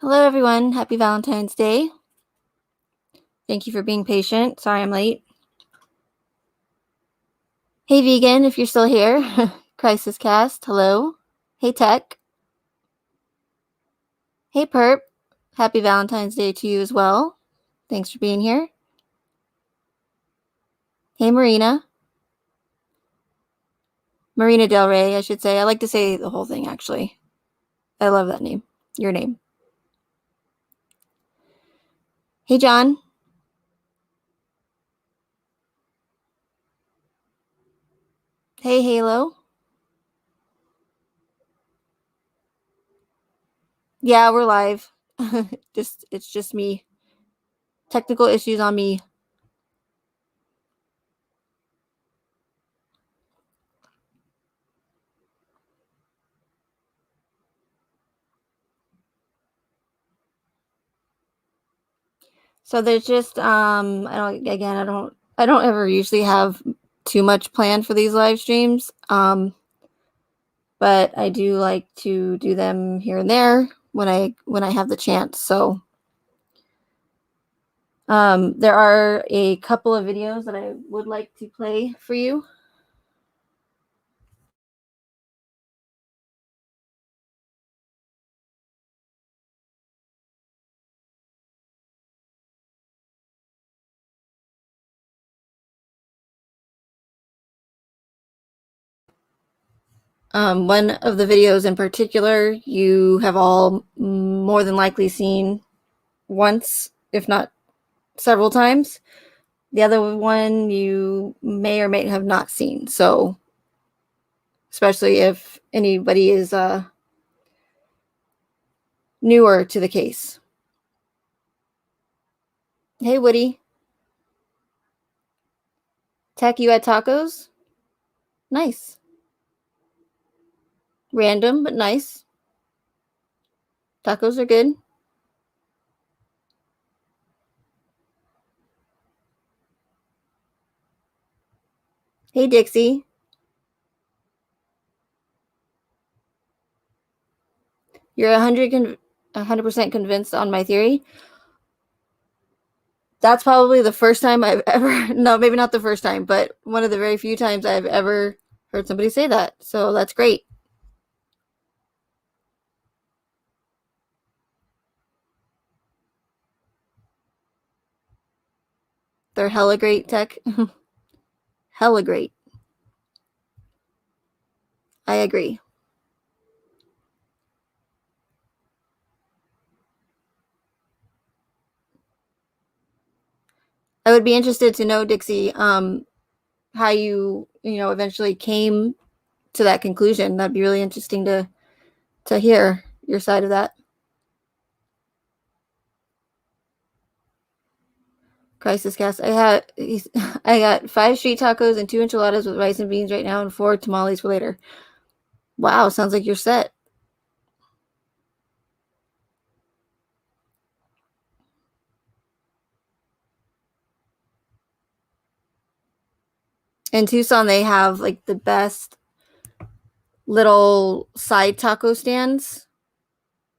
Hello, everyone. Happy Valentine's Day. Thank you for being patient. Sorry I'm late. Hey, Vegan, if you're still here. Crisis Cast, hello. Hey, Tech. Hey, Perp. Happy Valentine's Day to you as well. Thanks for being here. Hey, Marina. Marina Del Rey, I should say. I like to say the whole thing, actually. I love that name. Your name. Hey, John. Hey, Halo. Yeah, we're live. It's just me. Technical issues on me. So there's just I don't ever usually have too much planned for these live streams. But I do like to do them here and there when I have the chance. So there are a couple of videos that I would like to play for you. One of the videos in particular you have all more than likely seen once, if not several times. The other one you may or may have not seen. So, especially if anybody is newer to the case. Hey, Woody. Tech, you had tacos? Nice. Random, but nice. Tacos are good. Hey, Dixie. You're 100% convinced on my theory. That's probably the first time I've ever, no, maybe not the first time, but one of the very few times I've ever heard somebody say that. So that's great. They're hella great, Tech. Hella great. I agree. I would be interested to know, Dixie, how you eventually came to that conclusion. That'd be really interesting to hear your side of that. Crisis Cast. I got 5 street tacos and 2 enchiladas with rice and beans right now, and 4 tamales for later. Wow, sounds like you're set. In Tucson, they have like the best little side taco stands.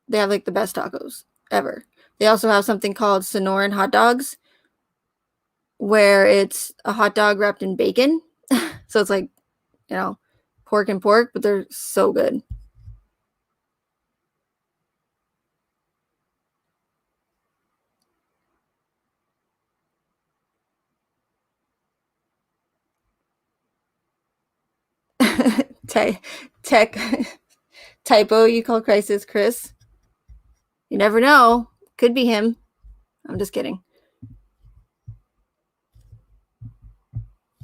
They have like the best tacos ever. They also have something called Sonoran hot dogs, where it's a hot dog wrapped in bacon. So it's like, you know, pork and pork, but they're so good. Tech typo, you call Crisis Chris. You never know. Could be him. I'm just kidding.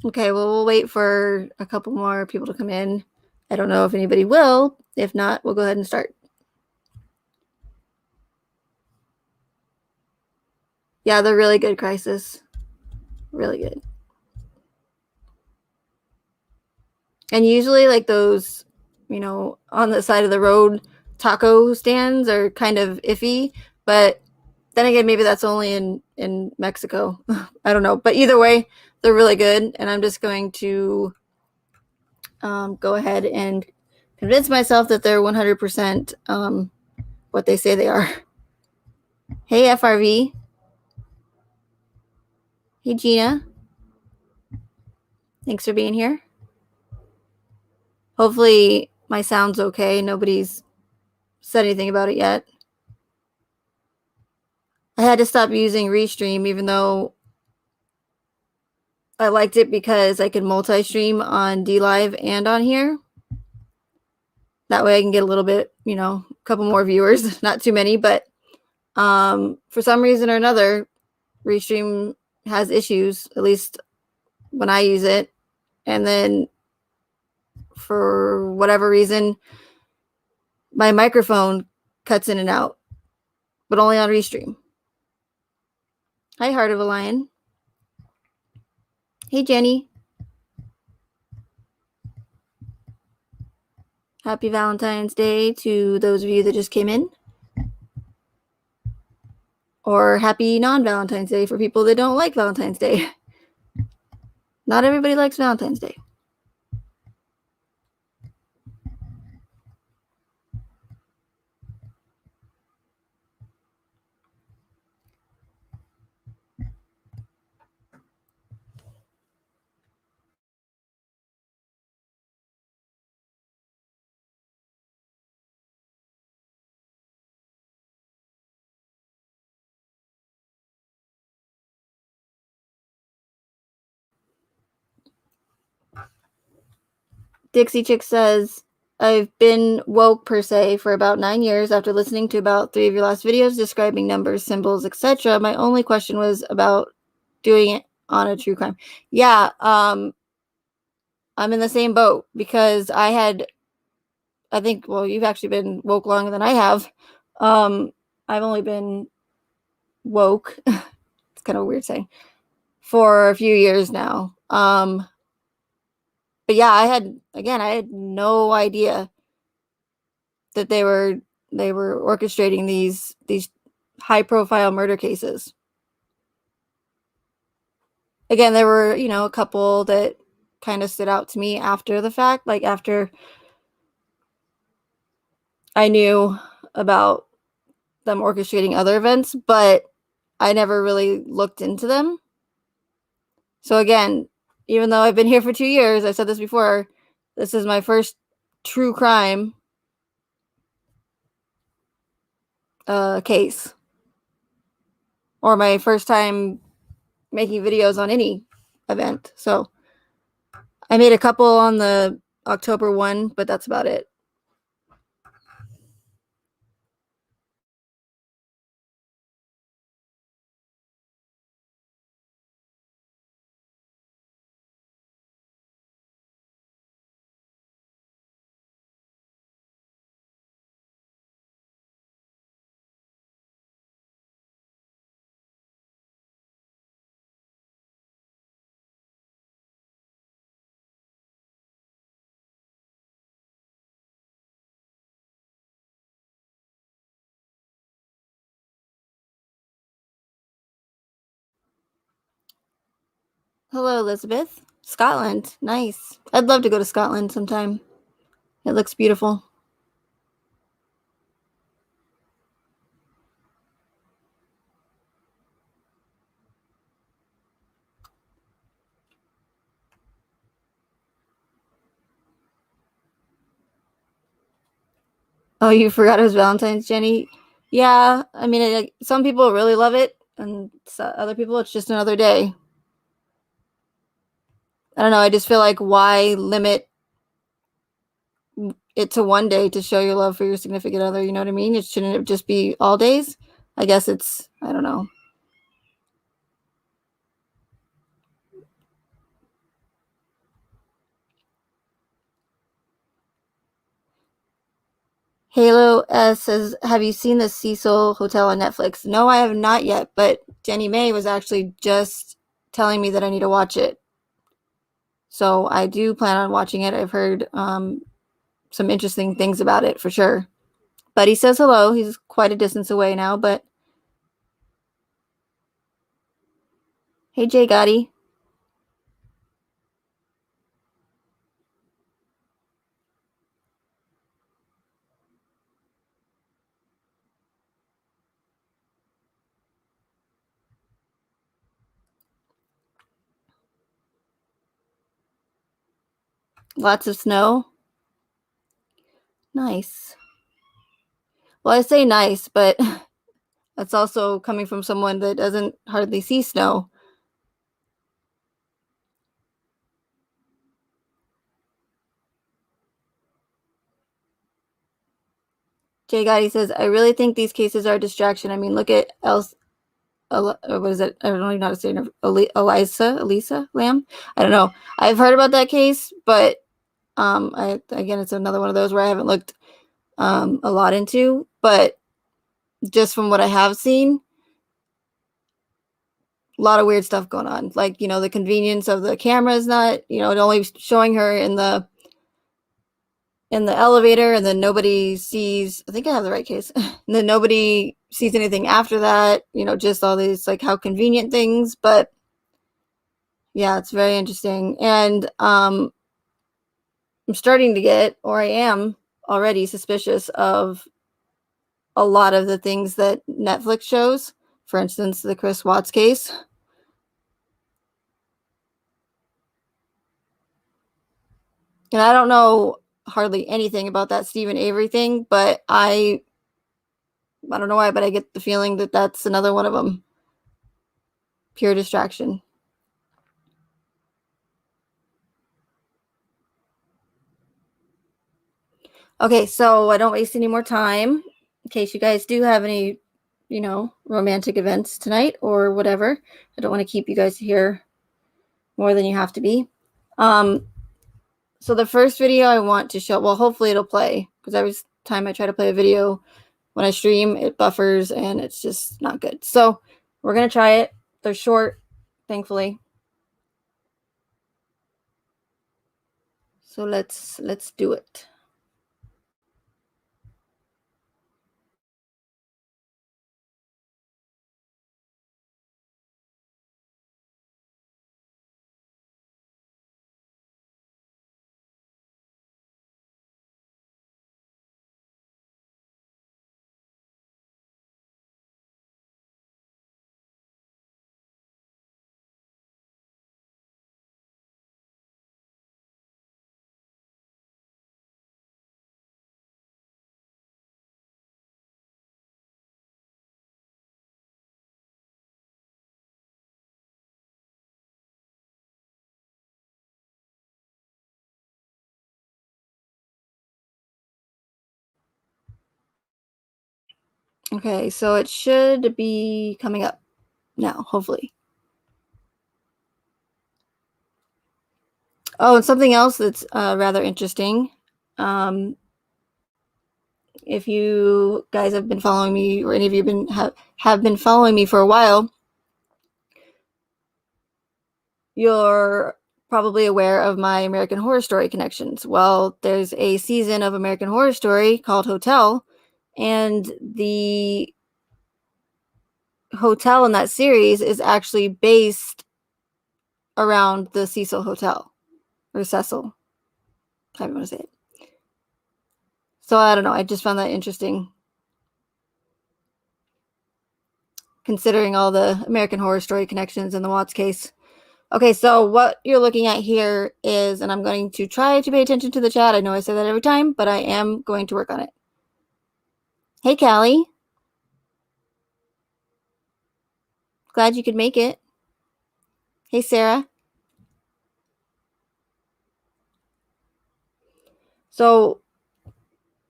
Okay, well, we'll wait for a couple more people to come in. I don't know if anybody will. If not, we'll go ahead and start. Yeah, they're really good, Crisis. Really good. And usually, like those, on the side of the road taco stands are kind of iffy. But then again, maybe that's only in Mexico. I don't know. But either way, they're really good. And I'm just going to go ahead and convince myself that they're 100% what they say they are. Hey, FRV. Hey, Gina. Thanks for being here. Hopefully my sound's okay. Nobody's said anything about it yet. I had to stop using Restream, even though I liked it because I could multi-stream on DLive and on here. That way I can get a little bit, a couple more viewers, not too many, but for some reason or another, Restream has issues, at least when I use it. And then for whatever reason, my microphone cuts in and out, but only on Restream. Hi, Heart of a Lion. Hey, Jenny. Happy Valentine's Day to those of you that just came in. Or happy non-Valentine's Day for people that don't like Valentine's Day. Not everybody likes Valentine's Day. Dixie Chick says, I've been woke per se for about 9 years after listening to about 3 of your last videos describing numbers, symbols, etc. My only question was about doing it on a true crime. Yeah, I'm in the same boat because I think, well, you've actually been woke longer than I have. I've only been woke, it's kind of weird saying, for a few years now. But yeah, I had no idea that they were orchestrating these high profile murder cases. Again, there were, a couple that kind of stood out to me after the fact, like after I knew about them orchestrating other events, but I never really looked into them. So again, even though I've been here for 2 years, I said this before, this is my first true crime case, or my first time making videos on any event. So I made a couple on the October one, but that's about it. Hello, Elizabeth. Scotland. Nice. I'd love to go to Scotland sometime. It looks beautiful. Oh, you forgot it was Valentine's, Jenny? Yeah, I mean, some people really love it, and other people, it's just another day. I don't know. I just feel like why limit it to one day to show your love for your significant other? You know what I mean? It shouldn't just be all days. I guess I don't know. Halo S says, have you seen the Cecil Hotel on Netflix? No, I have not yet, but Jenny May was actually just telling me that I need to watch it. So I do plan on watching it. I've heard some interesting things about it for sure. Buddy says hello. He's quite a distance away now, but hey, Jay Gotti. Lots of snow. Nice. Well, I say nice, but that's also coming from someone that doesn't hardly see snow. Jay Gotti says, I really think these cases are a distraction. I mean, look at what is it? I don't even know how to say it. Elisa Lamb. I don't know. I've heard about that case, but again, it's another one of those where I haven't looked a lot into. But just from what I have seen, a lot of weird stuff going on. Like, the convenience of the camera is not, only showing her in the elevator, and then nobody sees. I think I have the right case. And then nobody sees anything after that. Just all these like how convenient things. But yeah, it's very interesting. And I'm starting to get, or I am already suspicious of a lot of the things that Netflix shows. For instance, the Chris Watts case. And I don't know hardly anything about that Stephen Avery thing, but I don't know why, but I get the feeling that that's another one of them. Pure distraction. Okay, so I don't waste any more time. In case you guys do have any, romantic events tonight or whatever. I don't want to keep you guys here more than you have to be. So the first video I want to show, well, hopefully it'll play, because every time I try to play a video when I stream, it buffers and it's just not good. So we're going to try it. They're short, thankfully. So let's do it. Okay, so it should be coming up now, hopefully. Oh, and something else that's rather interesting. If you guys have been following me, or any of you have been following me for a while, you're probably aware of my American Horror Story connections. Well, there's a season of American Horror Story called Hotel, and the hotel in that series is actually based around the Cecil Hotel, or Cecil, however you want to say it. So I don't know. I just found that interesting, considering all the American Horror Story connections in the Watts case. Okay, so what you're looking at here is, and I'm going to try to pay attention to the chat. I know I say that every time, but I am going to work on it. Hey, Callie. Glad you could make it. Hey, Sarah. So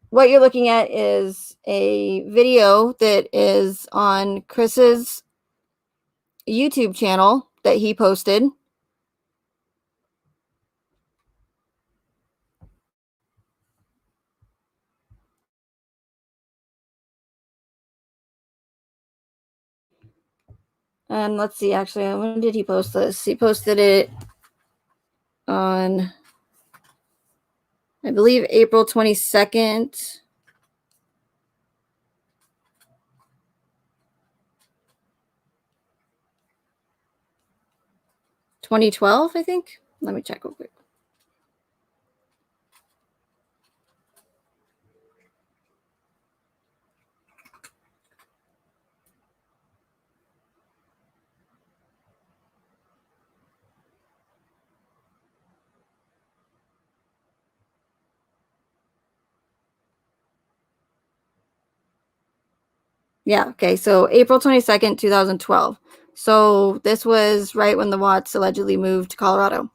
what you're looking at is a video that is on Chris's YouTube channel that he posted. And let's see, actually, when did he post this? He posted it on, I believe, April 22nd. 2012, I think. Let me check real quick. Yeah, okay, so April 22nd, 2012. So this was right when the Watts allegedly moved to Colorado.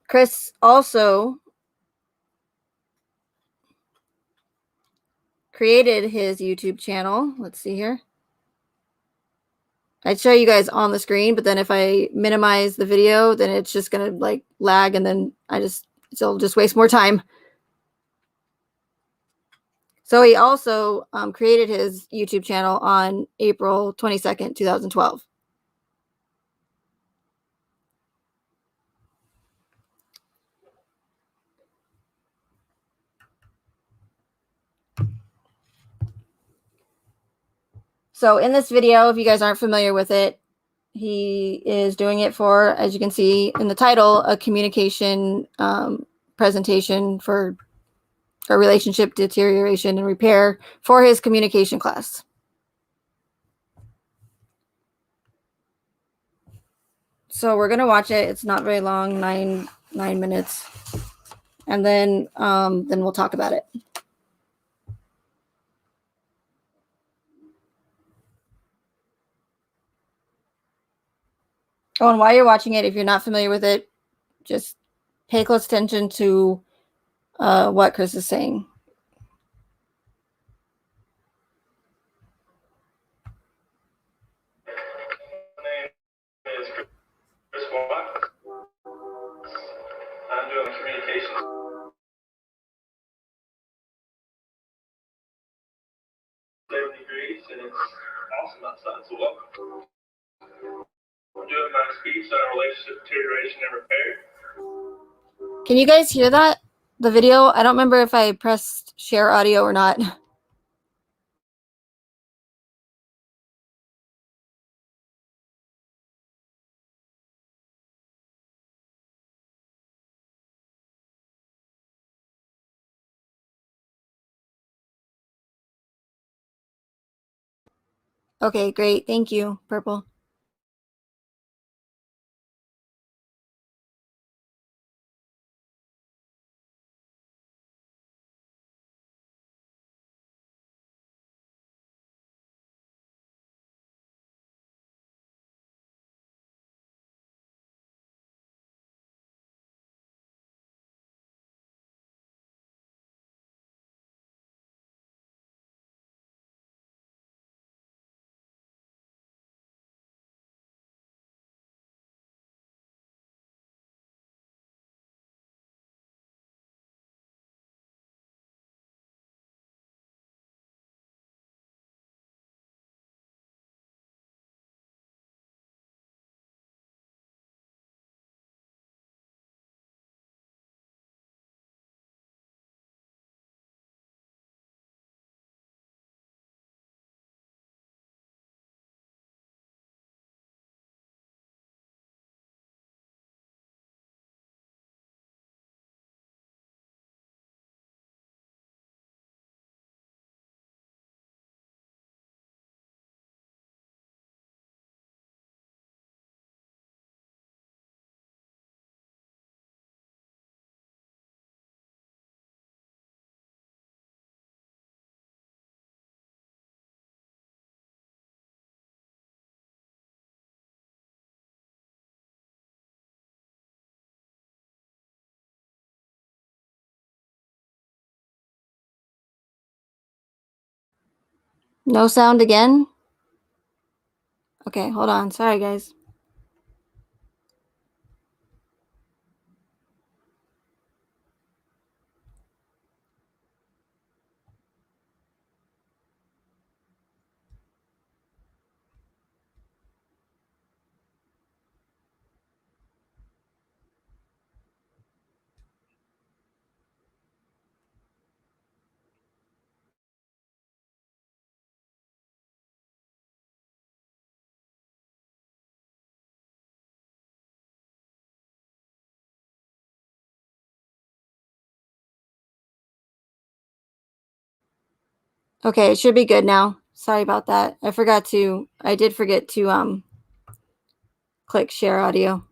Chris also created his YouTube channel. Let's see here. I'd show you guys on the screen, but then if I minimize the video, then it's just gonna like lag, and then it'll just waste more time. So he also created his YouTube channel on April 22nd, 2012. So in this video, if you guys aren't familiar with it, he is doing it for, as you can see in the title, a communication presentation for relationship deterioration and repair for his communication class. So we're gonna watch it. It's not very long, nine minutes, and then we'll talk about it. Oh, and while you're watching it, if you're not familiar with it, just pay close attention to what Chris is saying. My name is Chris Watt. I'm doing communications. 70 degrees and it's awesome outside, so welcome. I'm doing my speech on relationship deterioration and repair. Can you guys hear that? The video? I don't remember if I pressed share audio or not. Okay, great. Thank you, Purple. No sound again? Okay, hold on. Sorry, guys. Okay, it should be good now. Sorry about that. I did forget to click share audio.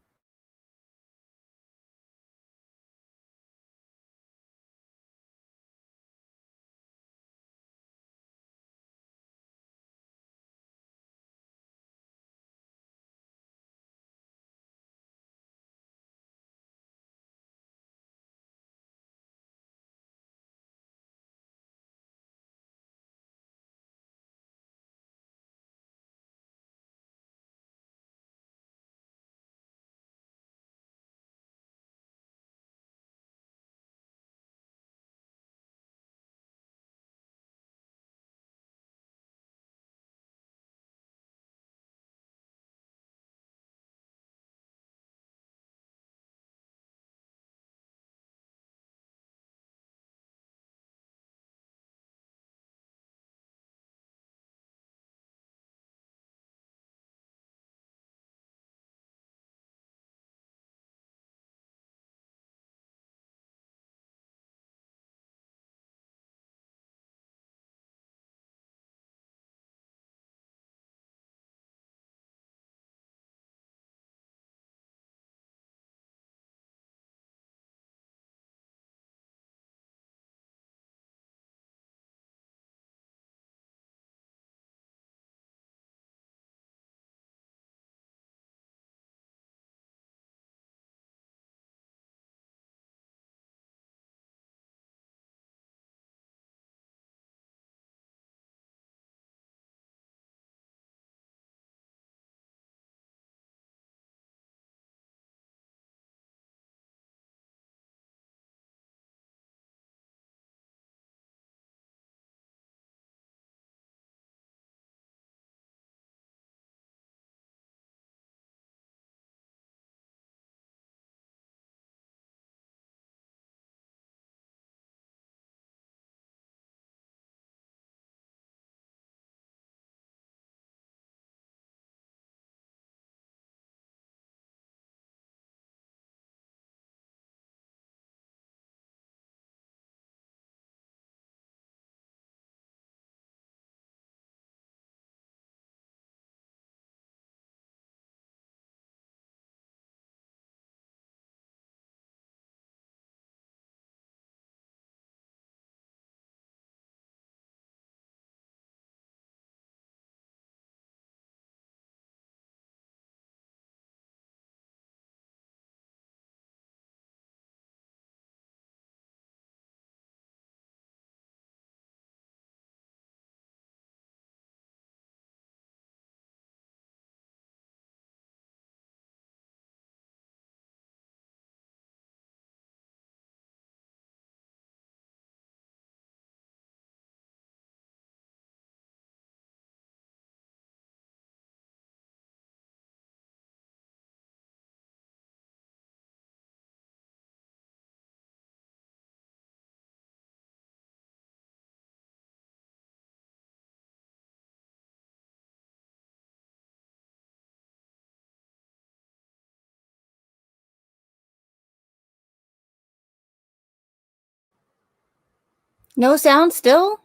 No sound still?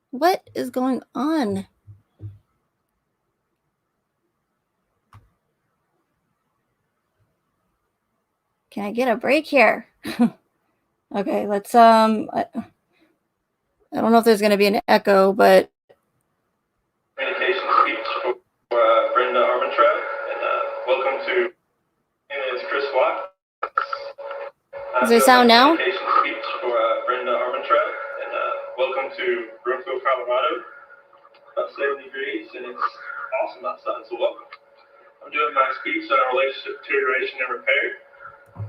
What is going on? Can I get a break here? Okay, let's I don't know if there's going to be an echo, but Communication speech for Brenda Armentrout, and welcome to. My name is Chris Watt. is there sound now? Communication speech for Brenda Armentrout, and welcome to Broomfield, Colorado. About 70 degrees, and it's awesome outside, so welcome. I'm doing my speech on relationship deterioration and repair,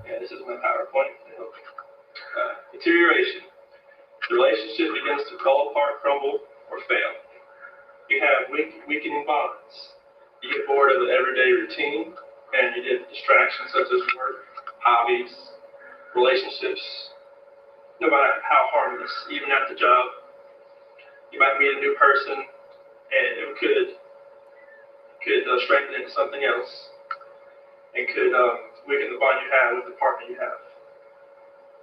and this is my PowerPoint. Deterioration. The relationship begins to fall apart, crumble, or fail. You have weakening bonds. You get bored of the everyday routine, and you get distractions such as work, hobbies, relationships, no matter how harmless, even at the job. You might meet a new person, and it could strengthen into something else, and could weaken the bond you have with the partner you have.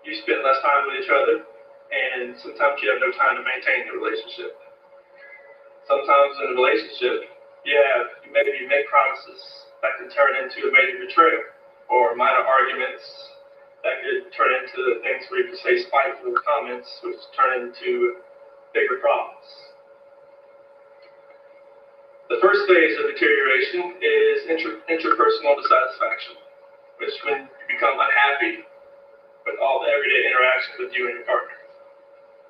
You spend less time with each other, and sometimes you have no time to maintain the relationship. Sometimes in a relationship, maybe you make promises that can turn into a major betrayal, or minor arguments that could turn into things where you could say spiteful comments, which turn into bigger problems. The first phase of deterioration is interpersonal dissatisfaction, which when you become unhappy with all the everyday interactions with you and your partner.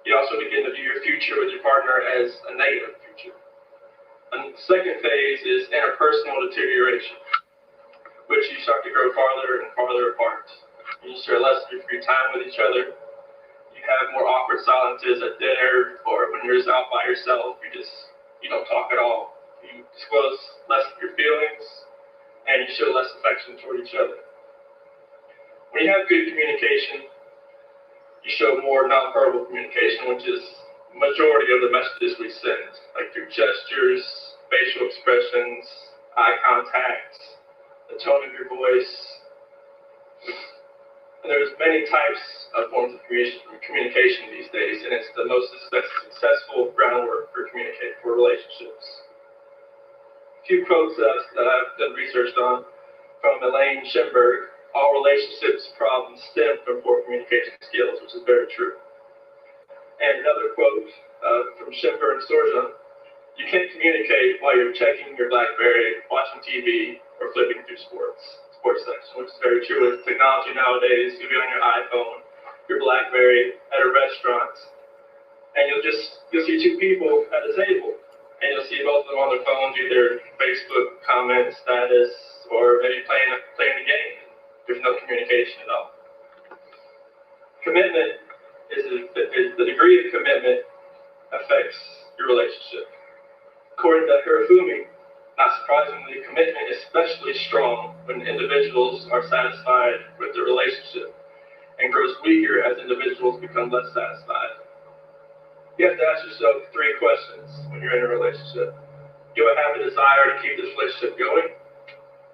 You also begin to view your future with your partner as a negative future. And the second phase is interpersonal deterioration, which you start to grow farther and farther apart. You share less of your free time with each other. You have more awkward silences at dinner, or when you're just out by yourself, you don't talk at all. You disclose less of your feelings, and you show less affection toward each other. When you have good communication, you show more nonverbal communication, which is the majority of the messages we send, like through gestures, facial expressions, eye contact, the tone of your voice. And there's many types of forms of communication these days, and it's the most successful groundwork for relationships. A few quotes that I've done research on from Elaine Schimberg. All relationships problems stem from poor communication skills, which is very true. And another quote from Schimber and Sorja: you can't communicate while you're checking your BlackBerry, watching TV, or flipping through sports section, which is very true. With technology nowadays, you'll be on your iPhone, your BlackBerry, at a restaurant, and you'll see two people at a table, and you'll see both of them on their phones, either Facebook comment status, or maybe playing a game. There's no communication at all. Commitment is the degree of commitment affects your relationship. According to Hirofumi, not surprisingly, commitment is especially strong when individuals are satisfied with the relationship, and grows weaker as individuals become less satisfied. You have to ask yourself 3 questions when you're in a relationship. Do I have a desire to keep this relationship going?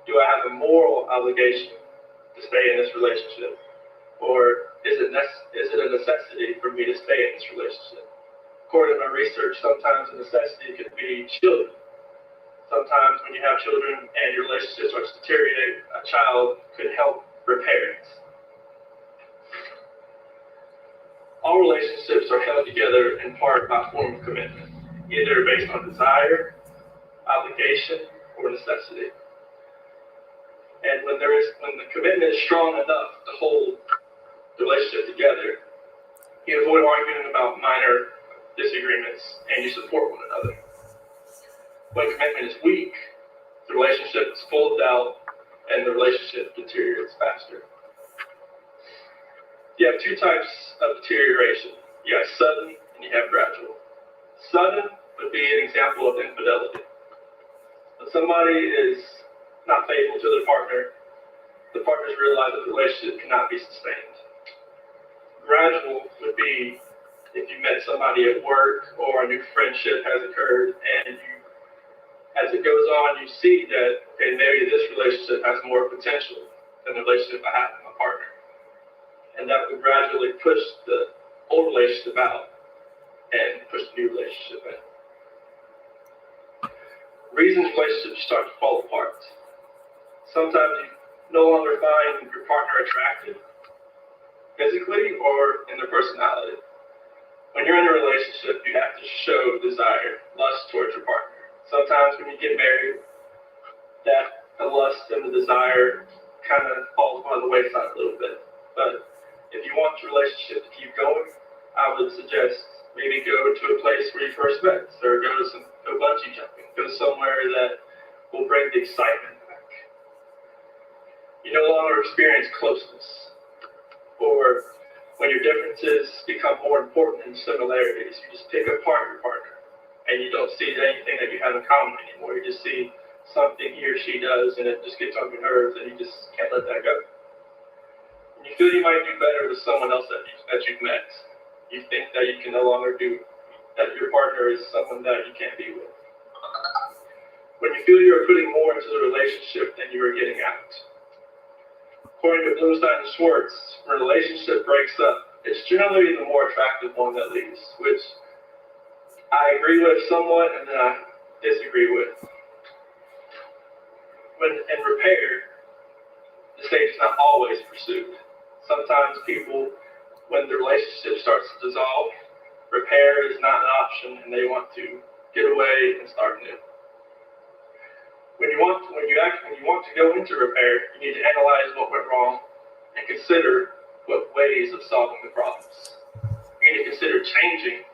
Do I have a moral obligation to stay in this relationship? Or is it a necessity for me to stay in this relationship? According to my research, sometimes a necessity could be children. Sometimes when you have children and your relationship starts to deteriorate, a child could help repair it. All relationships are held together in part by a form of commitment, either based on desire, obligation, or necessity. And when the commitment is strong enough to hold the relationship together, you avoid arguing about minor disagreements and you support one another. When commitment is weak, the relationship is full of doubt and the relationship deteriorates faster. You have 2 types of deterioration. You have sudden and you have gradual. Sudden would be an example of infidelity. When somebody is not faithful to their partner, the partners realize that the relationship cannot be sustained. Gradual would be if you met somebody at work or a new friendship has occurred, and as it goes on, you see that, okay, maybe this relationship has more potential than the relationship I have with my partner. And that would gradually push the old relationship out and push the new relationship in. Reasons relationships start to fall apart. Sometimes you no longer find your partner attractive, physically or in their personality. When you're in a relationship, you have to show desire, lust towards your partner. Sometimes when you get married, that the lust and the desire kind of falls by the wayside a little bit. But if you want your relationship to keep going, I would suggest maybe go to a place where you first met, or go bungee jumping, go somewhere that will bring the excitement back. You no longer experience closeness, or when your differences become more important than similarities, you just pick apart your partner, and you don't see anything that you have in common anymore. You just see something he or she does, and it just gets on your nerves, and you just can't let that go. And you feel you might do better with someone else that you've met. You think that you can no longer that your partner is someone that you can't be with. When you feel you are putting more into the relationship than you are getting out. According to Bloomstein and Schwartz, when a relationship breaks up, it's generally the more attractive one that leaves, which I agree with somewhat and then I disagree with. When in repair, the stage is not always pursued. Sometimes people, when the relationship starts to dissolve, repair is not an option and they want to get away and start new. When you want to go into repair, you need to analyze what went wrong and consider what ways of solving the problems. You need to consider changing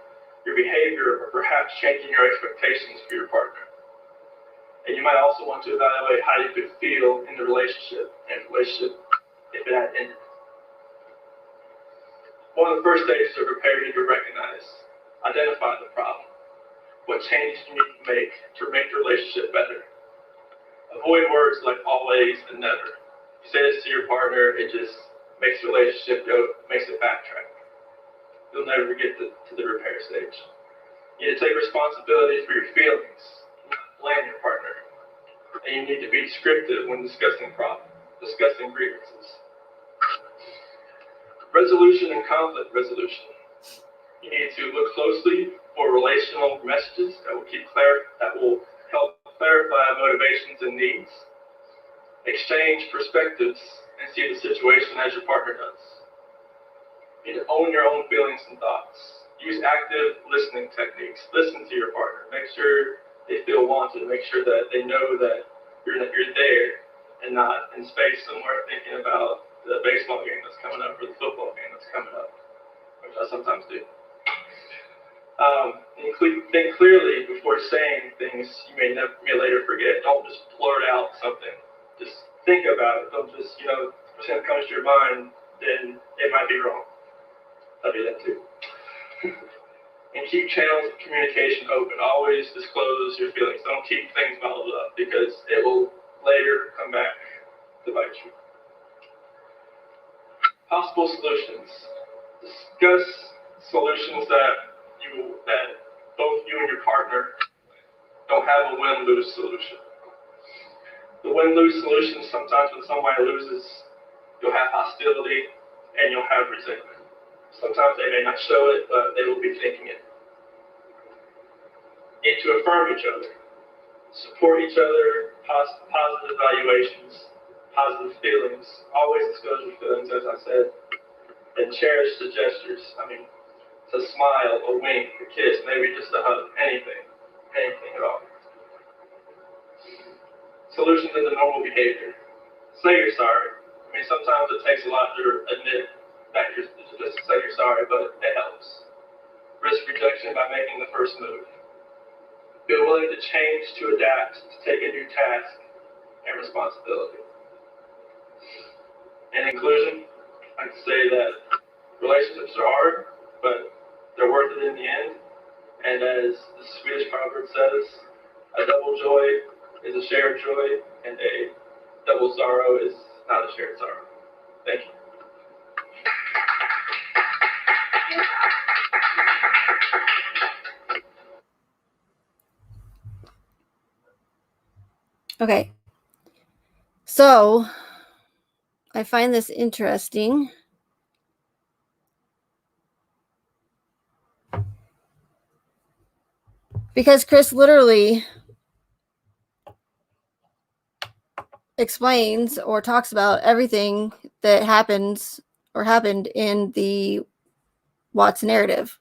your behavior or perhaps changing your expectations for your partner. And you might also want to evaluate how you could feel in the relationship if it had ended. One of the first stages of repair you need to recognize, identify the problem. What changes you need to make the relationship better. Avoid words like always and never. If you say this to your partner, it just makes the relationship makes it backtrack. You'll never get to the repair stage. You need to take responsibility for your feelings, not blame your partner. And you need to be descriptive when discussing grievances. Resolution and conflict resolution. You need to look closely for relational messages that will help clarify motivations and needs. Exchange perspectives and see the situation as your partner does. You need to own your own feelings and thoughts. Use active listening techniques. Listen to your partner. Make sure they feel wanted. Make sure that they know that you're there and not in space somewhere thinking about the baseball game that's coming up or the football game that's coming up, which I sometimes do. Think clearly before saying things you may later forget. Don't just blurt out something. Just think about it. Don't just, if something comes to your mind, then it might be wrong. I do that too. And keep channels of communication open. Always disclose your feelings. Don't keep things bottled up because it will later come back to bite you. Possible solutions. Discuss solutions that both you and your partner don't have a win-lose solution. The win-lose solution, sometimes when somebody loses, you'll have hostility and you'll have resentment. Sometimes they may not show it, but they will be thinking it. And to affirm each other, support each other, positive evaluations, positive feelings, always disclose your feelings, as I said, and cherish the gestures. It's a smile, a wink, a kiss, maybe just a hug, anything at all. Solutions into normal behavior. Say you're sorry. Sometimes it takes a lot to admit that just to say you're sorry, but it helps. Risk rejection by making the first move. Be willing to change, to adapt, to take a new task and responsibility. In conclusion, I can say that relationships are hard, but they're worth it in the end. And as the Swedish proverb says, a double joy is a shared joy, and a double sorrow is not a shared sorrow. Thank you. Okay. So I find this interesting. Because Chris literally explains or talks about everything that happens or happened in the Watts narrative.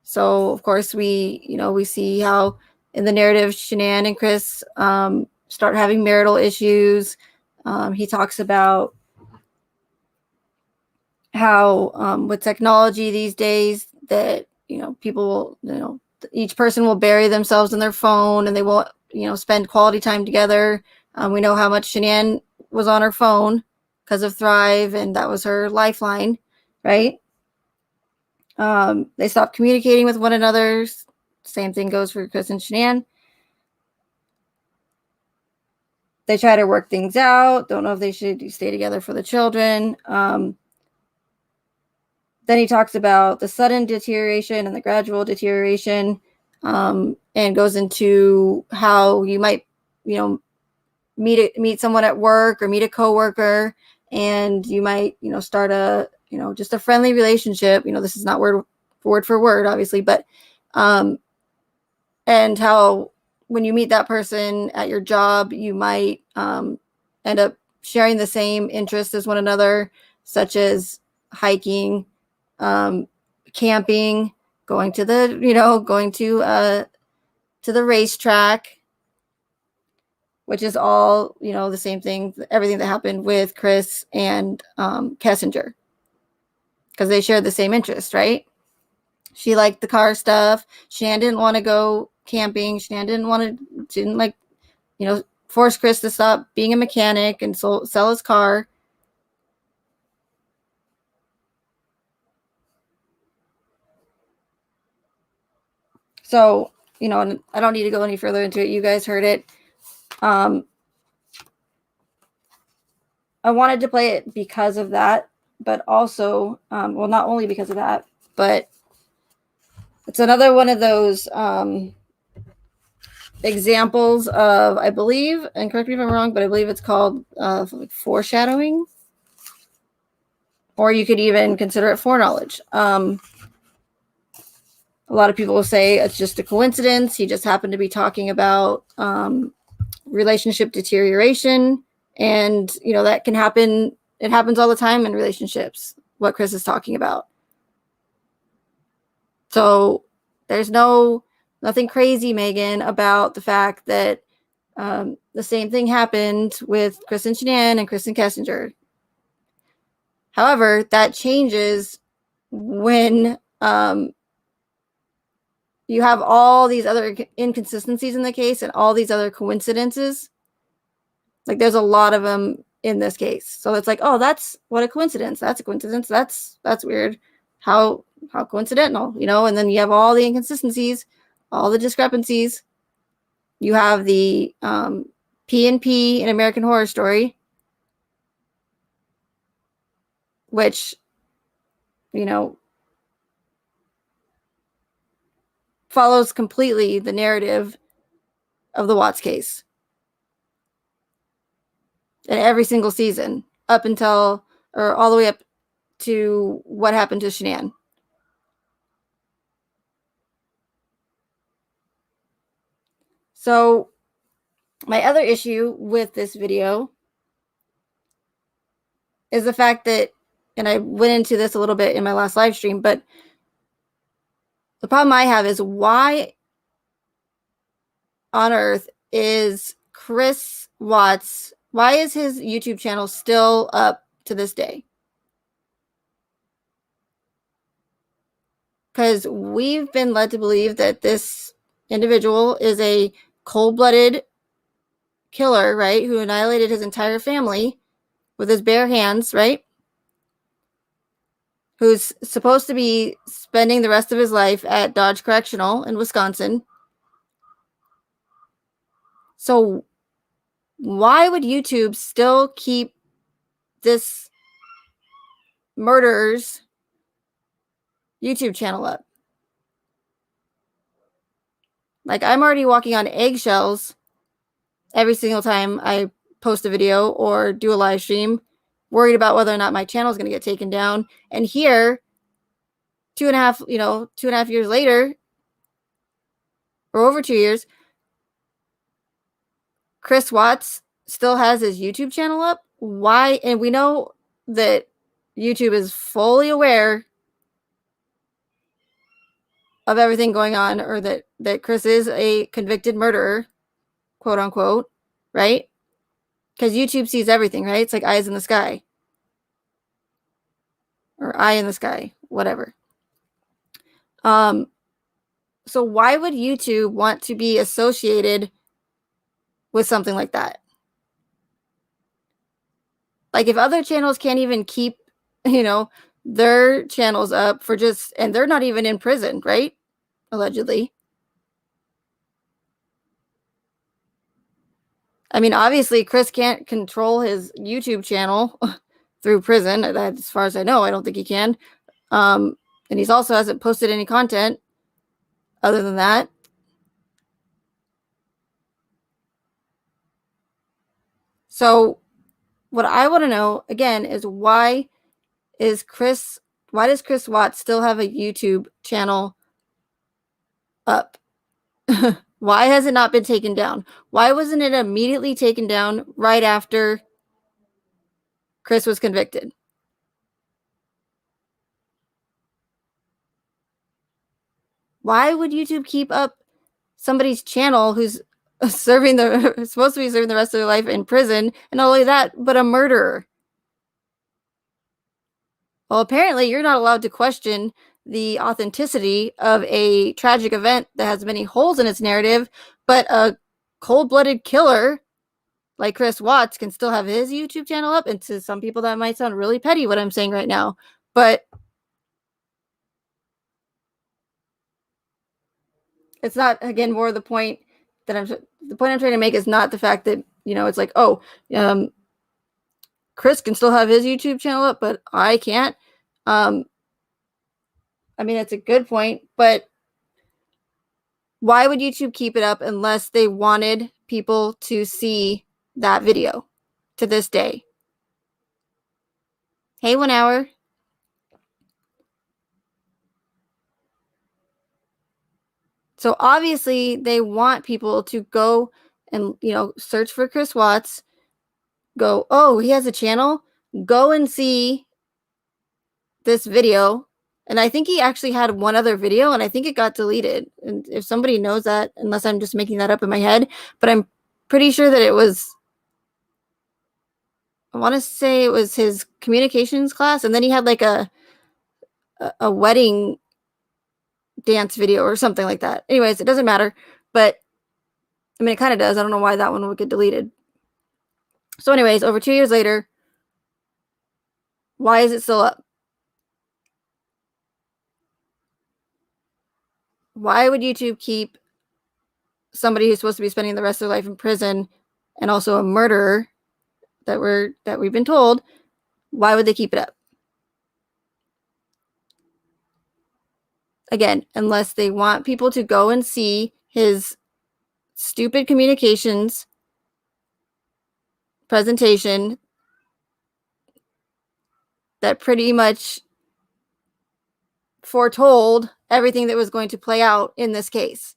So of course we see how in the narrative Shanann and Chris start having marital issues. He talks about how with technology these days that people each person will bury themselves in their phone and they won't spend quality time together. We know how much Shanann was on her phone because of Thrive, and that was her lifeline, right? They stopped communicating with one another. Same thing goes for Chris and Shanann. They try to work things out. Don't know if they should stay together for the children. Then he talks about the sudden deterioration and the gradual deterioration, and goes into how you might, meet someone at work or meet a coworker, and you might, start a, just a friendly relationship. This is not word for word, obviously, but, and how when you meet that person at your job, you might end up sharing the same interests as one another, such as hiking, camping, going to the racetrack, which is all the same thing. Everything that happened with Chris and Kessinger, because they shared the same interest, right? She liked the car stuff. Shanann didn't want to go camping. Shanann didn't like force Chris to stop being a mechanic and sell his car. So, and I don't need to go any further into it. You guys heard it. I wanted to play it because of that, but also, well, not only because of that, but it's another one of those examples of, I believe, and correct me if I'm wrong, but I believe it's called foreshadowing, or you could even consider it foreknowledge. A lot of people will say it's just a coincidence. He just happened to be talking about relationship deterioration, and that can happen. It happens all the time in relationships, what Chris is talking about. So there's nothing crazy, Megan, about the fact that the same thing happened with Chris and Shanann and Chris and Kessinger. However, that changes when you have all these other inconsistencies in the case and all these other coincidences. Like, there's a lot of them in this case. So it's like, oh, that's what a coincidence. That's a coincidence. That's weird. How coincidental, and then you have all the inconsistencies, all the discrepancies. You have the P&P in American Horror Story, which, follows completely the narrative of the Watts case in every single season, up until, or all the way up to what happened to Shanann. So my other issue with this video is the fact that, and I went into this a little bit in my last live stream, but the problem I have is, why on earth is Chris Watts, why is his YouTube channel still up to this day? Because we've been led to believe that this individual is a cold-blooded killer, right, who annihilated his entire family with his bare hands, right, who's supposed to be spending the rest of his life at Dodge Correctional in Wisconsin. So why would YouTube still keep this murderer's YouTube channel up? Like, I'm already walking on eggshells every single time I post a video or do a live stream, worried about whether or not my channel is going to get taken down. And here, 2.5 years later, or over 2 years, Chris Watts still has his YouTube channel up. Why? And we know that YouTube is fully aware of everything going on, or that Chris is a convicted murderer, quote unquote, right? Because YouTube sees everything, right? It's like eyes in the sky, or eye in the sky, whatever. So why would YouTube want to be associated with something like that? Like, if other channels can't even keep, their channels up for just, and they're not even in prison, right? Allegedly. I mean, obviously, Chris can't control his YouTube channel through prison. As far as I know, I don't think he can. And he's also hasn't posted any content other than that. So what I want to know again is why does Chris Watts still have a YouTube channel up? Why has it not been taken down? Why wasn't it immediately taken down right after Chris was convicted? Why would YouTube keep up somebody's channel who's supposed to be serving the rest of their life in prison, and not only that, but a murderer? Well, apparently you're not allowed to question the authenticity of a tragic event that has many holes in its narrative, but a cold-blooded killer like Chris Watts can still have his YouTube channel up. And to some people that might sound really petty what I'm saying right now, but it's not, again, more the point I'm trying to make is not the fact that, it's like, oh, Chris can still have his YouTube channel up, but I can't. I mean, it's a good point, but why would YouTube keep it up unless they wanted people to see that video to this day? Hey, 1 hour. So obviously they want people to go and, search for Chris Watts, go, oh, he has a channel, go and see this video. And I think he actually had one other video, and I think it got deleted. And if somebody knows that, unless I'm just making that up in my head, but I'm pretty sure that it was, I want to say it was his communications class, and then he had like a wedding dance video or something like that. Anyways, it doesn't matter, but I mean, it kind of does. I don't know why that one would get deleted. So anyways, over 2 years later, why is it still up? Why would YouTube keep somebody who's supposed to be spending the rest of their life in prison, and also a murderer that we've been told, why would they keep it up? Again, unless they want people to go and see his stupid communications presentation that pretty much foretold everything that was going to play out in this case.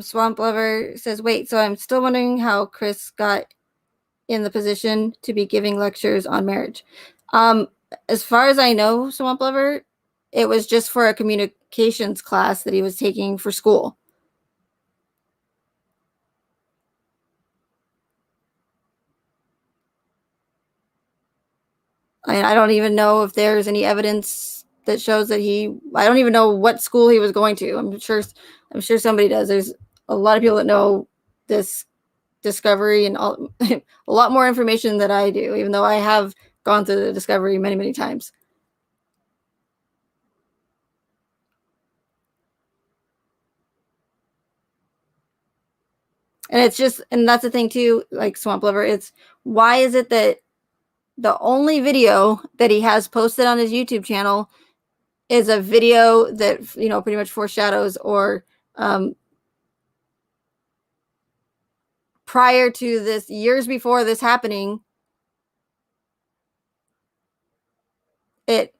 Swamp Lover says, wait, so I'm still wondering how Chris got in the position to be giving lectures on marriage. As far as I know, Swamp Lover, it was just for a communications class that he was taking for school. I don't even know if there's any evidence that shows that I don't even know what school he was going to. I'm sure somebody does. There's a lot of people that know this discovery and all, a lot more information than I do, even though I have gone through the discovery many, many times. And it's just, and that's the thing too, like Swamp Lover, it's why is it that the only video that he has posted on his YouTube channel is a video that, pretty much foreshadows or prior to this, years before this happening, it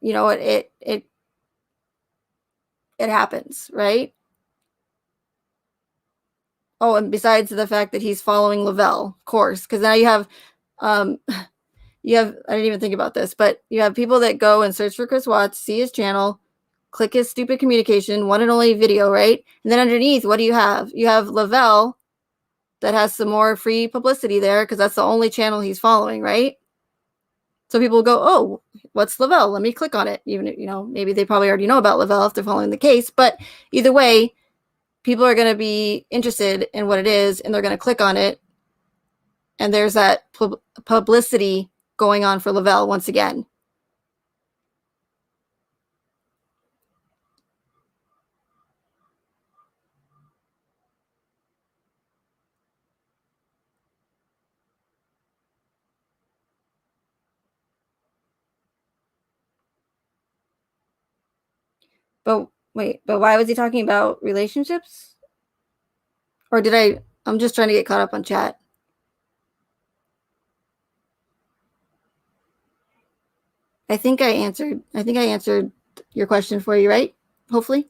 happens, right? Oh, and besides the fact that he's following Lavelle, of course, because now you have I didn't even think about this, but you have people that go and search for Chris Watts, see his channel, click his stupid communication, one and only video, right? And then underneath, what do you have? You have Lavelle that has some more free publicity there because that's the only channel he's following, right? So people go, oh, what's Lavelle? Let me click on it. Even, maybe they probably already know about Lavelle if they're following the case. But either way, people are going to be interested in what it is, and they're going to click on it. And there's that publicity going on for Lavelle once again. But wait, but why was he talking about relationships? Or I'm just trying to get caught up on chat. I think I answered your question for you, right? Hopefully.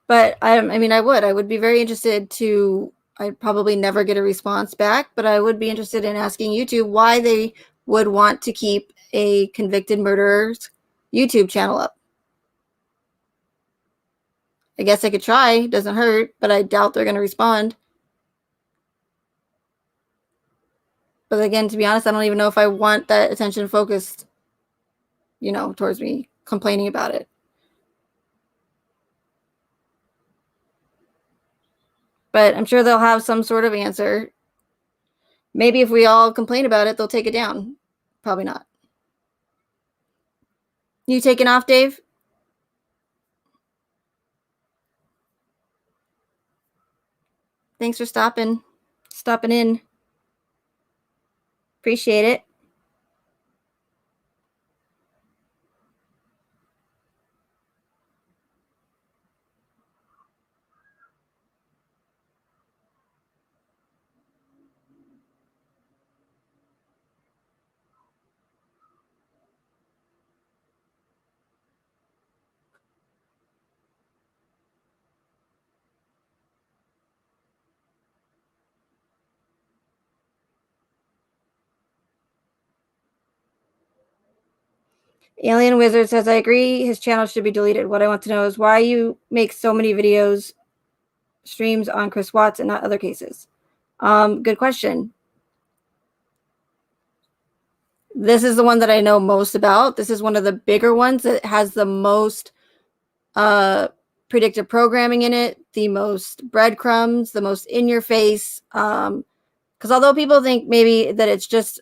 But I mean, I would be very interested to, I'd probably never get a response back, but I would be interested in asking YouTube why they would want to keep a convicted murderer's YouTube channel up. I guess I could try, doesn't hurt, but I doubt they're going to respond. But again, to be honest, I don't even know if I want that attention focused, towards me complaining about it. But I'm sure they'll have some sort of answer. Maybe if we all complain about it, they'll take it down. Probably not. You taking off, Dave? Thanks for stopping in. Appreciate it. Alien Wizard says, I agree his channel should be deleted. What I want to know is why you make so many videos, streams on Chris Watts and not other cases. Good question. This is the one that I know most about. This is one of the bigger ones that has the most predictive programming in it, the most breadcrumbs, the most in your face. Because although people think maybe that it's just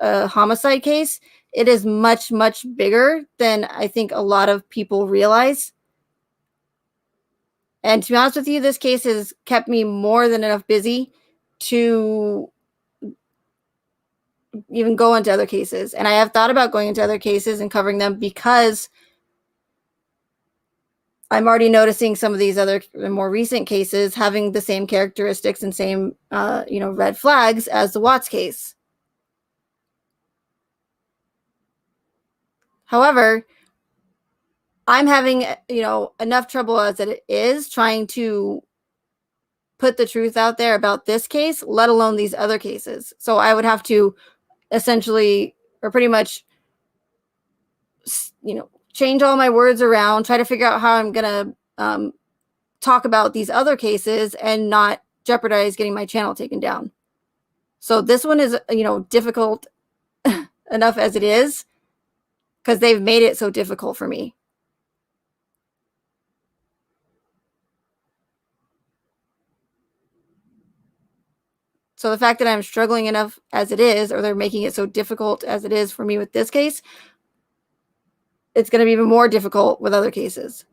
a homicide case, it is much, much bigger than I think a lot of people realize. And to be honest with you, this case has kept me more than enough busy to even go into other cases. And I have thought about going into other cases and covering them because I'm already noticing some of these other more recent cases having the same characteristics and same, red flags as the Watts case. However, I'm having, enough trouble as it is trying to put the truth out there about this case, let alone these other cases. So I would have to essentially, or pretty much, change all my words around, try to figure out how I'm going to talk about these other cases and not jeopardize getting my channel taken down. So this one is, difficult enough as it is, because they've made it so difficult for me. So the fact that I'm struggling enough as it is, or they're making it so difficult as it is for me with this case, it's going to be even more difficult with other cases.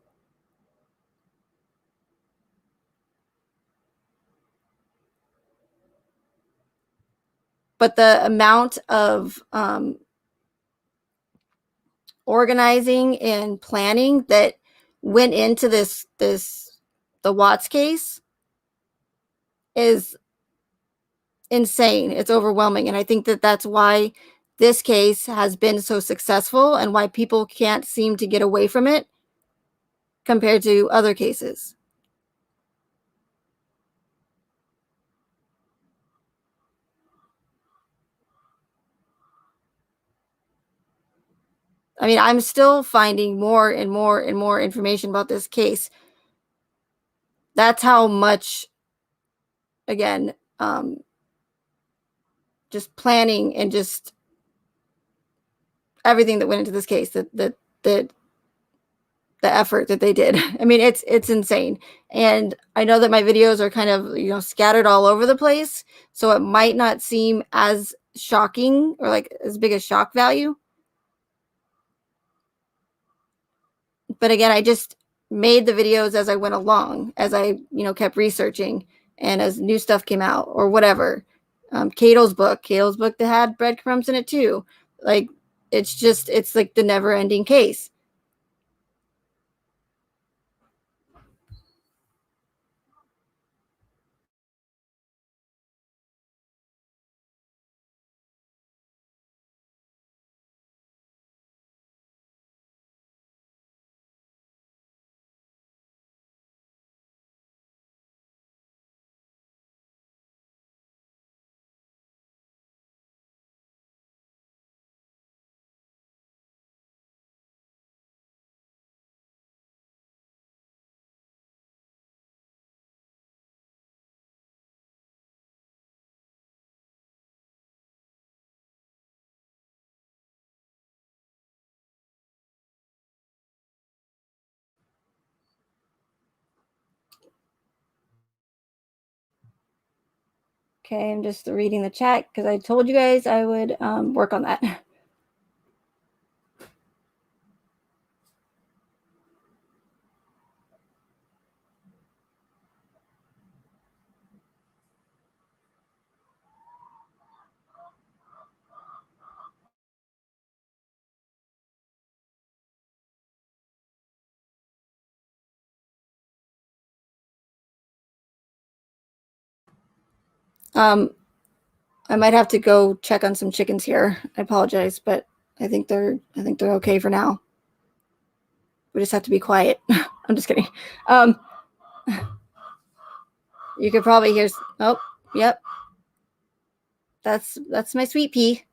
But the amount of organizing and planning that went into the Watts case is insane. It's overwhelming. And I think that that's why this case has been so successful and why people can't seem to get away from it compared to other cases. I mean, I'm still finding more and more and more information about this case. That's how much, again, just planning and just everything that went into this case, that the effort that they did. I mean, it's insane. And I know that my videos are kind of, scattered all over the place, so it might not seem as shocking or like as big a shock value. But again, I just made the videos as I went along, as I, kept researching, and as new stuff came out or whatever. Cato's book that had breadcrumbs in it too. Like, it's like the never ending case. Okay, I'm just reading the chat because I told you guys I would work on that. I might have to go check on some chickens here. I apologize, but I think they're okay for now. We just have to be quiet. I'm just kidding. You could probably hear. Oh, yep. That's my sweet pea.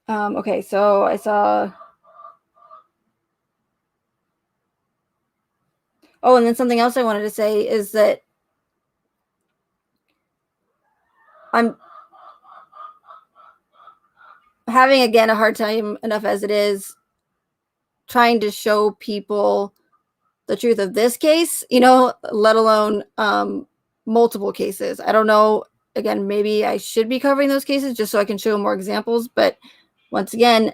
Okay, so I saw. Oh, and then something else I wanted to say is that I'm having, again, a hard time enough as it is trying to show people the truth of this case, let alone multiple cases. I don't know. Again, maybe I should be covering those cases just so I can show more examples. But once again,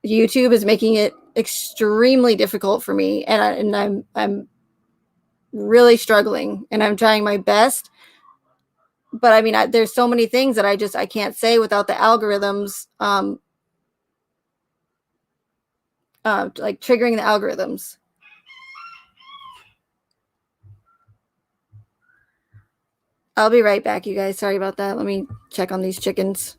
YouTube is making it extremely difficult for me, and I'm really struggling, and I'm trying my best. But I mean, there's so many things that I can't say without the algorithms, like triggering the algorithms. I'll be right back, you guys. Sorry about that. Let me check on these chickens.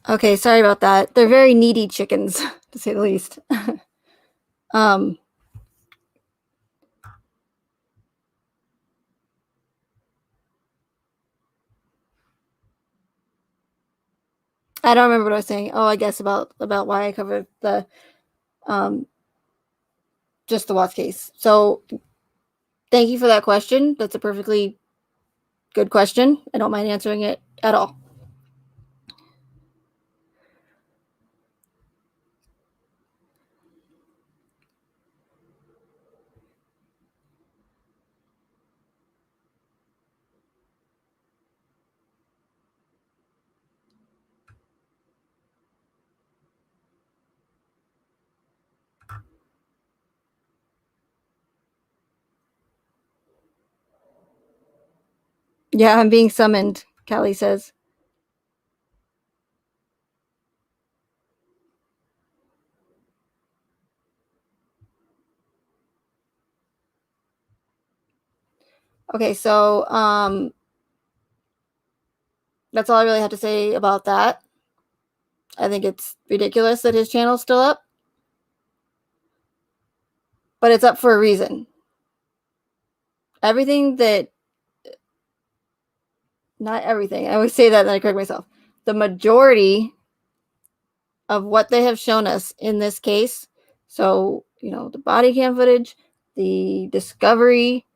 Okay, sorry about that. They're very needy chickens, to say the least. um, I don't remember what I was saying. Oh, I guess about why I covered the just the Watts case. So thank you for that question. That's a perfectly good question. I don't mind answering it at all. Yeah, I'm being summoned, Callie says. Okay, so that's all I really have to say about that. I think it's ridiculous that his channel's still up, but it's up for a reason. Everything that, not everything, I always say that and I correct myself. The majority of what they have shown us in this case, so, the body cam footage, the discovery,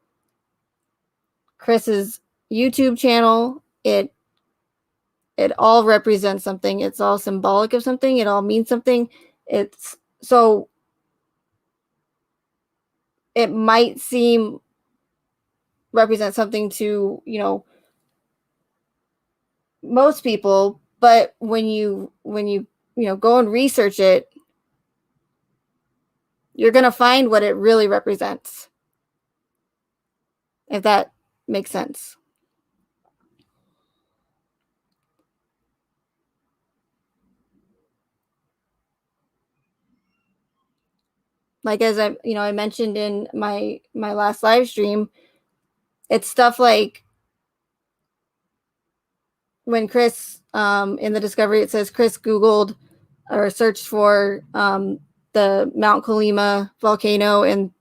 Chris's YouTube channel, it all represents something. It's all symbolic of something. It all means something. It's so it might seem represent something to, most people, but when you go and research it, you're going to find what it really represents. If that makes sense. Like, as I mentioned in my last live stream, it's stuff like when Chris, in the discovery, it says Chris Googled or searched for the Mount Colima volcano in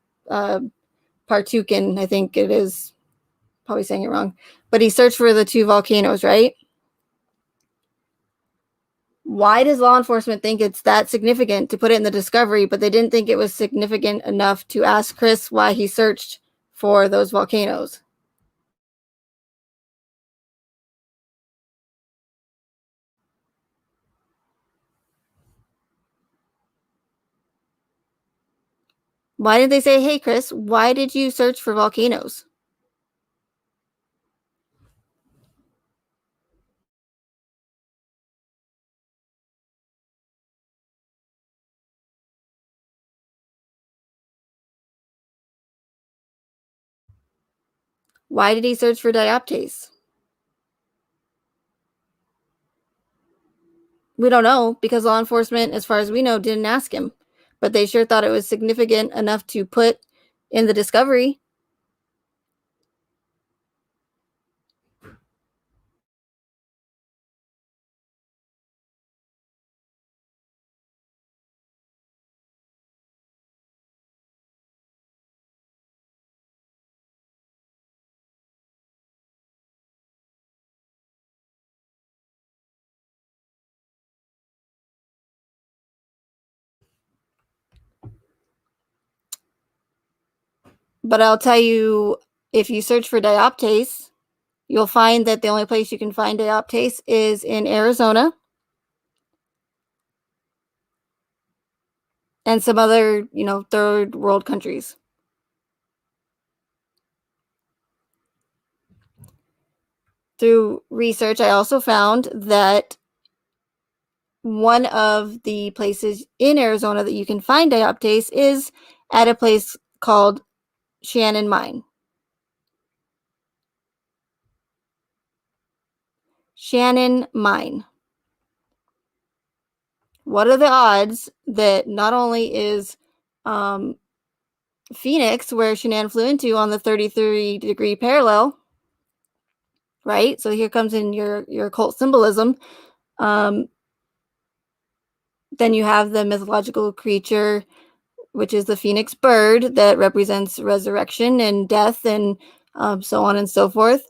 Partukin, I think it is, probably saying it wrong, but he searched for the two volcanoes, right? Why does law enforcement think it's that significant to put it in the discovery, but they didn't think it was significant enough to ask Chris why he searched for those volcanoes? Why did they say, hey, Chris, why did you search for volcanoes? Why did he search for dioptase? We don't know, because law enforcement, as far as we know, didn't ask him. But they sure thought it was significant enough to put in the discovery. But I'll tell you, if you search for dioptase, you'll find that the only place you can find dioptase is in Arizona and some other, third world countries. Through research, I also found that one of the places in Arizona that you can find dioptase is at a place called Shannon Mine. Shannon Mine. What are the odds that not only is Phoenix, where Shanann flew into, on the 33-degree parallel, right? So here comes in your occult symbolism. Then you have the mythological creature, which is the phoenix bird that represents resurrection and death and so on and so forth.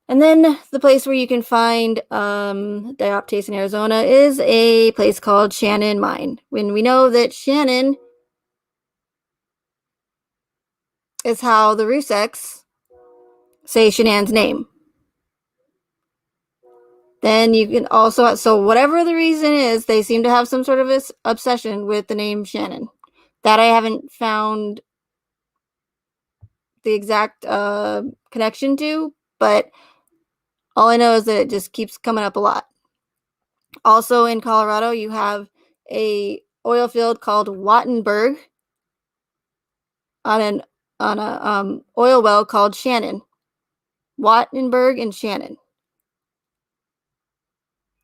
And then the place where you can find dioptase in Arizona is a place called Shannon Mine. When we know that Shannon is how the Ruseks say Shanann's name. Then you can also, so whatever the reason is, they seem to have some sort of a obsession with the name Shannon. That I haven't found the exact connection to, but all I know is that it just keeps coming up a lot. Also in Colorado, you have a oil field called Wattenberg on a oil well called Shannon. Wattenberg and Shannon.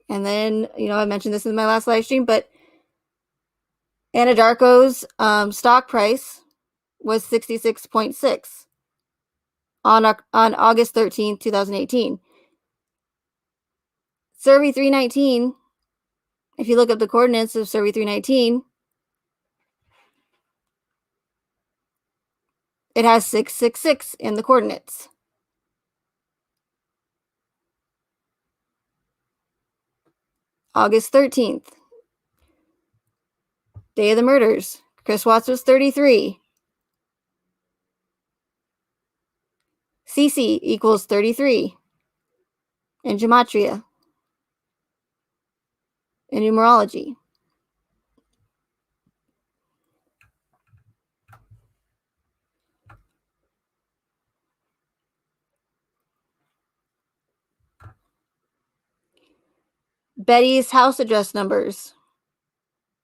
And then, I mentioned this in my last live stream, but Anadarko's stock price was 66.6 on August 13th, 2018. Survey 319, if you look up the coordinates of Survey 319, it has 666 in the coordinates. August 13th, day of the murders. Chris Watts was 33. CC equals 33 in gematria, in numerology. Betty's house address numbers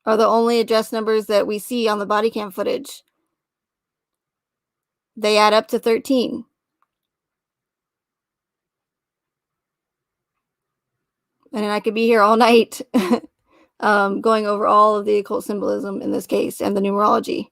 are the only address numbers that we see on the body cam footage. They add up to 13. And I could be here all night going over all of the occult symbolism in this case and the numerology.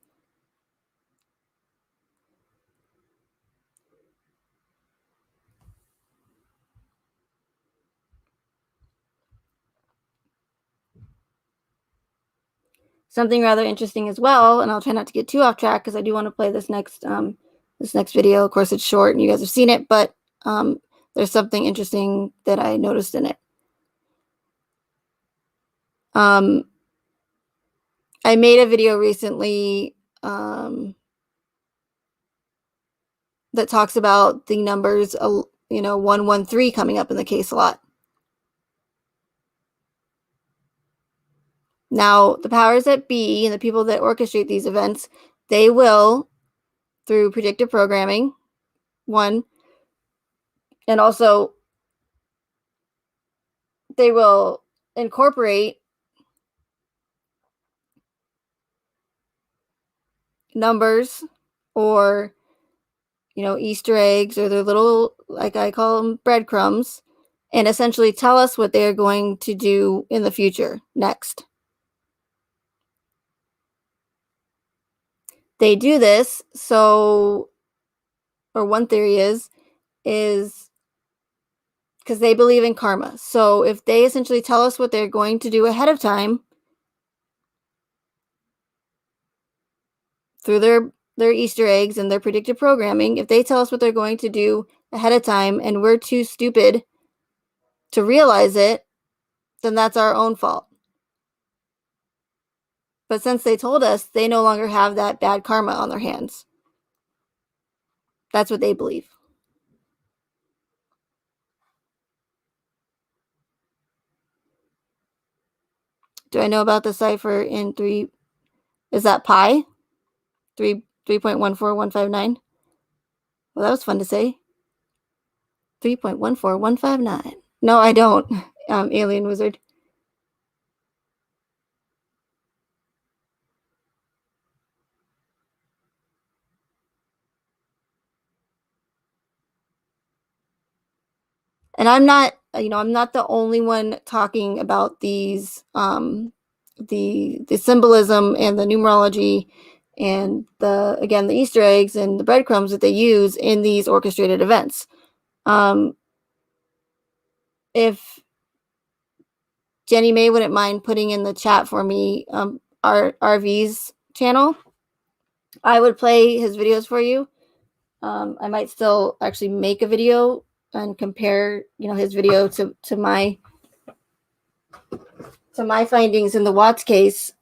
Something rather interesting as well, and I'll try not to get too off track because I do want to play this next video. Of course, it's short and you guys have seen it, but there's something interesting that I noticed in it. I made a video recently that talks about the numbers, 113 coming up in the case a lot. Now, the powers that be and the people that orchestrate these events, they will, through predictive programming, one, and also they will incorporate numbers or, Easter eggs or their little, like I call them, breadcrumbs, and essentially tell us what they're going to do in the future next. They do this so, or one theory is because they believe in karma. So if they essentially tell us what they're going to do ahead of time through their Easter eggs and their predictive programming, if they tell us what they're going to do ahead of time and we're too stupid to realize it, then that's our own fault. But since they told us, they no longer have that bad karma on their hands. That's what they believe. Do I know about the cipher in 3? Is that pi? 3.14159? Well, that was fun to say. 3.14159. No, I don't. Alien Wizard. And I'm not the only one talking about these, the symbolism and the numerology and the Easter eggs and the breadcrumbs that they use in these orchestrated events. If Jenny May wouldn't mind putting in the chat for me RV's channel, I would play his videos for you. I might still actually make a video and compare, his video to my findings in the Watts case.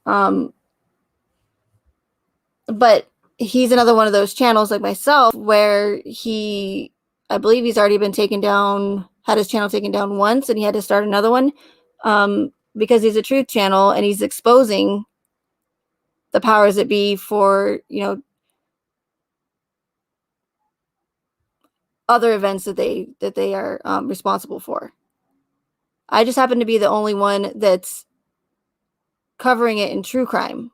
But he's another one of those channels like myself where I believe he's already been taken down, had his channel taken down once, and he had to start another one because he's a truth channel and he's exposing the powers that be for, other events that they are responsible for. I just happen to be the only one that's covering it in true crime.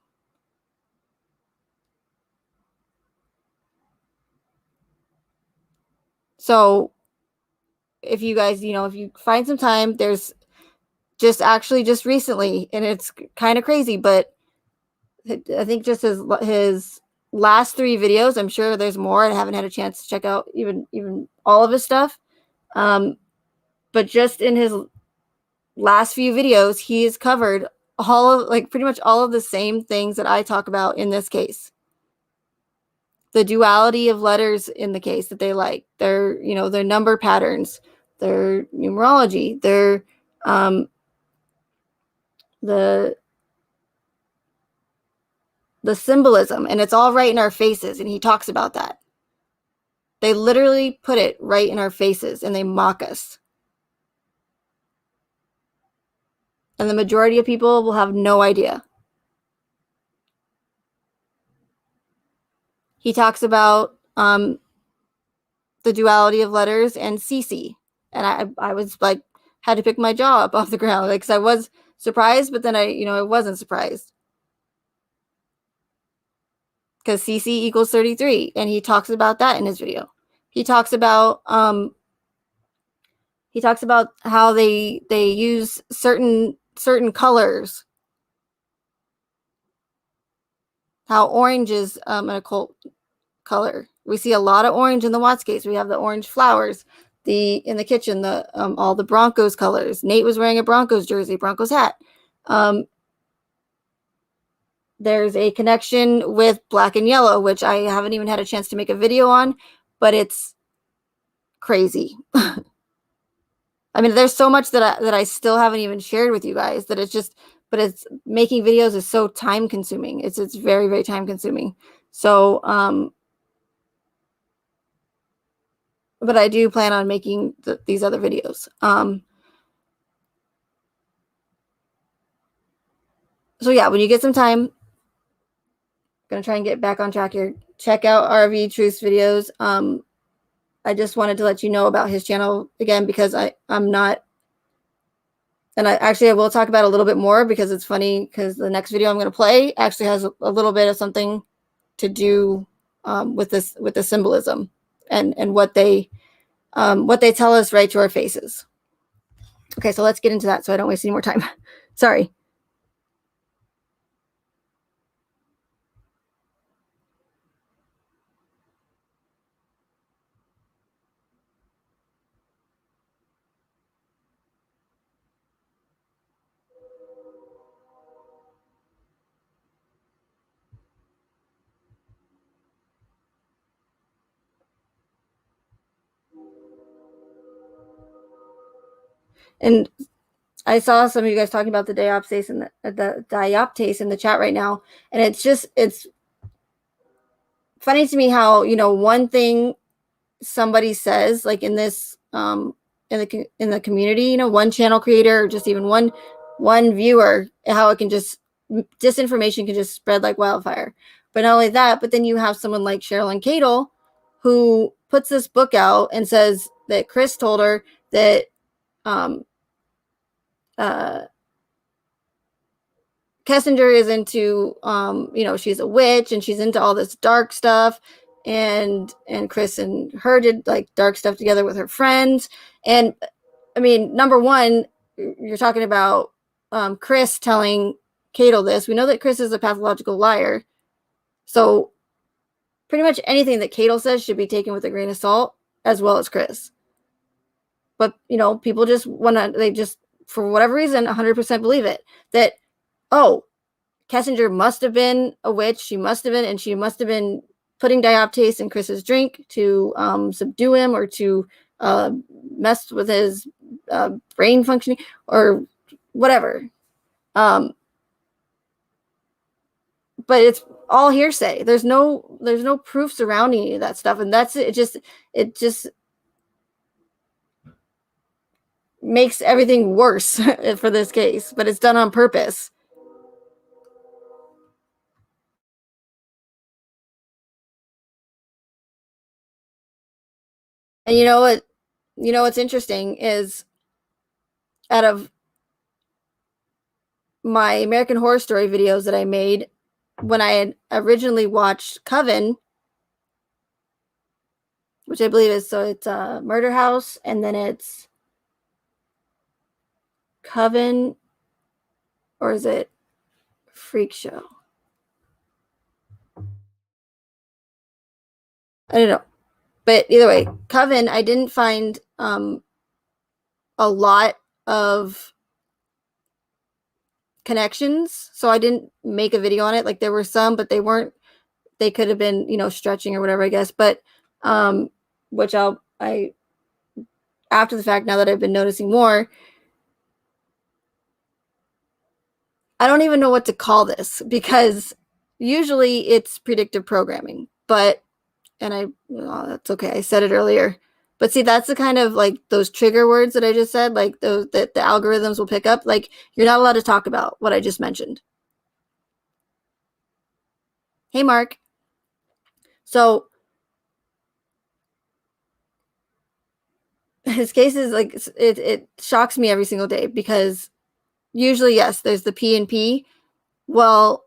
So if you guys, if you find some time, there's just recently, and it's kind of crazy, but I think just his last 3 videos, I'm sure there's more. I haven't had a chance to check out even all of his stuff. But just in his last few videos, he has covered pretty much all of the same things that I talk about in this case. The duality of letters in the case that they like, their number patterns, their numerology, their the symbolism, and it's all right in our faces, and he talks about that. They literally put it right in our faces and they mock us. And the majority of people will have no idea. He talks about the duality of letters and CC. And I was like, had to pick my jaw up off the ground, like, because I was surprised, but then I wasn't surprised. Because CC equals 33, and he talks about that in his video. He talks about how they use certain colors. How orange is an occult color. We see a lot of orange in the Watts case. We have the orange flowers, in the kitchen, all the Broncos colors. Nate was wearing a Broncos jersey, Broncos hat. There's a connection with black and yellow, which I haven't even had a chance to make a video on, but it's crazy. I mean, there's so much that I still haven't even shared with you guys, that it's making videos is so time consuming. It's very, very time consuming. So, but I do plan on making these other videos. So yeah, when you get some time, I'm gonna try and get back on track here. Check out RV Truth's videos. I just wanted to let you know about his channel again, because I'm not, and I will talk about it a little bit more, because it's funny, because the next video I'm going to play actually has a little bit of something to do with the symbolism and what they tell us right to our faces. Okay, so let's get into that so I don't waste any more time. Sorry. And I saw some of you guys talking about the dioptase and the dioptase in the chat right now, and it's funny to me how one thing somebody says, like in this in the community, one channel creator, or just even one viewer, how it can just, disinformation can just spread like wildfire. But not only that, but then you have someone like Sherilyn Cadle, who puts this book out and says that Chris told her that Kessinger is into, she's a witch and she's into all this dark stuff. And Chris and her did like dark stuff together with her friends. And I mean, number one, you're talking about Chris telling Cadle this. We know that Chris is a pathological liar. So pretty much anything that Cadle says should be taken with a grain of salt, as well as Chris. But, people just want to, they just for whatever reason, 100% believe it. That, oh, Kessinger must have been a witch. She must have been putting dioptase in Chris's drink to subdue him or to mess with his brain functioning or whatever. But it's all hearsay. There's no proof surrounding any of that stuff, and that's it. It just makes everything worse for this case, but it's done on purpose. And you know what? You know what's interesting is, out of my American Horror Story videos that I made, when I had originally watched Coven, which I believe is, so it's Murder House, and then it's Coven, or is it Freak Show? I don't know. But either way, Coven, I didn't find a lot of connections, so I didn't make a video on it. Like, there were some, but they could have been, stretching or whatever, I guess. But which I after the fact, now that I've been noticing more, I don't even know what to call this, because usually it's predictive programming, but that's okay. I said it earlier. But see, that's the kind of, like, those trigger words that I just said, like those that the algorithms will pick up. Like, you're not allowed to talk about what I just mentioned. Hey, Mark. So his case is like, it shocks me every single day, because usually, yes, there's the P and P. Well,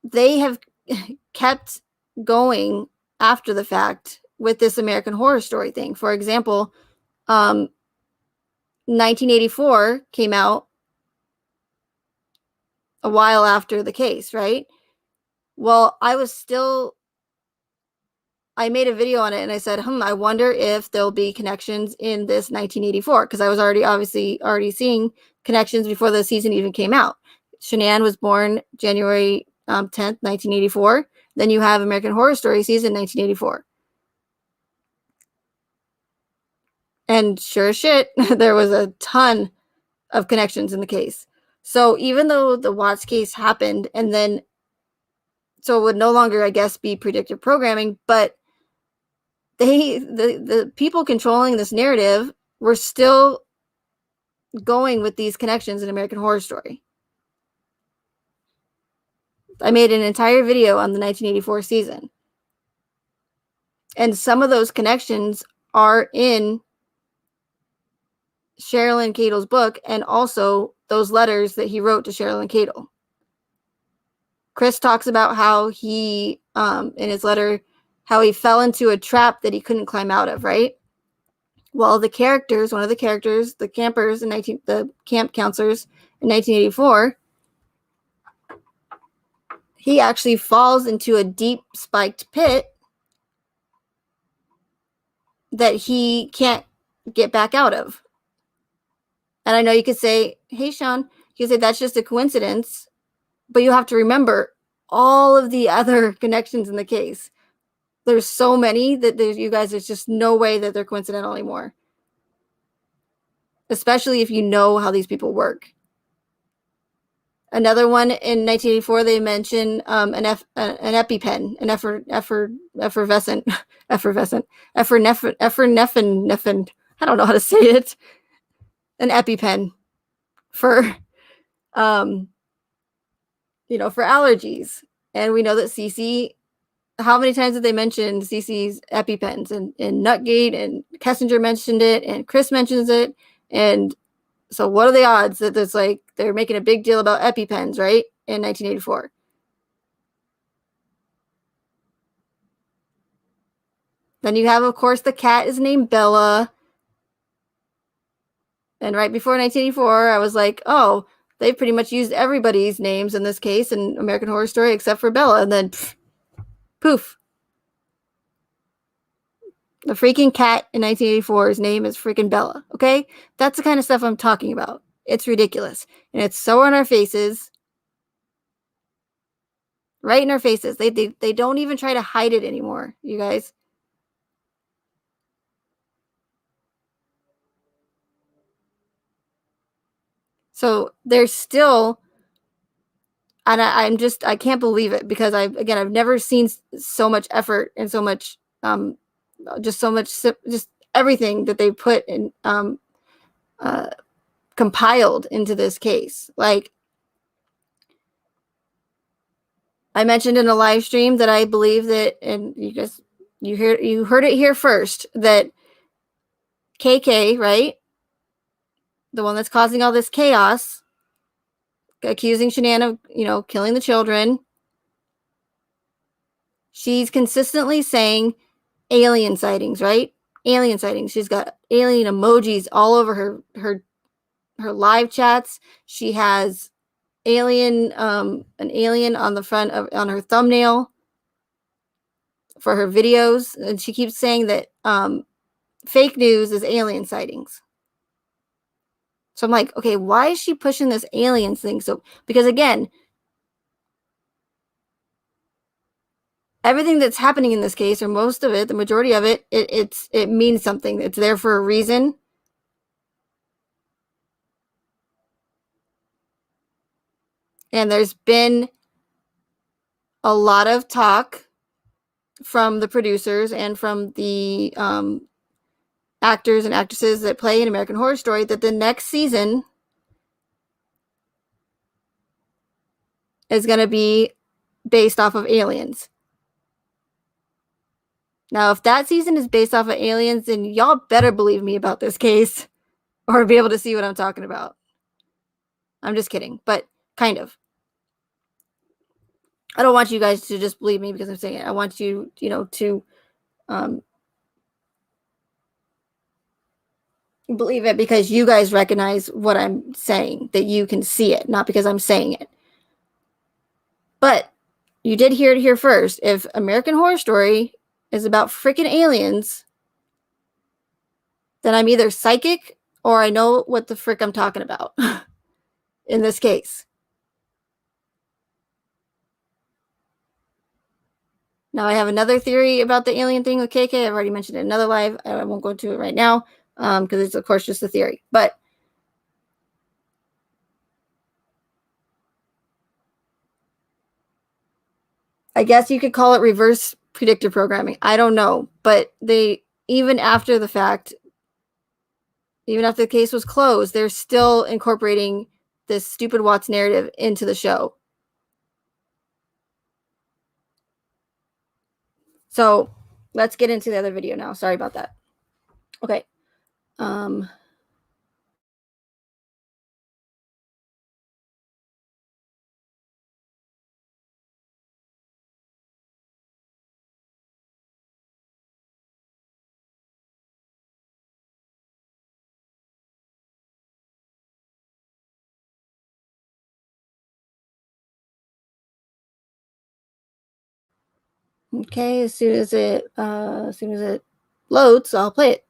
they have kept going after the fact with this American Horror Story thing. For example, 1984 came out a while after the case, right? Well, I made a video on it, and I said, I wonder if there'll be connections in this 1984, because I was already seeing connections before the season even came out. Shanann was born January 10th, 1984. Then you have American Horror Story season 1984. And sure as shit, there was a ton of connections in the case. So even though the Watts case happened, and then, so it would no longer, I guess, be predictive programming, but the people controlling this narrative were still going with these connections in American Horror Story. I made an entire video on the 1984 season. And some of those connections are in Sherilyn Cato's book, and also those letters that he wrote to Sherilyn Cato. Chris talks about how he, in his letter, how he fell into a trap that he couldn't climb out of, right? Well, one of the characters, the campers the camp counselors in 1984, he actually falls into a deep spiked pit that he can't get back out of. And I know you could say, hey, Sean, you could say that's just a coincidence, but you have to remember all of the other connections in the case. There's so many that there's just no way that they're coincidental anymore. Especially if you know how these people work. Another one in 1984, they mention an EpiPen, an effervescent, I don't know how to say it, an EpiPen for, for allergies. And we know that Cece, how many times did they mention Cece's EpiPens? And Nutgate, and Kessinger mentioned it, and Chris mentions it, and so what are the odds that it's like they're making a big deal about EpiPens, right, in 1984? Then you have, of course, the cat is named Bella. And right before 1984, I was like, oh, they've pretty much used everybody's names in this case in American Horror Story except for Bella. And then, poof. The freaking cat in 1984's name is freaking Bella, okay? That's the kind of stuff I'm talking about. It's ridiculous. And it's so in our faces. Right in our faces. They don't even try to hide it anymore, you guys. So there's still, and I can't believe it, because I've never seen so much effort and so much, just everything that they put in, compiled into this case. Like, I mentioned in a live stream that I believe that, and you heard it here first, that KK, right, the one that's causing all this chaos, accusing Shanann of, killing the children, she's consistently saying alien sightings, right? Alien sightings. She's got alien emojis all over her live chats. She has an alien on the front on her thumbnail for her videos, and she keeps saying that fake news is alien sightings. So I'm like, okay, why is she pushing this aliens thing? So, because again, everything that's happening in this case, or most of it, the majority of it, it means something. It's there for a reason. And there's been a lot of talk from the producers and from the actors and actresses that play in American Horror Story that the next season is going to be based off of aliens. Now, if that season is based off of aliens, then y'all better believe me about this case, or be able to see what I'm talking about. I'm just kidding, but kind of. I don't want you guys to just believe me because I'm saying it. I want you, to believe it because you guys recognize what I'm saying, that you can see it, not because I'm saying it. But you did hear it here first. If American Horror Story is about freaking aliens, then I'm either psychic or I know what the frick I'm talking about in this case. Now, I have another theory about the alien thing with KK. I've already mentioned it in another live. I won't go into it right now because it's, of course, just a theory. But I guess you could call it reverse predictive programming. I don't know. But even after the fact, even after the case was closed, they're still incorporating this stupid Watts narrative into the show. So let's get into the other video now. Sorry about that. Okay. Okay, as soon as it loads, I'll play it.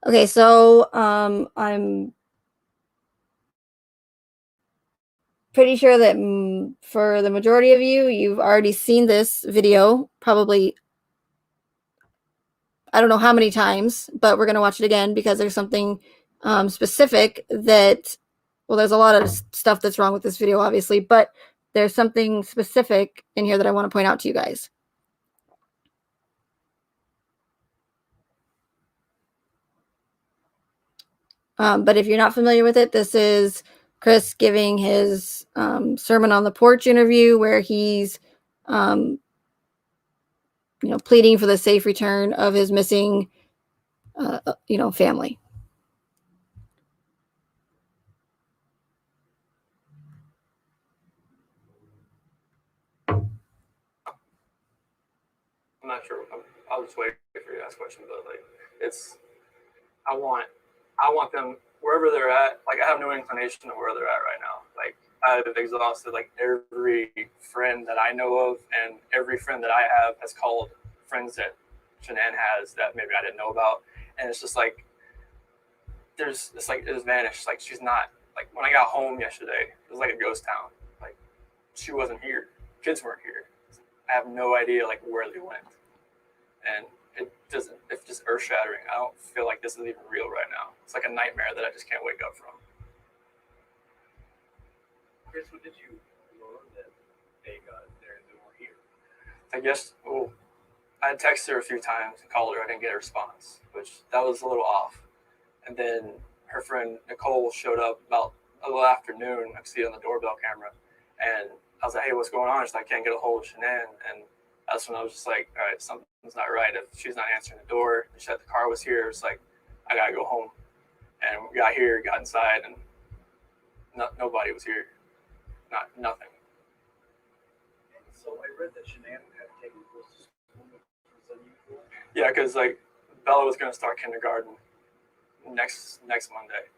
Okay, so I'm pretty sure that for the majority of you, you've already seen this video, probably, I don't know how many times, but we're going to watch it again because there's something specific that, well, there's a lot of stuff that's wrong with this video, obviously, but there's something specific in here that I want to point out to you guys. But if you're not familiar with it, this is Chris giving his sermon on the porch interview where he's, pleading for the safe return of his missing, family. I'm not sure. I'll just wait for you to ask. last question, but like I want them wherever they're at. Like I have no inclination of where they're at right now. Like I've exhausted like every friend that I know of, and every friend that I have has called friends that Shanann has that maybe I didn't know about, and it's just like it's like it just vanished. Like she's not, like when I got home yesterday, it was like a ghost town. Like she wasn't here, kids weren't here. I have no idea like where they went, and it's just earth shattering. I don't feel like this is even real right now. It's like a nightmare that I just can't wake up from. Chris, when did you learn that they weren't here? I guess, I had texted her a few times and called her. I didn't get a response, which that was a little off. And then her friend Nicole showed up about a little afternoon. I could see it on the doorbell camera. And I was like, hey, what's going on? She's like, I can't get a hold of Shanann. And that's when I was just like, all right, something's not right. If she's not answering the door, she said the car was here. It's like, I got to go home. And we got here, got inside, and nobody was here. Nothing. And so I read that Shanann had taken girls to school, which was unusual. Yeah, because like Bella was going to start kindergarten next Monday,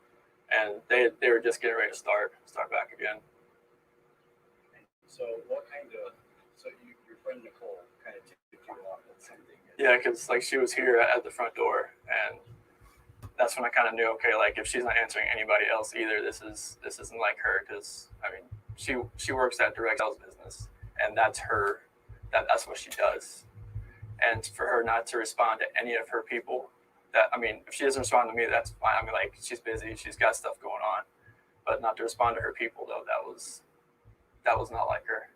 and they were just getting ready to start back again. So your friend Nicole kind of tipped you off at something. Yeah, because like she was here at the front door, and that's when I kind of knew, okay, like if she's not answering anybody else either, this isn't like her. Because I mean, she works at direct sales business, and that's what she does. And for her not to respond to any of her people, if she doesn't respond to me, that's fine. I mean, like she's busy, she's got stuff going on, but not to respond to her people though, that was not like her.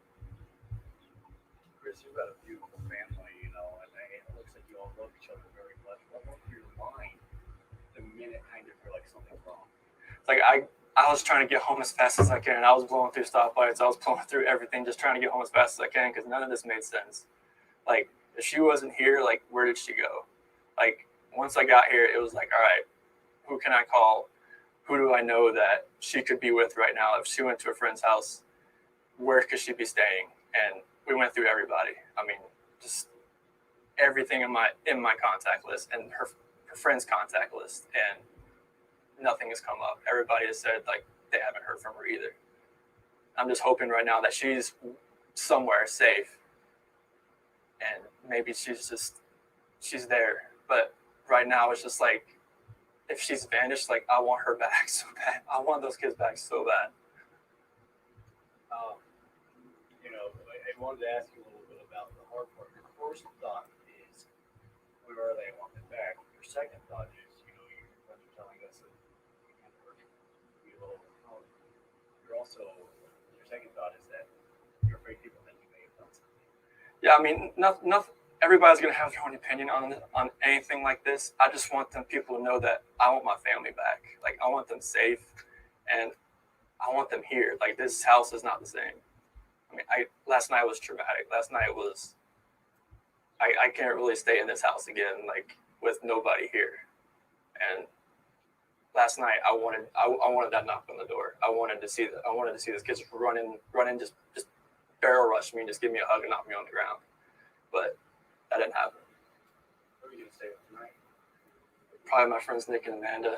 Chris, you've got a beautiful family, and it looks like you all love each other very much. What went through your mind the minute kind of feel like something's wrong? Like I was trying to get home as fast as I can. I was blowing through stoplights. I was blowing through everything, just trying to get home as fast as I can, because none of this made sense. Like if she wasn't here, like where did she go? Like once I got here, it was like, all right, who can I call? Who do I know that she could be with right now? If she went to a friend's house, where could she be staying? And we went through everybody. I mean, just everything in my contact list and her friend's contact list, and nothing has come up. Everybody has said like they haven't heard from her either. I'm just hoping right now that she's somewhere safe, and maybe she's there. But right now it's just like, if she's vanished, like I want her back so bad. I want those kids back so bad. I wanted to ask you a little bit about the hard part. Your first thought is, where are they? I want them back. Your second thought is, your friends are telling us that you can't hurt you a little. Your second thought is that you're afraid people think you may have done something. Yeah, I mean, nothing. Everybody's gonna have their own opinion on anything like this. I just want people to know that I want my family back. Like I want them safe, and I want them here. Like this house is not the same. I mean, last night was traumatic. Last night was, I can't really stay in this house again, like with nobody here. And last night I wanted that knock on the door. I wanted to see this kid just run in, just barrel rush me and just give me a hug and knock me on the ground. But that didn't happen. Where are you gonna stay tonight? Probably my friends Nick and Amanda.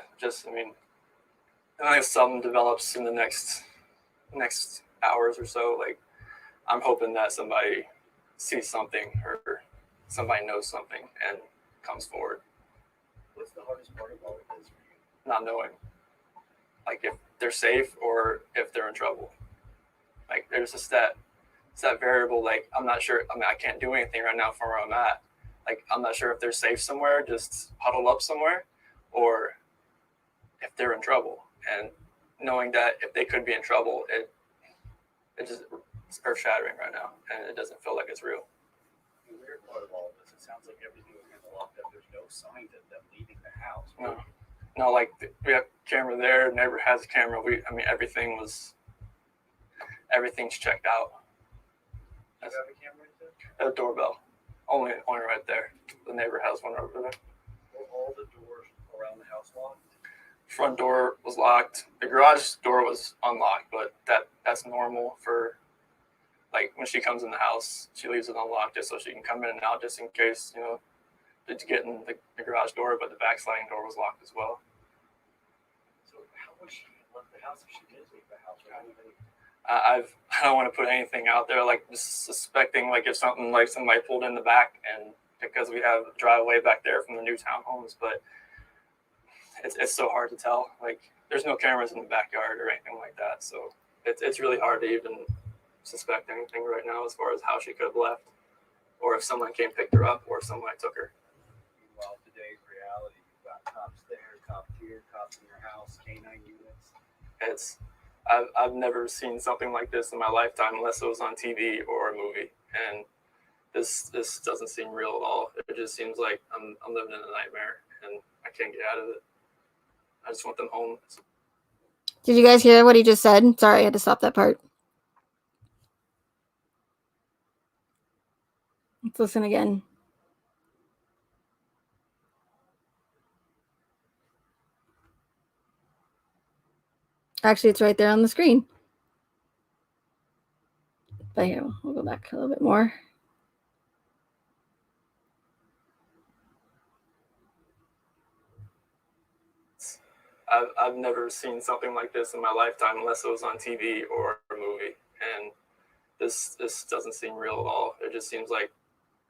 I think something develops in the next hours or so. Like I'm hoping that somebody sees something or somebody knows something and comes forward. What's the hardest part of all of this for you? Not knowing, like if they're safe or if they're in trouble. Like there's just that variable. Like I'm not sure. I mean, I can't do anything right now from where I'm at. Like I'm not sure if they're safe somewhere, just huddled up somewhere, or if they're in trouble. And knowing that if they could be in trouble, it's earth shattering right now, and it doesn't feel like it's real. The weird part of all of this, it sounds like everything was kind of locked up. There's no signs of them leaving the house. No, like we have camera there. Neighbor has a camera. Everything's checked out. Do you have a camera in there? A doorbell, only right there. The neighbor has one over there. Were all the doors around the house locked? Front door was locked. The garage door was unlocked, but that's normal for, like, when she comes in the house, she leaves it unlocked just so she can come in and out, just in case to get in the garage door, but the back sliding door was locked as well. So how would she have left the house if she did leave the house? I don't want to put anything out there, like just suspecting like if something like somebody pulled in the back, and because we have a driveway back there from the new townhomes, but it's so hard to tell. Like there's no cameras in the backyard or anything like that, so it's really hard to even suspect anything right now as far as how she could have left, or if someone came picked her up, or if somebody took her. Meanwhile, today's reality, you've got cops there, cops here, cops in your house, canine units. I've never seen something like this in my lifetime unless it was on TV or a movie, and this doesn't seem real at all. It just seems like I'm living in a nightmare, and I can't get out of it. I just want them home. Did you guys hear what he just said? Sorry, I had to stop that part. Let's listen again. Actually, it's right there on the screen. But here, we'll go back a little bit more. I've never seen something like this in my lifetime unless it was on TV or a movie, and this doesn't seem real at all. It just seems like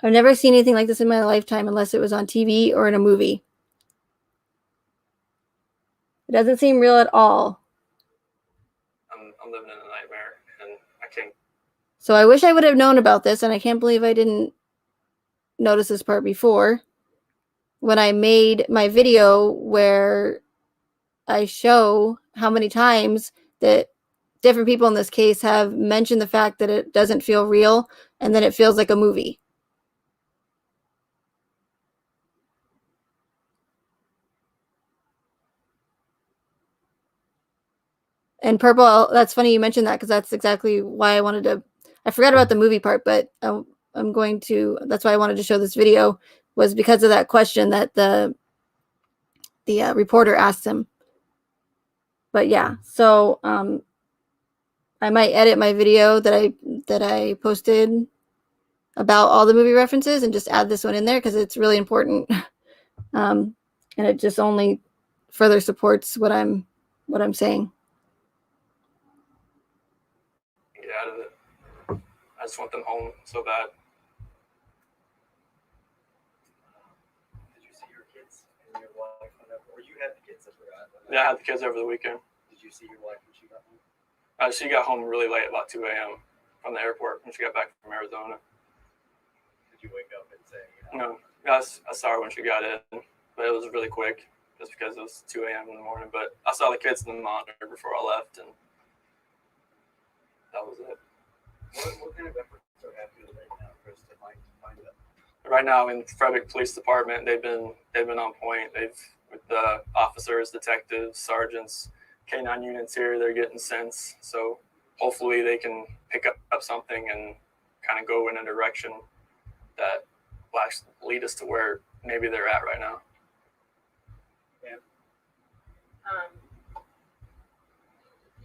I've never seen anything like this in my lifetime unless it was on TV or in a movie. It doesn't seem real at all. I'm living in a nightmare, and I can't. So I wish I would have known about this, and I can't believe I didn't notice this part before. When I made my video where I show how many times that different people in this case have mentioned the fact that it doesn't feel real, and then it feels like a movie. And Purple, that's funny you mentioned that, because that's exactly why I wanted to. I forgot about the movie part, but I'm going to. That's why I wanted to show this video, was because of that question that the reporter asked him. But yeah, so I might edit my video that I posted about all the movie references and just add this one in there, because it's really important, and it just only further supports what I'm saying. Get out of it. I just want them home so bad. Did you see your kids and your wife whenever, or you had the kids? I forgot. Yeah, I had the kids over the weekend. Did you see your wife when she got home? She got home really late, about 2 a.m. from the airport when she got back from Arizona. Did you wake up and say, No, I saw her when she got in, but it was really quick just because it was 2 a.m. in the morning. But I saw the kids in the monitor before I left, and that was it. What kind of efforts are happening right now, Chris, to find them? Right now in Frederick Police Department, they've been on point. They've, with the officers, detectives, sergeants, canine units here, they're getting sense. So hopefully they can pick up something and kind of go in a direction that will actually lead us to where maybe they're at right now. Yeah.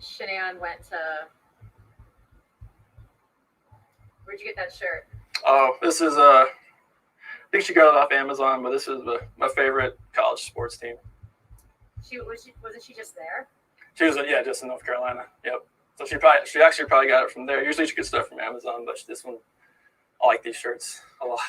Shanann went to. Where'd you get that shirt? Oh, this is I think she got it off Amazon, but this is my favorite college sports team. Wasn't she just there? She was just in North Carolina. Yep. So she actually probably got it from there. Usually she gets stuff from Amazon, but this one, I like these shirts a lot.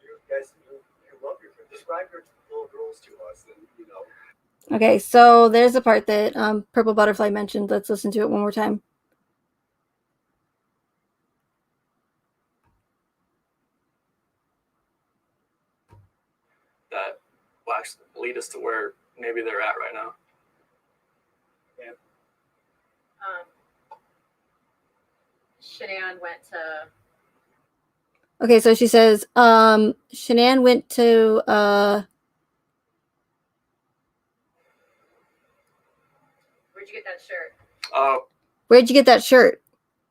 You guys, you love your friends. Describe your little girls to us, and Okay, so there's the part that Purple Butterfly mentioned. Let's listen to it one more time. That will actually lead us to where maybe they're at right now. Shanann went to. Okay, so she says, Shanann went to, Where'd you get that shirt? Oh, where'd you get that shirt?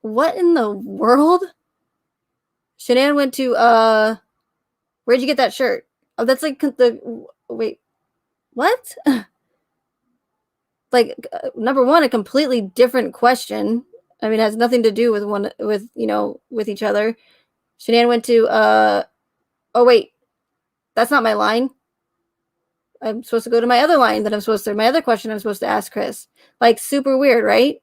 What in the world? Shanann went to, where'd you get that shirt? Oh, that's like wait, what? Like, number one, a completely different question. I mean, it has nothing to do with with each other. Shanann went to, oh wait, that's not my line. I'm supposed to go to my other line that my other question I'm supposed to ask Chris. Like, super weird, right?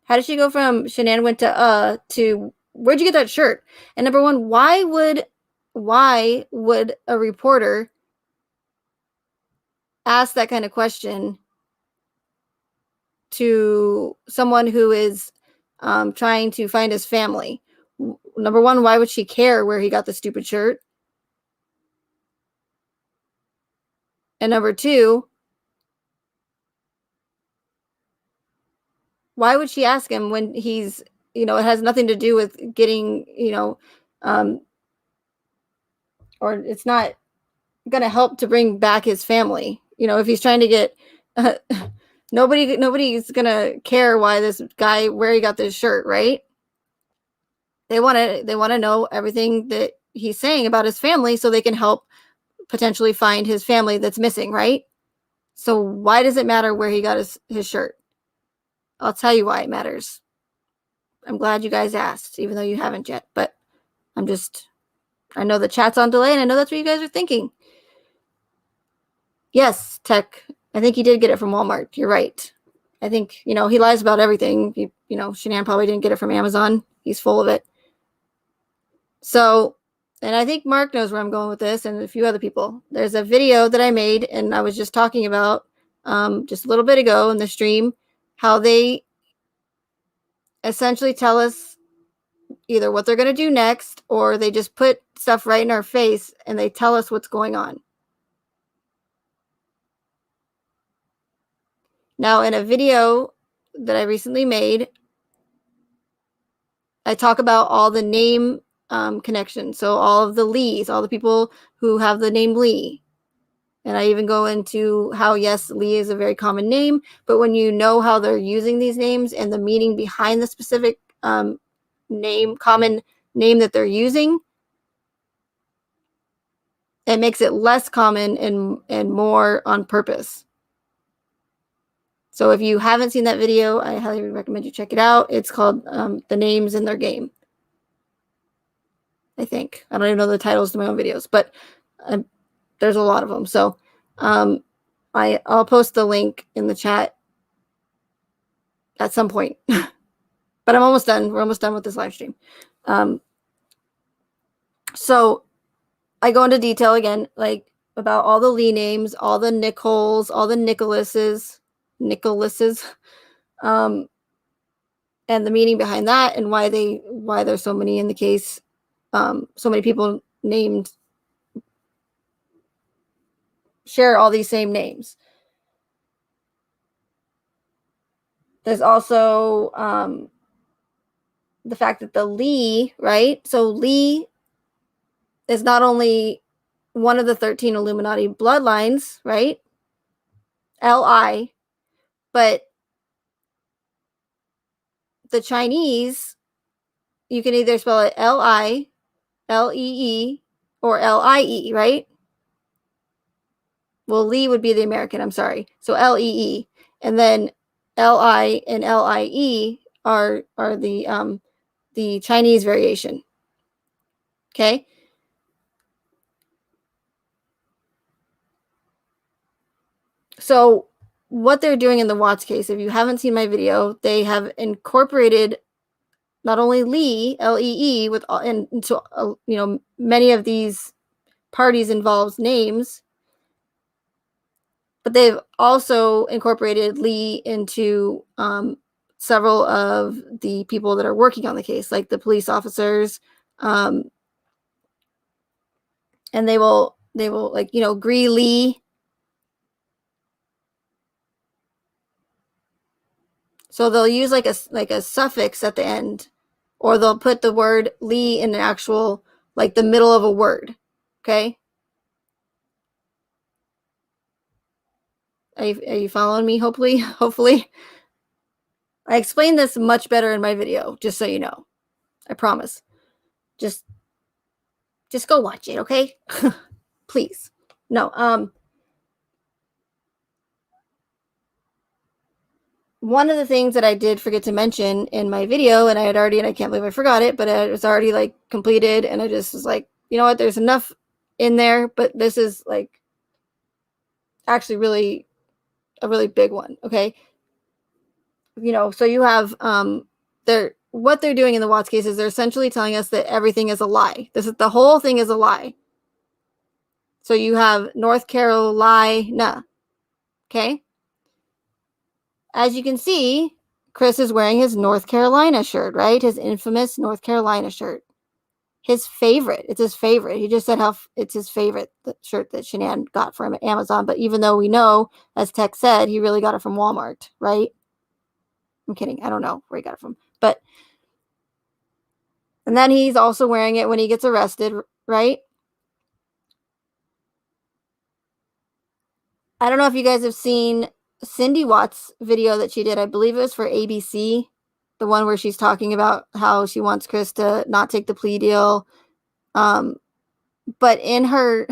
How did she go from Shanann went to where'd you get that shirt? And number one, why would a reporter ask that kind of question to someone who is trying to find his family? Number one, why would she care where he got the stupid shirt? And number two, why would she ask him when he's, it has nothing to do with getting, or it's not going to help to bring back his family. If he's trying to get, nobody's going to care why this guy, where he got this shirt, right? They want to know everything that he's saying about his family so they can help potentially find his family that's missing, right? So why does it matter where he got his shirt? I'll tell you why it matters. I'm glad you guys asked, even though you haven't yet, but I know the chat's on delay and I know that's what you guys are thinking. Yes, Tech. I think he did get it from Walmart. You're right. I think, he lies about everything. Shanann probably didn't get it from Amazon. He's full of it. So, and I think Mark knows where I'm going with this and a few other people. There's a video that I made and I was just talking about just a little bit ago in the stream, how they essentially tell us either what they're going to do next or they just put stuff right in our face and they tell us what's going on. Now, in a video that I recently made, I talk about all the name connections. So all of the Lees, all the people who have the name Lee. And I even go into how, yes, Lee is a very common name, but when you know how they're using these names and the meaning behind the specific common name that they're using, it makes it less common and more on purpose. So if you haven't seen that video, I highly recommend you check it out. It's called The Names in Their Game. I think. I don't even know the titles to my own videos, but there's a lot of them. So I'll post the link in the chat at some point. But I'm almost done. We're almost done with this live stream. So I go into detail again, like about all the Lee names, all the Nicoles, all the Nicholases, and the meaning behind that, and why there's so many in the case, so many people named share all these same names. There's also the fact that the Lee, right? So Lee is not only one of the 13 Illuminati bloodlines, right? Li, but the Chinese, you can either spell it Li, Lee, or Lie, right? Well, Lee would be the American, I'm sorry. So Lee. And then Li and Lie are the Chinese variation. Okay? So what they're doing in the Watts case, if you haven't seen my video, they have incorporated not only Lee, with into many of these parties involves names, but they've also incorporated Lee into several of the people that are working on the case, like the police officers, and they will Gree Lee. So they'll use like a suffix at the end, or they'll put the word Lee in an actual, like the middle of a word. Okay. Are you following me? Hopefully. I explained this much better in my video, just so you know. I promise. Just go watch it, okay? Please. No. one of the things that I did forget to mention in my video, and I can't believe I forgot it, but it was already like completed, and I just was like, you know what, there's enough in there, but this is like actually really a really big one. Okay. You know, so you have what they're doing in the Watts case is they're essentially telling us that everything is a lie. The whole thing is a lie. So you have North Carolina. Okay. As you can see, Chris is wearing his North Carolina shirt, right? His infamous North Carolina shirt. His favorite. It's his favorite. He just said how it's his favorite shirt that Shanann got from Amazon. But even though we know, as Tech said, he really got it from Walmart, right? I'm kidding. I don't know where he got it from. But, and then he's also wearing it when he gets arrested, right? I don't know if you guys have seen Cindy Watts' video that she did. I believe it was for ABC, the one where she's talking about how she wants Chris to not take the plea deal. But in her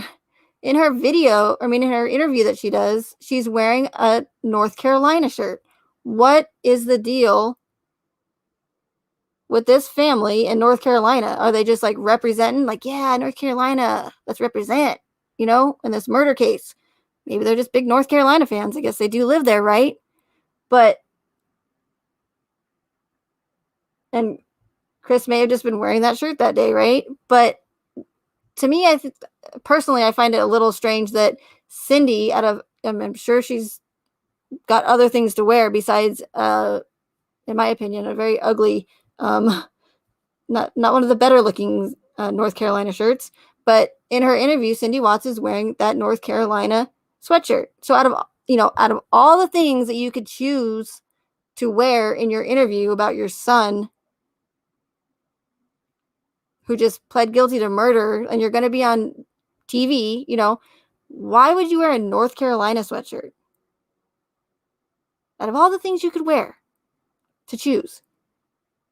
video, in her interview that she does, she's wearing a North Carolina shirt. What is the deal with this family in North Carolina? Are they just like representing, like, yeah, North Carolina, let's represent, in this murder case? Maybe they're just big North Carolina fans. I guess they do live there, right? And Chris may have just been wearing that shirt that day, right? But to me, personally, I find it a little strange that Cindy, I'm sure she's got other things to wear besides, in my opinion, a very ugly, not one of the better looking North Carolina shirts. But in her interview, Cindy Watts is wearing that North Carolina sweatshirt. So out of all the things that you could choose to wear in your interview about your son who just pled guilty to murder, and you're going to be on TV, why would you wear a North Carolina sweatshirt? Out of all the things you could wear to choose,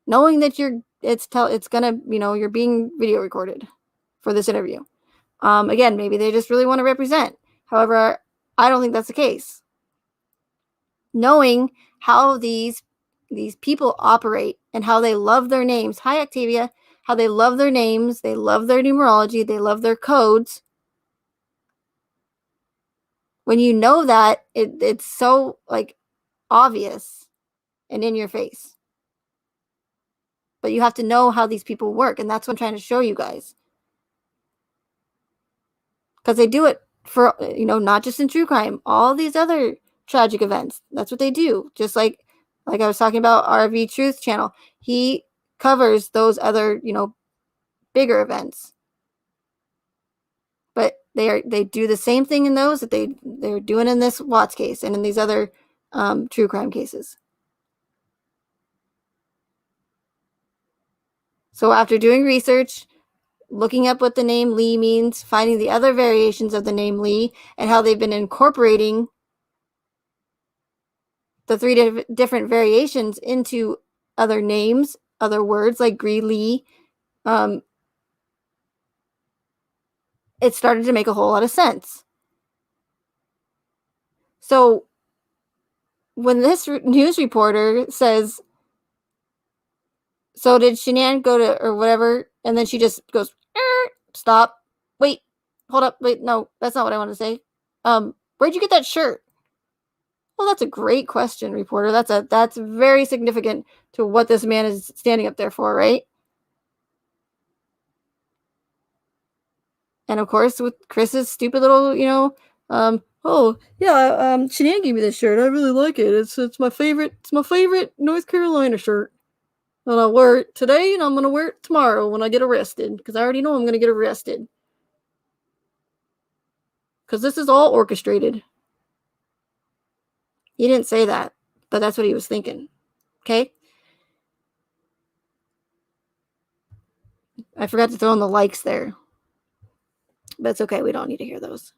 knowing that it's gonna, you're being video recorded for this interview. Again, maybe they just really want to represent. However, I don't think that's the case. Knowing how these people operate and how they love their names. Hi, Octavia. How they love their names, they love their numerology, they love their codes. When you know that, it's so like obvious and in your face. But you have to know how these people work, and that's what I'm trying to show you guys. Because they do it for, not just in true crime, all these other tragic events. That's what they do. Just like I was talking about RV Truth channel. He covers those other, bigger events. But they do the same thing in those that they're doing in this Watts case and in these other true crime cases. So after doing research, looking up what the name Lee means, finding the other variations of the name Lee, and how they've been incorporating the three different variations into other names, other words like Gree Lee, it started to make a whole lot of sense. So when this news reporter says, so did Shanann go to, or whatever, and then she just goes, stop, wait, hold up, wait, no, that's not what I want to say. Where'd you get that shirt? Well, that's a great question, reporter. That's very significant to what this man is standing up there for, right? And of course, with Chris's stupid little, oh yeah, Shanann gave me this shirt. I really like it. It's my favorite. It's my favorite North Carolina shirt. And I'll wear it today, and I'm gonna wear it tomorrow when I get arrested, because I already know I'm gonna get arrested. Because this is all orchestrated. He didn't say that, but that's what he was thinking. Okay? I forgot to throw in the likes there. But it's okay. We don't need to hear those.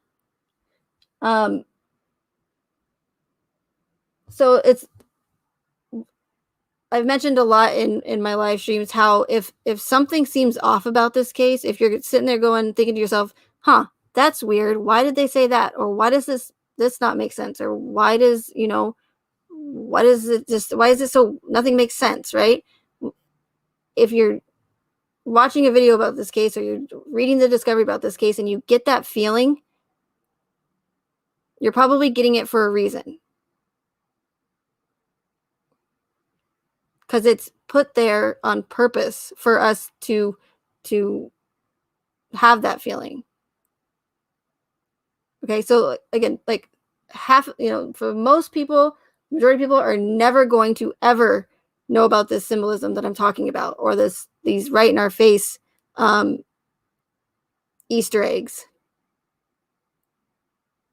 So I've mentioned a lot in my live streams how if something seems off about this case, if you're sitting there thinking to yourself, that's weird. Why did they say that? Or why does this not make sense? Or why does, what is it? Just why is it so? Nothing makes sense, right? If you're watching a video about this case or you're reading the discovery about this case and you get that feeling, you're probably getting it for a reason. Because it's put there on purpose for us to have that feeling. Okay, so again, like half, for most people, majority of people are never going to ever know about this symbolism that I'm talking about, or these right in our face Easter eggs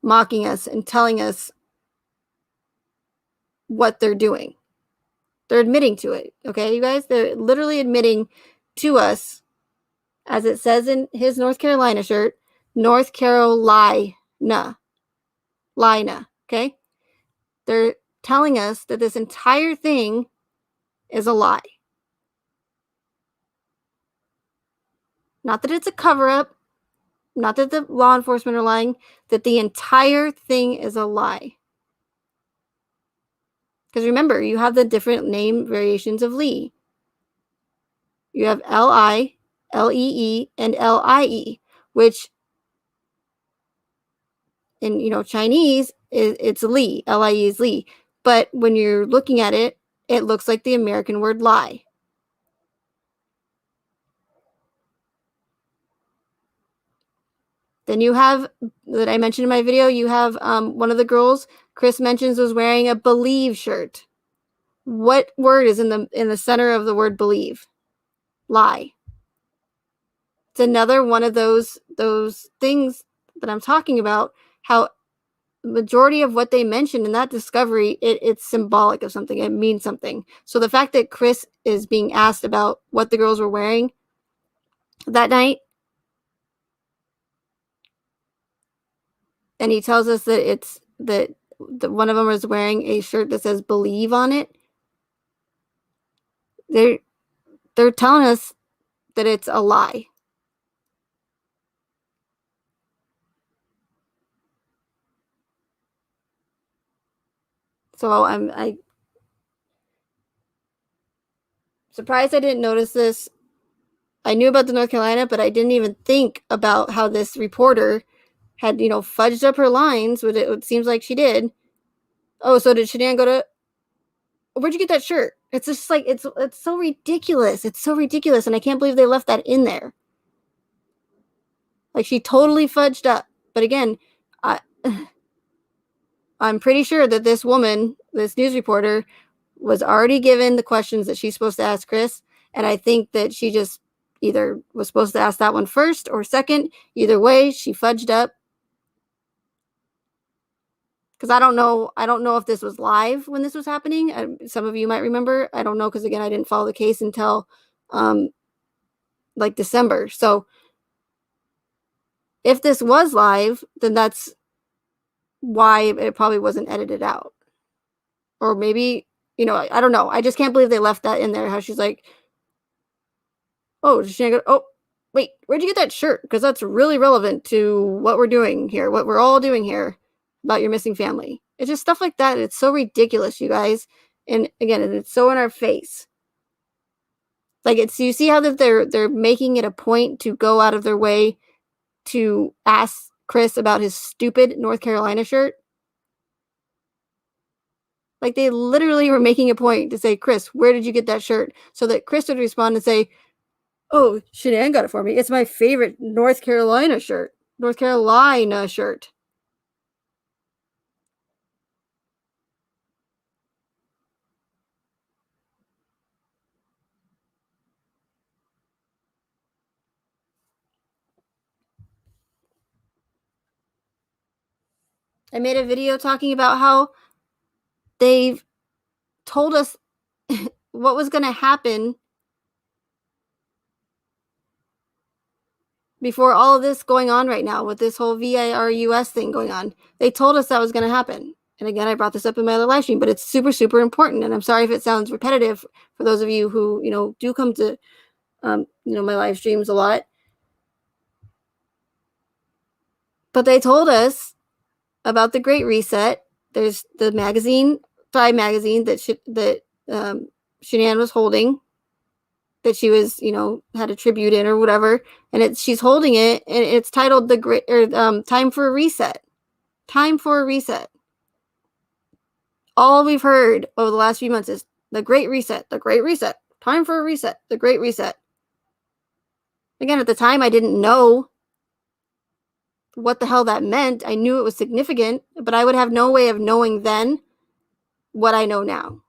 mocking us and telling us what they're doing. They're admitting to it. Okay, you guys, they're literally admitting to us, as it says in his North Carolina shirt, North Carolina. Okay? They're telling us that this entire thing is a lie. Not that it's a cover-up, not that the law enforcement are lying, that the entire thing is a lie. Because remember, you have the different name variations of Lee. You have L-I, L-E-E, and L-I-E, which in Chinese, it's Lee. L-I-E is Lee. But when you're looking at it, it looks like the American word lie. Then you have, that I mentioned in my video, you have one of the girls, Chris mentions, was wearing a believe shirt. What word is in the center of the word believe? Lie. It's another one of those things that I'm talking about, how majority of what they mentioned in that discovery, it's symbolic of something. It means something. So the fact that Chris is being asked about what the girls were wearing that night, and he tells us that it's that one of them is wearing a shirt that says believe on it, they're telling us that it's a lie. So I surprised I didn't notice this. I knew about the North Carolina, but I didn't even think about how this reporter had, fudged up her lines, which it seems like she did. Oh, so did Shanann go to, where'd you get that shirt? It's just like, it's so ridiculous. It's so ridiculous. And I can't believe they left that in there. Like, she totally fudged up. But again, I'm pretty sure that this woman, this news reporter, was already given the questions that she's supposed to ask Chris. And I think that she just either was supposed to ask that one first or second. Either way, she fudged up. Because I don't know if this was live when this was happening. Some of you might remember. I don't know, because again, I didn't follow the case until like December. So if this was live, then that's why it probably wasn't edited out. Or maybe, I don't know. I just can't believe they left that in there. How she's like, oh, wait, where'd you get that shirt? Because that's really relevant to what we're doing here, what we're all doing here about your missing family. It's just stuff like that. It's so ridiculous, you guys. And again, it's so in our face. Like, you see how that they're making it a point to go out of their way to ask Chris about his stupid North Carolina shirt. Like, they literally were making a point to say, Chris, where did you get that shirt? So that Chris would respond and say, oh, Shanann got it for me. It's my favorite North Carolina shirt. North Carolina shirt. I made a video talking about how they've told us what was going to happen before all of this going on right now with this whole VIRUS thing going on. They told us that was going to happen. And again, I brought this up in my other live stream, but it's super, super important. And I'm sorry if it sounds repetitive for those of you who, do come to, my live streams a lot. But they told us about the Great Reset. There's the magazine Time magazine that Shanann was holding, that she was, had a tribute in or whatever, and she's holding it, and it's titled Time for a Reset. Time for a Reset. All we've heard over the last few months is the Great Reset, the Great Reset, time for a reset, the Great Reset. Again, at the time, I didn't know what the hell that meant. I knew it was significant, but I would have no way of knowing then what I know now.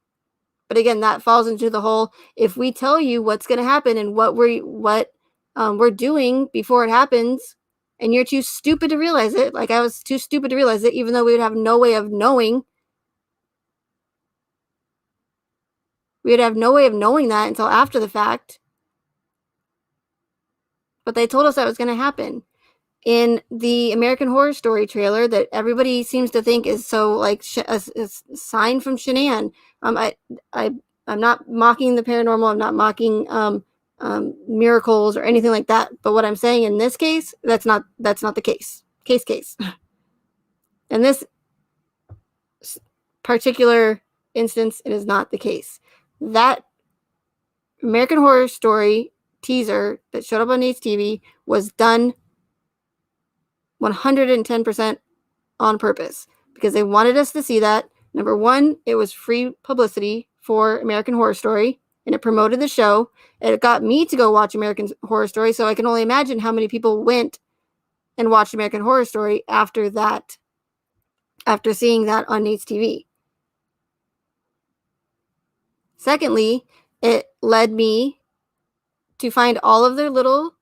But again, that falls into the whole, if we tell you what's going to happen and what we're doing before it happens, and you're too stupid to realize it, like I was too stupid to realize it, even though we would have no way of knowing. We would have no way of knowing that until after the fact. But they told us that was going to happen. In the American Horror Story trailer that everybody seems to think is so like a sign from Shanann. I'm not mocking the paranormal. I'm not mocking miracles or anything like that. But what I'm saying in this case, that's not the case. Case. In this particular instance, it is not the case. That American Horror Story teaser that showed up on HTV was done 110% on purpose because they wanted us to see that. Number one, it was free publicity for American Horror Story, and it promoted the show. It got me to go watch American Horror Story, so I can only imagine how many people went and watched American Horror Story after seeing that on HTV. Secondly, it led me to find all of their little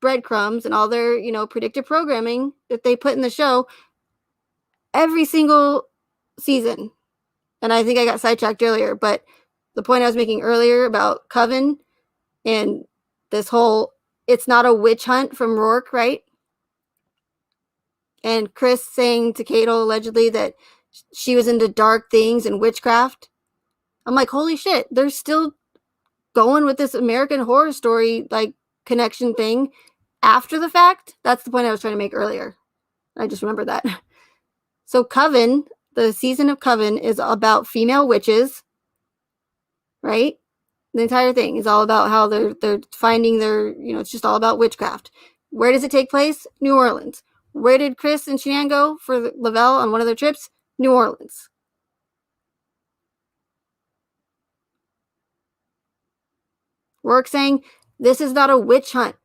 breadcrumbs and all their, predictive programming that they put in the show every single season. And I think I got sidetracked earlier, but the point I was making earlier about Coven and this whole, it's not a witch hunt from Rourke, right? And Chris saying to Cato allegedly that she was into dark things and witchcraft. I'm like, holy shit, they're still going with this American Horror Story like connection thing after the fact. That's the point I was trying to make earlier. I just remembered that. So Coven, the season of Coven is about female witches, right? The entire thing is all about how they're finding their, it's just all about witchcraft. Where does it take place? New Orleans. Where did Chris and Shanann go for Lavelle on one of their trips? New Orleans. Rourke saying, this is not a witch hunt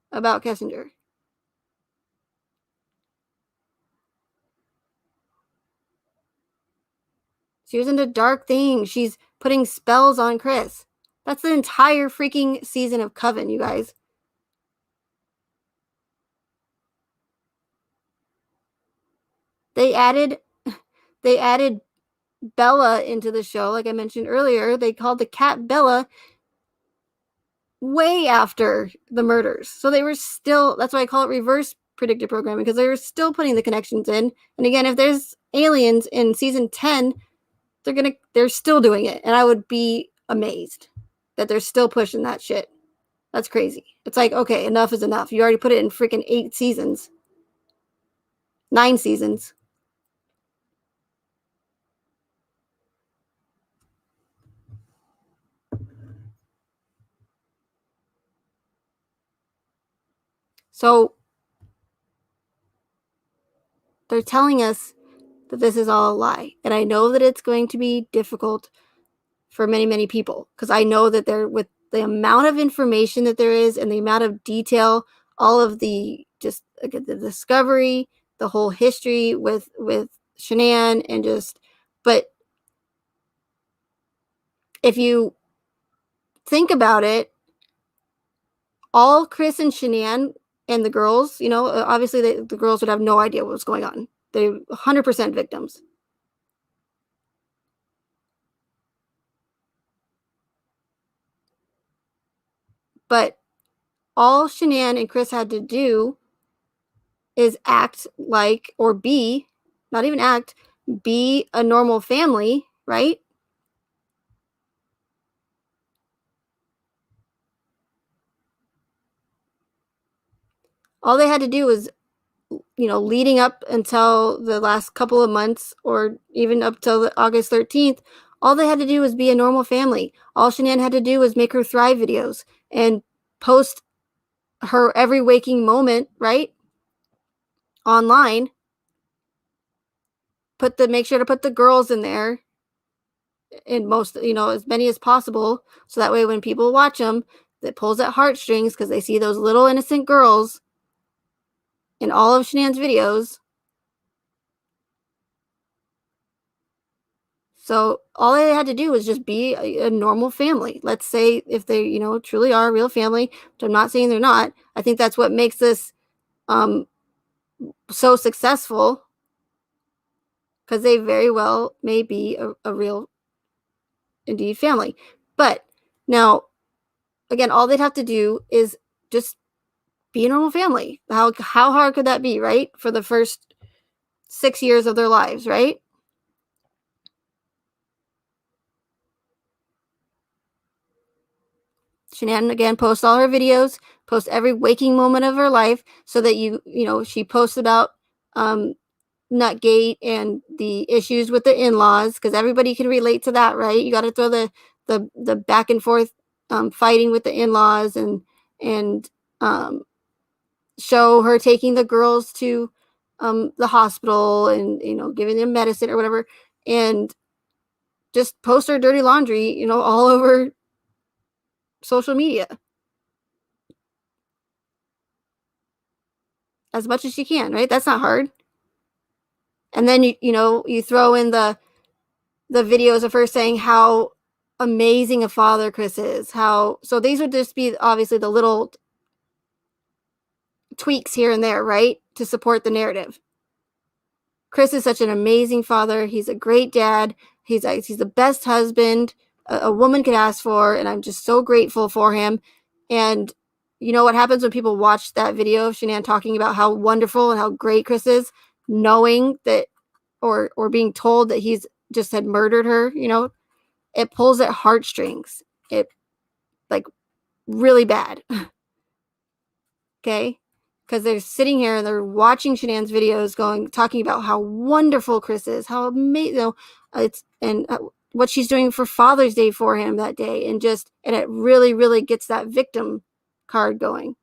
about Kessinger. She was into dark things. She's putting spells on Chris. That's the entire freaking season of Coven, you guys. They added Bella into the show, like I mentioned earlier. They called the cat Bella way after the murders. So they were still, that's why I call it reverse predictive programming, because they were still putting the connections in. And again, if there's aliens in season 10, they're still doing it. And I would be amazed that they're still pushing that shit. That's crazy. It's like, okay, enough is enough. You already put it in freaking 8 seasons. 9 seasons. So they're telling us that this is all a lie. And I know that it's going to be difficult for many, many people, because I know that with the amount of information that there is and the amount of detail, all of the discovery, the whole history with Shanann, and but if you think about it, all Chris and Shanann and the girls, obviously the girls would have no idea what was going on. They're 100% victims. But all Shanann and Chris had to do is act like, or be, not even act, be a normal family, right? All they had to do was leading up until the last couple of months, or even up till August 13th, all they had to do was be a normal family. All Shanann had to do was make her Thrive videos and post her every waking moment, right, online. Make sure to put the girls in there, in most, as many as possible, so that way when people watch them, that pulls at heartstrings, because they see those little innocent girls in all of Shanann's videos. So all they had to do was just be a normal family. Let's say if they, truly are a real family, which I'm not saying they're not. I think that's what makes this so successful, because they very well may be a real, indeed, family. But now, again, all they'd have to do is just be a normal family. How hard could that be, right? For the first 6 years of their lives, right? Shanann, again, posts all her videos, posts every waking moment of her life, so that she posts about Nutgate and the issues with the in-laws, because everybody can relate to that, right? You got to throw the back and forth fighting with the in-laws, and show her taking the girls to the hospital, and giving them medicine or whatever, and just post her dirty laundry, all over social media as much as she can, right? That's not hard. And then you throw in the videos of her saying how amazing a father Chris is. So these would just be obviously the little tweaks here and there, right, to support the narrative. Chris is such an amazing father. He's a great dad. He's the best husband a woman could ask for, and I'm just so grateful for him. And you know what happens when people watch that video of Shanann talking about how wonderful and how great Chris is, knowing that, or being told that he's just had murdered her, it pulls at heartstrings. It, like, really bad. Okay? Because they're sitting here and they're watching Shanann's videos, talking about how wonderful Chris is, how amazing, what she's doing for Father's Day for him that day, and it really, really gets that victim card going.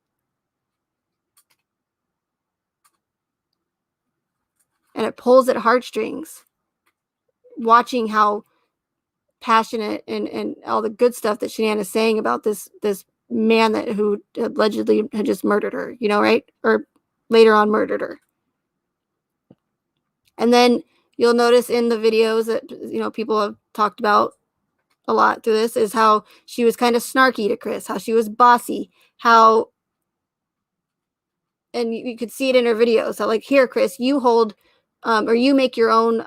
And it pulls at heartstrings, watching how passionate and all the good stuff that Shanann is saying about this man who allegedly had just murdered her, right? Or later on murdered her. And then you'll notice in the videos that, people have talked about a lot through this, is how she was kind of snarky to Chris, how she was bossy, and you could see it in her videos. So, like, here, Chris, you hold, or you make your own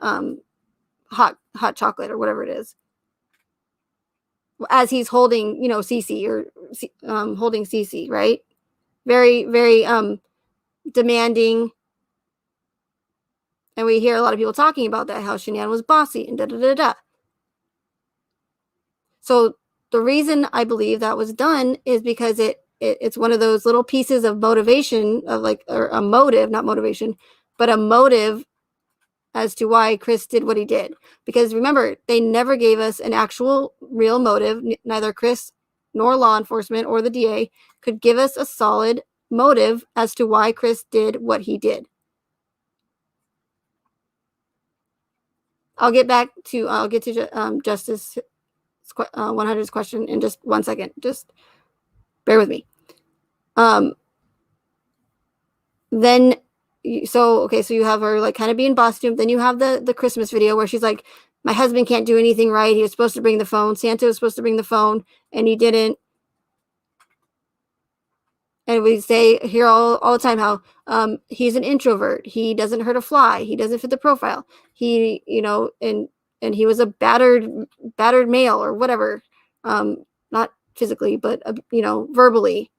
hot chocolate or whatever it is, as he's holding, Cece, or holding Cece, right? Very, very demanding. And we hear a lot of people talking about that, how Shanann was bossy and da-da-da-da. So the reason I believe that was done is because it's one of those little pieces of motivation, or a motive, not motivation, but a motive as to why Chris did what he did. Because remember, they never gave us an actual real motive. Neither Chris nor law enforcement or the DA could give us a solid motive as to why Chris did what he did. I'll get to Justice 100's question in just 1 second. Just bear with me. Then, so you have her, like, kind of being bossy. Then you have the Christmas video where she's like, my husband can't do anything right. He was supposed to bring the phone. Santa was supposed to bring the phone, and he didn't. And we say here all the time how he's an introvert. He doesn't hurt a fly. He doesn't fit the profile. He, and he was a battered male or whatever. Not physically, but verbally.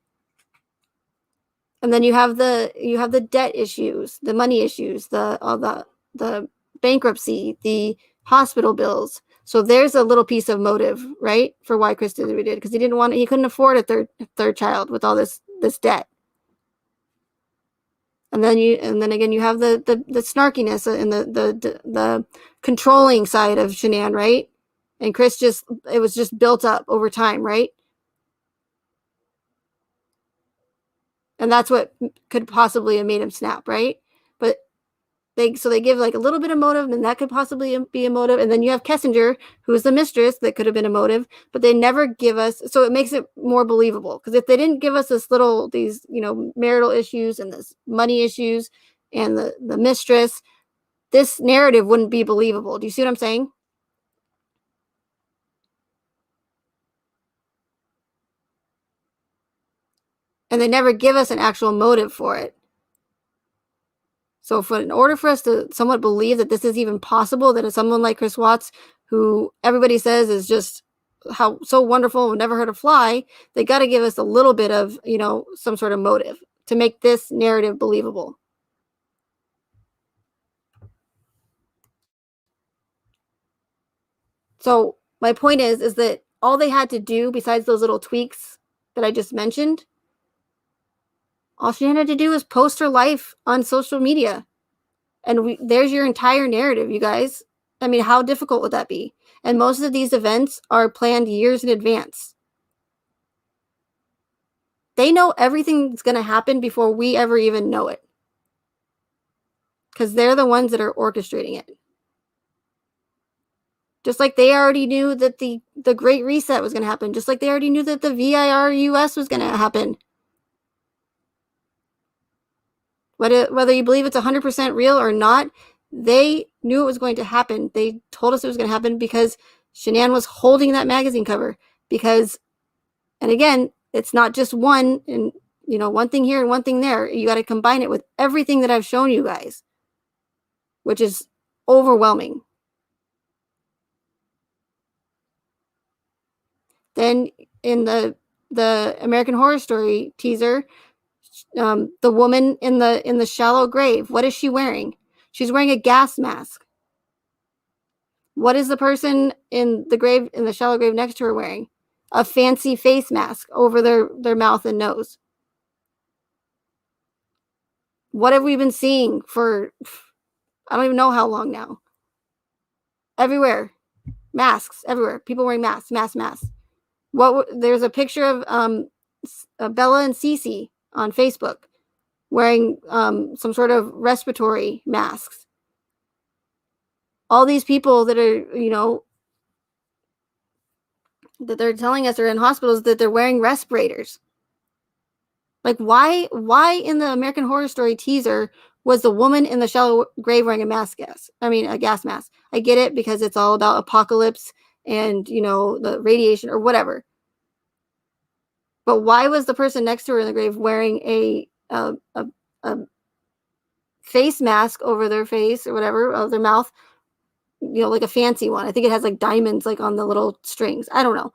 And then you have the debt issues, the money issues, the bankruptcy, the hospital bills. So there's a little piece of motive, right, for why Chris did what he did, because he couldn't afford a third child with all this debt. And then again, you have the snarkiness and the controlling side of Shanann, right? And Chris it was just built up over time, right? And that's what could possibly have made him snap, right? But they give like a little bit of motive, and that could possibly be a motive. And then you have Kessinger, who is the mistress, that could have been a motive, but they never give us, so it makes it more believable. Because if they didn't give us these marital issues and this money issues and the mistress, this narrative wouldn't be believable. Do you see what I'm saying? And they never give us an actual motive for it. So in order for us to somewhat believe that this is even possible, that someone like Chris Watts, who everybody says is just so wonderful, never heard a fly, they got to give us a little bit of, some sort of motive to make this narrative believable. So my point is that all they had to do, besides those little tweaks that I just mentioned, all she had to do was post her life on social media. And there's your entire narrative, you guys. I mean, how difficult would that be? And most of these events are planned years in advance. They know everything's going to happen before we ever even know it. Because they're the ones that are orchestrating it. Just like they already knew that the Great Reset was going to happen. Just like they already knew that the VIR-US was going to happen. Whether you believe it's 100% real or not, they knew it was going to happen. They told us it was going to happen because Shanann was holding that magazine cover. Because, and again, it's not just one thing here and one thing there. You got to combine it with everything that I've shown you guys, which is overwhelming. Then in the American Horror Story teaser, the woman in the shallow grave, what is she wearing? She's wearing a gas mask. What is the person in the shallow grave next to her wearing? A fancy face mask over their mouth and nose. What have we been seeing for, I don't even know how long now? Everywhere. Masks everywhere. People wearing masks. There's a picture of Bella and Cece on Facebook wearing some sort of respiratory masks. All these people that are, that they're telling us are in hospitals, that they're wearing respirators. Like, why in the American Horror Story teaser was the woman in the shallow grave wearing a gas mask? I get it, because it's all about apocalypse and, the radiation or whatever. But why was the person next to her in the grave wearing a face mask over their face or whatever, of their mouth, like a fancy one? I think it has like diamonds like on the little strings. I don't know.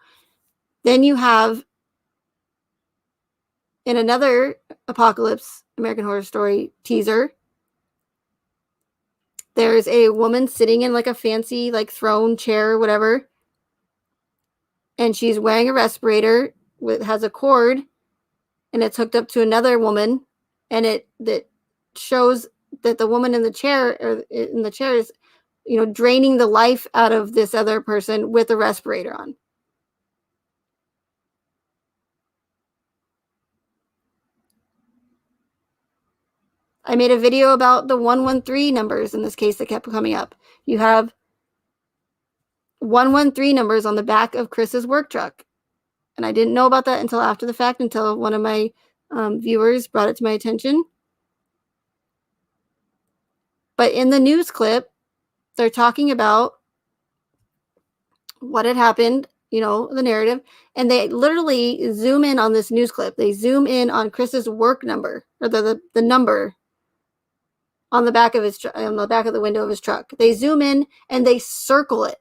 Then you have, in another apocalypse American Horror Story teaser, there's a woman sitting in like a fancy like throne chair or whatever, and she's wearing a respirator has a cord, and it's hooked up to another woman, and that shows that the woman in the chair is, draining the life out of this other person with a respirator on. I made a video about the 113 numbers in this case that kept coming up. You have 113 numbers on the back of Chris's work truck. And I didn't know about that until after the fact, until one of my viewers brought it to my attention. But in the news clip, they're talking about what had happened, the narrative, and they literally zoom in on this news clip. They zoom in on Chris's work number, or the number on the back of on the back of the window of his truck. They zoom in and they circle it.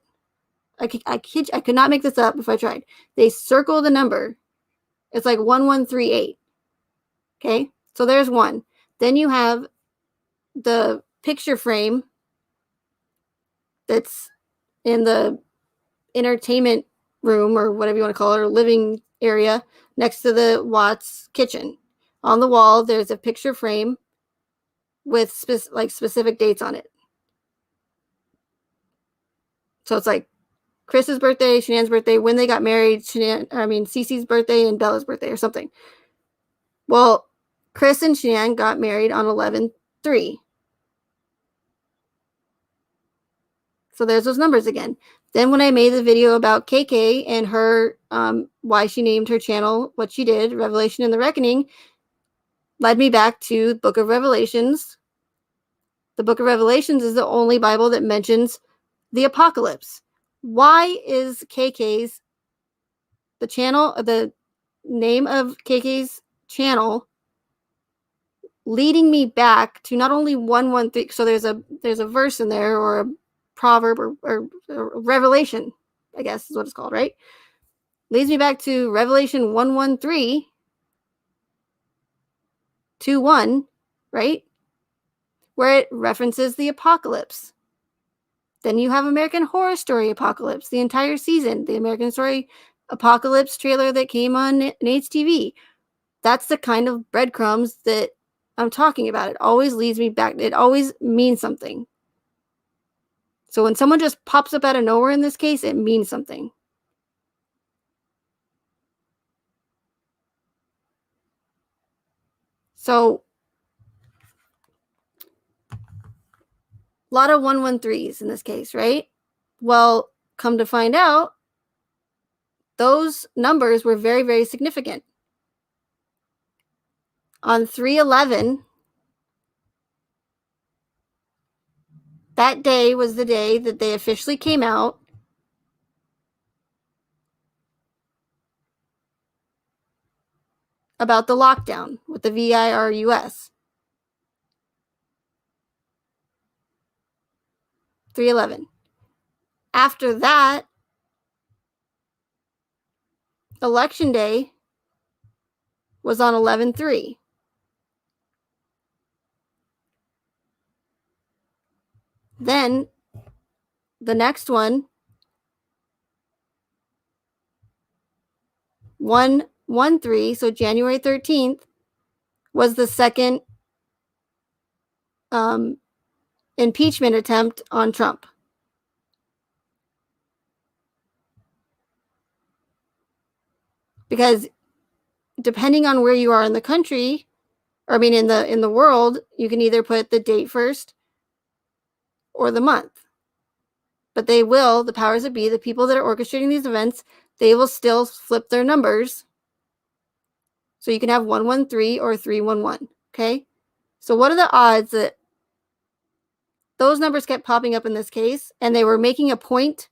I could not make this up if I tried. They circle the number. It's like 1138. Okay, so there's one. Then you have the picture frame that's in the entertainment room, or whatever you want to call it, or living area next to the Watts kitchen. On the wall, there's a picture frame with specific dates on it. So it's like Chris's birthday, Shanann's birthday, when they got married, Cece's birthday and Bella's birthday or something. Well, Chris and Shanann got married on 11/3. So there's those numbers again. Then when I made the video about KK and her, why she named her channel what she did, Revelation and the Reckoning, led me back to the Book of Revelations. The Book of Revelations is the only Bible that mentions the apocalypse. Why is KK's, the name of KK's channel leading me back to not only 113, so there's a verse in there, or a proverb, or revelation, I guess is what it's called, right? Leads me back to Revelation 1:1 right? Where it references the apocalypse. Then you have American Horror Story Apocalypse, the entire season, the American Story Apocalypse trailer that came on Nate's TV. That's the kind of breadcrumbs that I'm talking about. It always leads me back. It always means something. So when someone just pops up out of nowhere in this case, it means something. So a lot of 113s in this case, right? Well, come to find out, those numbers were very, very significant. On 3/11, that day was the day that they officially came out about the lockdown with the VIRUS. 3/11. After that, Election Day was on 11/3. Then the next one, 1/13, so January 13th, was the second impeachment attempt on Trump. Because depending on where you are in the country, or in the world, you can either put the date first or the month. But they will, the powers that be, the people that are orchestrating these events, they will still flip their numbers. So you can have 113 or 311. Okay? So what are the odds that those numbers kept popping up in this case, and they were making a point?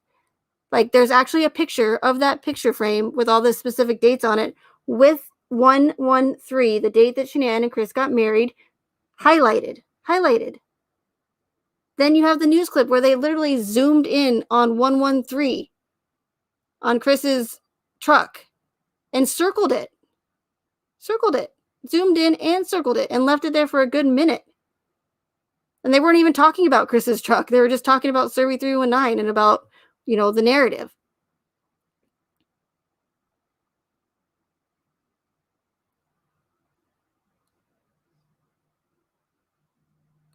Like, there's actually a picture of that picture frame with all the specific dates on it, with 113, the date that Shanann and Chris got married, highlighted. Then you have the news clip where they literally zoomed in on 113 on Chris's truck and circled it, zoomed in and circled it, and left it there for a good minute. And they weren't even talking about Chris's truck. They were just talking about Survey 319 and about, the narrative.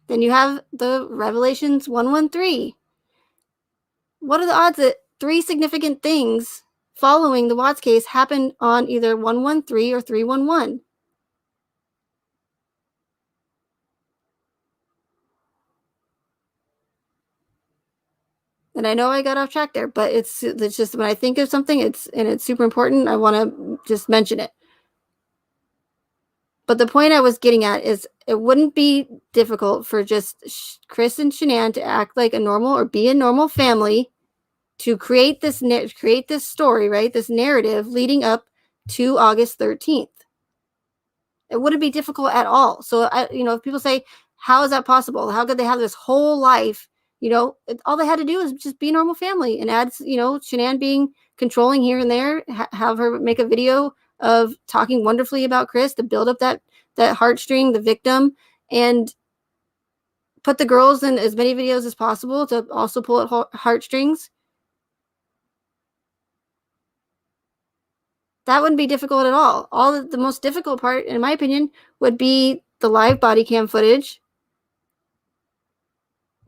Then you have the Revelations 113. What are the odds that 3 significant things following the Watts case happened on either 113 or 311? And I know I got off track there, but it's just when I think of something, it's super important, I want to just mention it. But the point I was getting at is it wouldn't be difficult for just Chris and Shanann to act like a normal, or be a normal family, to create this story, right? This narrative leading up to August 13th. It wouldn't be difficult at all. So, if people say, how is that possible? How could they have this whole life? All they had to do is just be a normal family, and add, Shanann being controlling here and there, have her make a video of talking wonderfully about Chris to build up that heartstring, the victim, and put the girls in as many videos as possible to also pull at heartstrings. That wouldn't be difficult at all. The most difficult part, in my opinion, would be the live body cam footage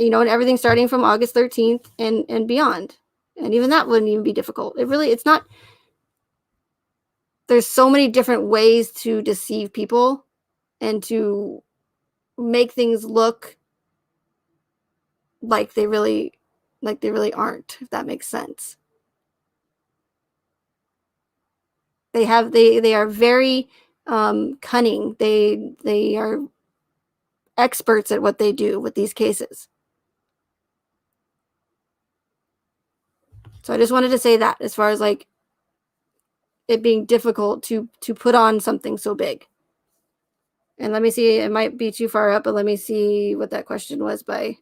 and everything starting from August 13th and beyond. And even that wouldn't even be difficult. It's not. There's so many different ways to deceive people and to make things look like they really aren't, if that makes sense. They are very cunning. They are experts at what they do with these cases. So I just wanted to say that, as far as like it being difficult to put on something so big. And let me see, it might be too far up, but let me see what that question was by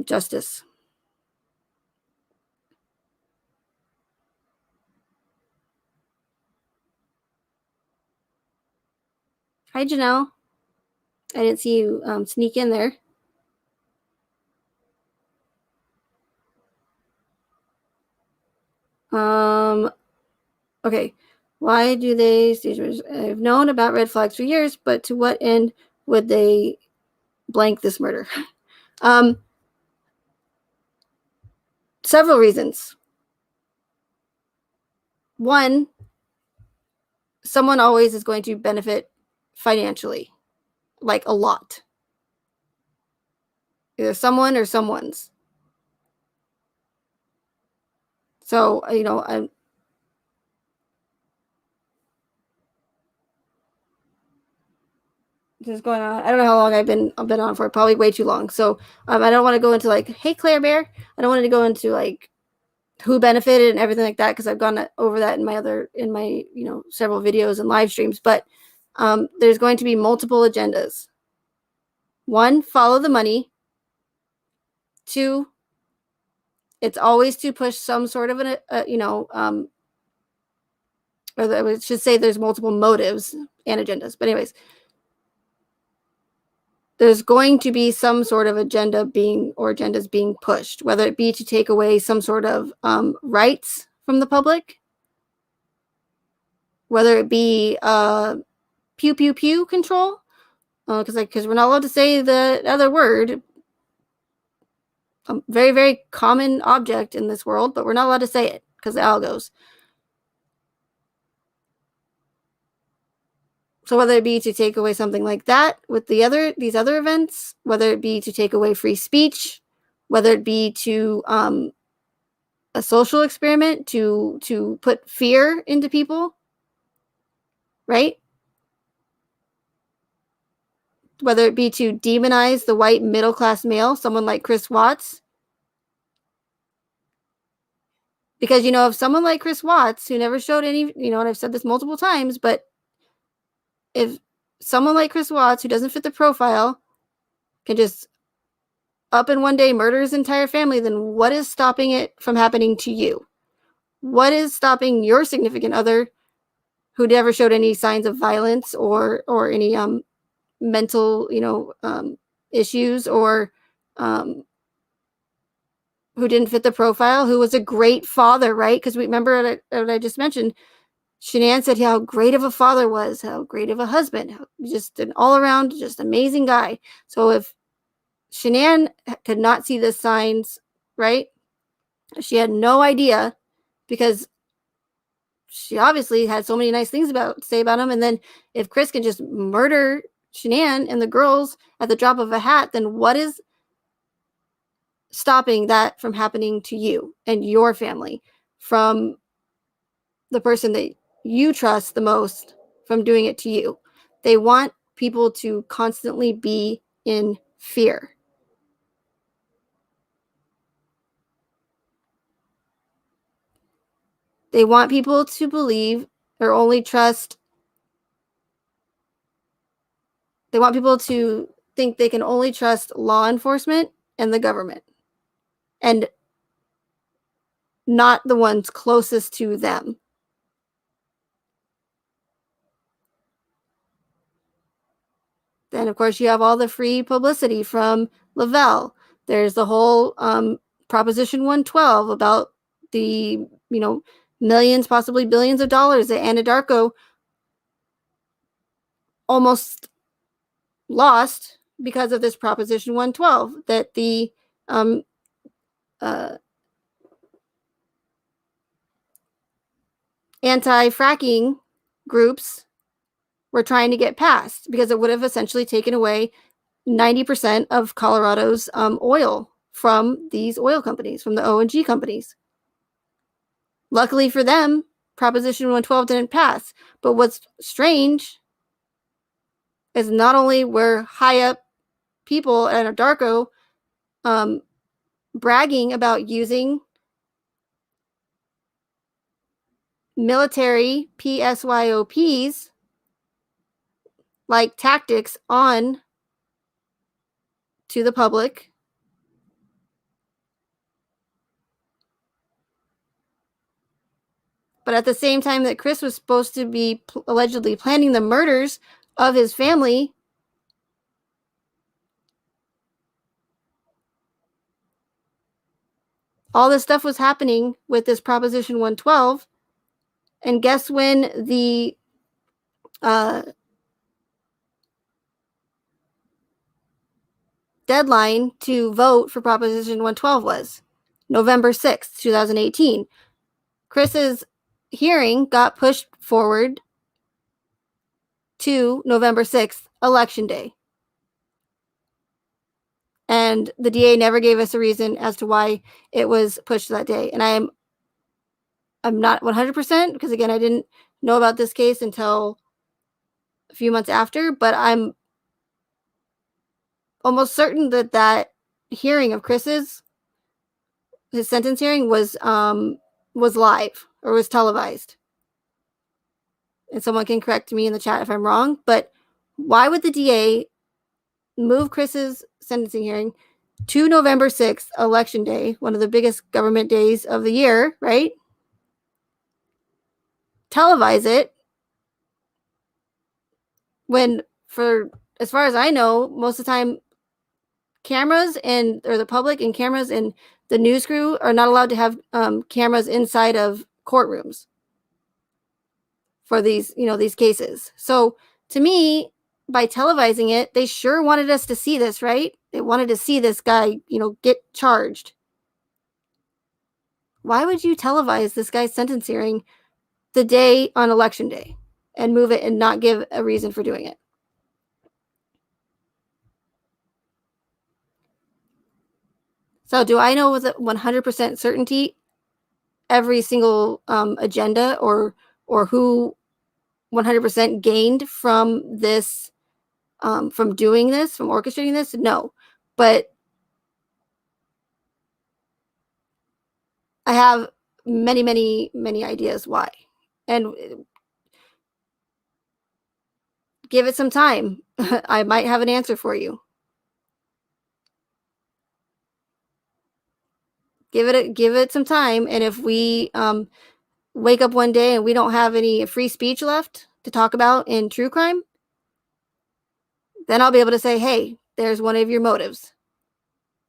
Justice. Hi, Janelle. I didn't see you sneak in there. Okay. Why do they? I've known about red flags for years, but to what end would they blank this murder? Several reasons. One, someone always is going to benefit financially, like a lot. Either someone or someone's. So, I'm just going on. I don't know how long I've been on for, probably way too long. So I don't want to go into like, hey, Claire Bear. I don't want to go into like who benefited and everything like that, because I've gone over that in my several videos and live streams. But there's going to be multiple agendas. One, follow the money. Two, it's always to push some sort of or I should say there's multiple motives and agendas. But anyways, there's going to be some sort of agendas being pushed, whether it be to take away some sort of rights from the public, whether it be pew pew pew control, because we're not allowed to say the other word, a very, very common object in this world, but we're not allowed to say it because the algos. So whether it be to take away something like that with these other events, whether it be to take away free speech, whether it be to a social experiment to put fear into people, right? Whether it be to demonize the white middle-class male, someone like Chris Watts. Because, if someone like Chris Watts, who never showed any, and I've said this multiple times, but if someone like Chris Watts, who doesn't fit the profile, can just up in one day murder his entire family, then what is stopping it from happening to you? What is stopping your significant other, who never showed any signs of violence or any mental issues, or who didn't fit the profile, who was a great father, right? Because we remember what I just mentioned. Shanann said how great of a father was, how great of a husband, just an all-around, just amazing guy. So if Shanann could not see the signs, right? She had no idea, because she obviously had so many nice things to say about him. And then if Chris can just murder Shanann and the girls at the drop of a hat, then what is stopping that from happening to you and your family, from the person that you trust the most from doing it to you? They want people to constantly be in fear. They want people to believe or only trust. They want people to think they can only trust law enforcement and the government, and not the ones closest to them. Then, of course, you have all the free publicity from Lavelle. There's the whole Proposition 112 about the, millions, possibly billions of dollars that Anadarko almost lost because of this Proposition 112 that the anti-fracking groups were trying to get passed, because it would have essentially taken away 90% of Colorado's oil from these oil companies, from the O&G companies. Luckily for them, Proposition 112 didn't pass. But what's strange is not only were high up people at Anadarko bragging about using military PSYOPs like tactics on to the public, but at the same time that Chris was supposed to be allegedly planning the murders of his family, all this stuff was happening with this Proposition 112. And guess when the deadline to vote for Proposition 112 was? November 6th, 2018. Chris's hearing got pushed forward to November 6th, Election Day. And the DA never gave us a reason as to why it was pushed that day. And I'm not 100%, because again, I didn't know about this case until a few months after, but I'm almost certain that that hearing of Chris's, his sentence hearing, was live or was televised. And someone can correct me in the chat if I'm wrong, but why would the DA move Chris's sentencing hearing to November 6th, Election Day, one of the biggest government days of the year, right? Televise it when, for as far as I know, most of the time cameras or the public and cameras and the news crew are not allowed to have cameras inside of courtrooms for these cases. So to me, by televising it, they sure wanted us to see this, right? They wanted to see this guy, get charged. Why would you televise this guy's sentence hearing the day on Election Day and move it and not give a reason for doing it? So do I know with 100% certainty every single agenda or who 100% gained from this, from doing this, from orchestrating this? No. But I have many, many, many ideas why. And give it some time. I might have an answer for you. Give it some time. And if we wake up one day and we don't have any free speech left to talk about in true crime, then I'll be able to say, hey, there's one of your motives.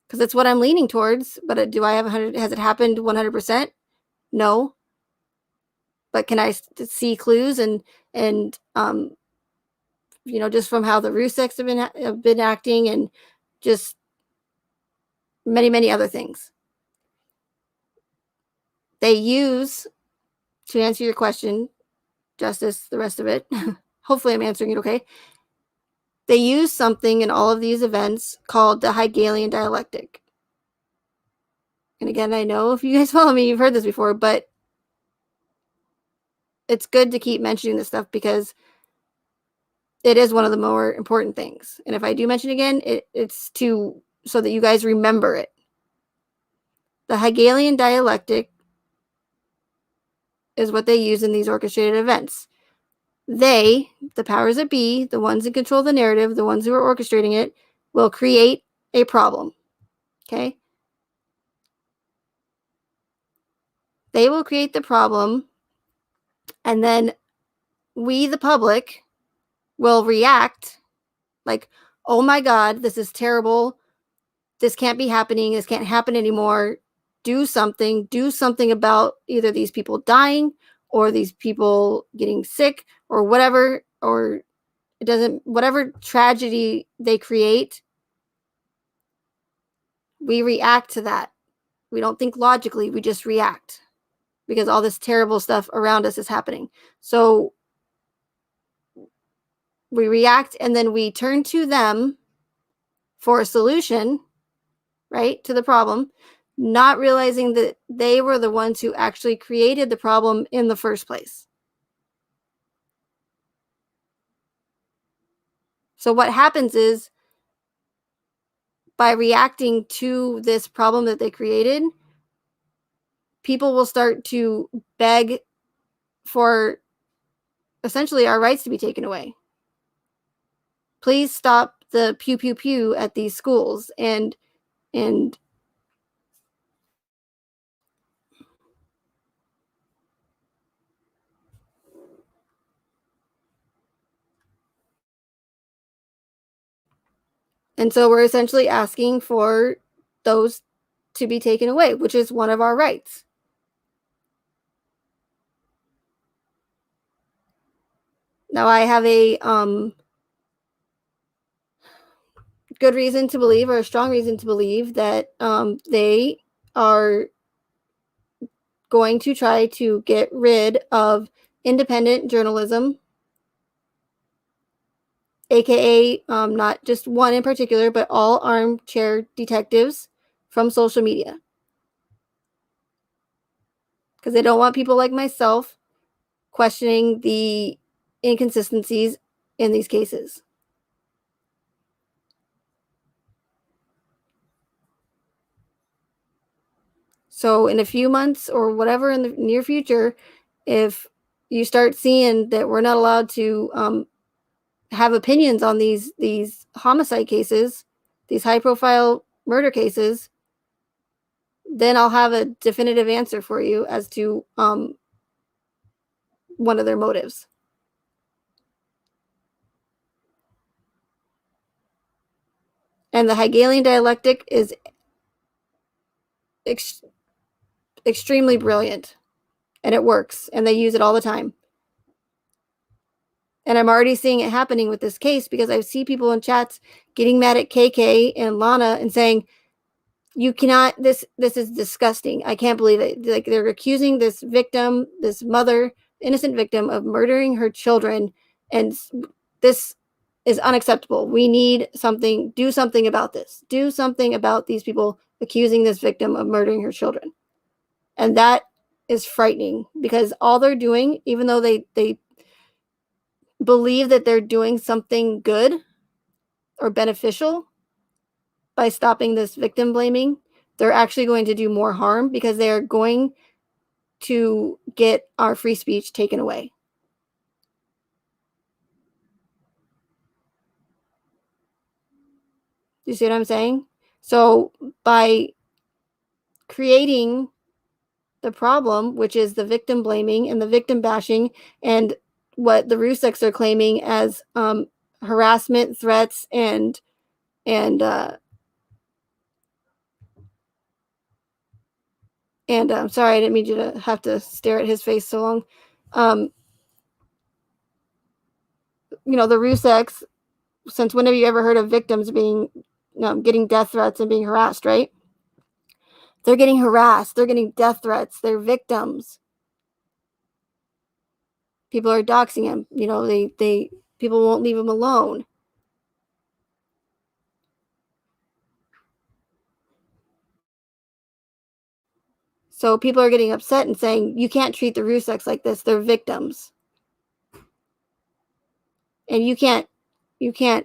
Because it's what I'm leaning towards. But do I have 100? Has it happened 100%? No. But can I see clues and just from how the Ruseks have been acting, and just many, many other things. They use, to answer your question, Justice, the rest of it, hopefully I'm answering it okay. They use something in all of these events called the Hegelian dialectic. And again, I know if you guys follow me, you've heard this before, but it's good to keep mentioning this stuff because it is one of the more important things. And if I do mention it again, it's so that you guys remember it. The Hegelian dialectic is what they use in these orchestrated events. They, the powers that be, the ones in control of the narrative, the ones who are orchestrating it, will create a problem. Okay? They will create the problem, and then we, the public, will react like, oh my God, this is terrible. This can't be happening. This can't happen anymore. Do something about either these people dying or these people getting sick or whatever, or It doesn't, whatever tragedy they create, we react to that. We don't think logically, we just react because all this terrible stuff around us is happening. So we react and then we turn to them for a solution, right, to the problem, not realizing that they were the ones who actually created the problem in the first place. So what happens is, by reacting to this problem that they created, people will start to beg for essentially our rights to be taken away. Please stop the pew pew pew at these schools, and so we're essentially asking for those to be taken away, which is one of our rights. Now, I have a good reason to believe, or a strong reason to believe, that they are going to try to get rid of independent journalism, aka not just one in particular, but all armchair detectives from social media. Because they don't want people like myself questioning the inconsistencies in these cases. So in a few months or whatever in the near future, if you start seeing that we're not allowed to have opinions on these homicide cases, these high profile murder cases, then I'll have a definitive answer for you as to one of their motives. And the Hegelian dialectic is extremely brilliant, and it works, and they use it all the time. And I'm already seeing it happening with this case, because I see people in chats getting mad at KK and Lana and saying, you cannot, this is disgusting. I can't believe it. Like, they're accusing this victim, this mother, innocent victim, of murdering her children, and this is unacceptable. We need something, do something about this. Do something about these people accusing this victim of murdering her children. And that is frightening, because all they're doing, even though they believe that they're doing something good or beneficial by stopping this victim blaming, they're actually going to do more harm, because they are going to get our free speech taken away. You see what I'm saying? So by creating the problem, which is the victim blaming and the victim bashing, and what the Ruseks are claiming as harassment, threats, and I'm sorry, I didn't mean you to have to stare at his face so long. The Ruseks, since when have you ever heard of victims being, getting death threats and being harassed, right? They're getting harassed. They're getting death threats. They're victims. People are doxing them. People won't leave them alone. So people are getting upset and saying, you can't treat the Ruseks like this. They're victims. And you can't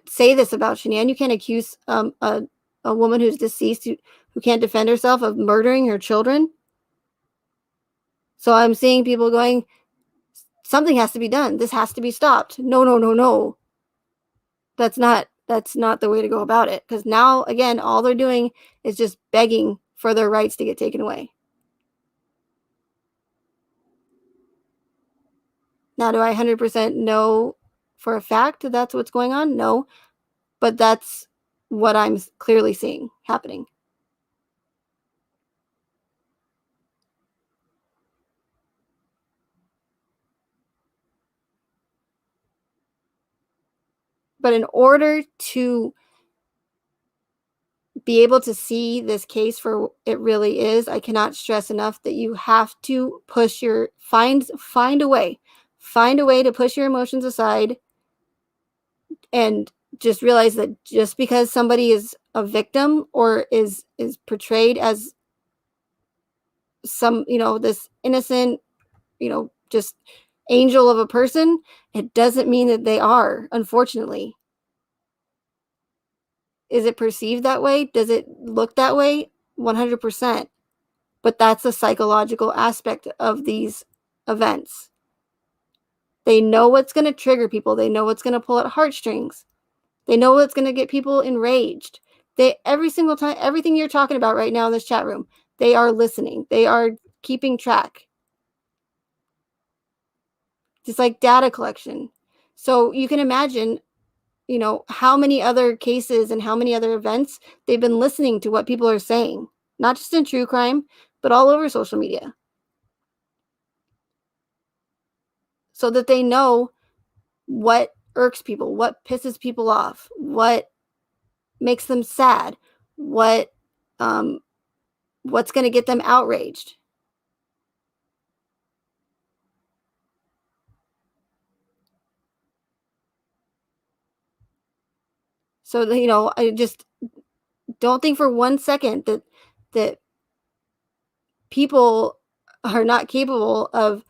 say this about Shanann. You can't accuse a woman who's deceased, who can't defend herself, of murdering her children. So I'm seeing people going, something has to be done. This has to be stopped. No. That's not the way to go about it. Because now, again, all they're doing is just begging for their rights to get taken away. Now, do I 100% know for a fact that that's what's going on? No. But that's what I'm clearly seeing happening. But in order to be able to see this case for it really is, I cannot stress enough that you have to push your find a way to push your emotions aside and just realize that just because somebody is a victim or is portrayed as some, this innocent, just angel of a person, it doesn't mean that they are, unfortunately. Is it perceived that way? Does it look that way? 100%. But that's the psychological aspect of these events. They know what's going to trigger people. They know what's going to pull at heartstrings. They know what's going to get people enraged. Every single time, everything you're talking about right now in this chat room, they are listening. They are keeping track. Just like data collection. So you can imagine, how many other cases and how many other events they've been listening to what people are saying, not just in true crime, but all over social media. So that they know what irks people, what pisses people off, what makes them sad, what's going to get them outraged. So, I just don't think for 1 second that people are not capable of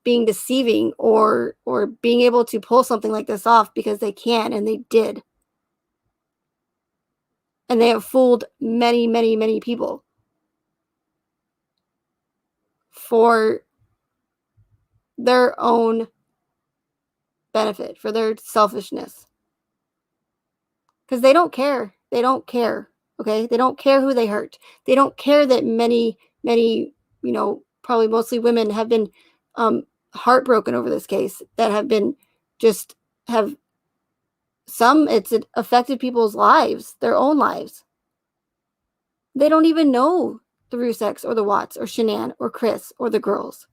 being deceiving or being able to pull something like this off, because they can, and they did. And they have fooled many, many, many people for their own benefit, for their selfishness. Because they don't care. They don't care. Okay? They don't care who they hurt. They don't care that many, many, probably mostly women have been heartbroken over this case, that have been it's affected people's lives, their own lives. They don't even know the Ruseks or the Watts or Shanann or Chris or the girls.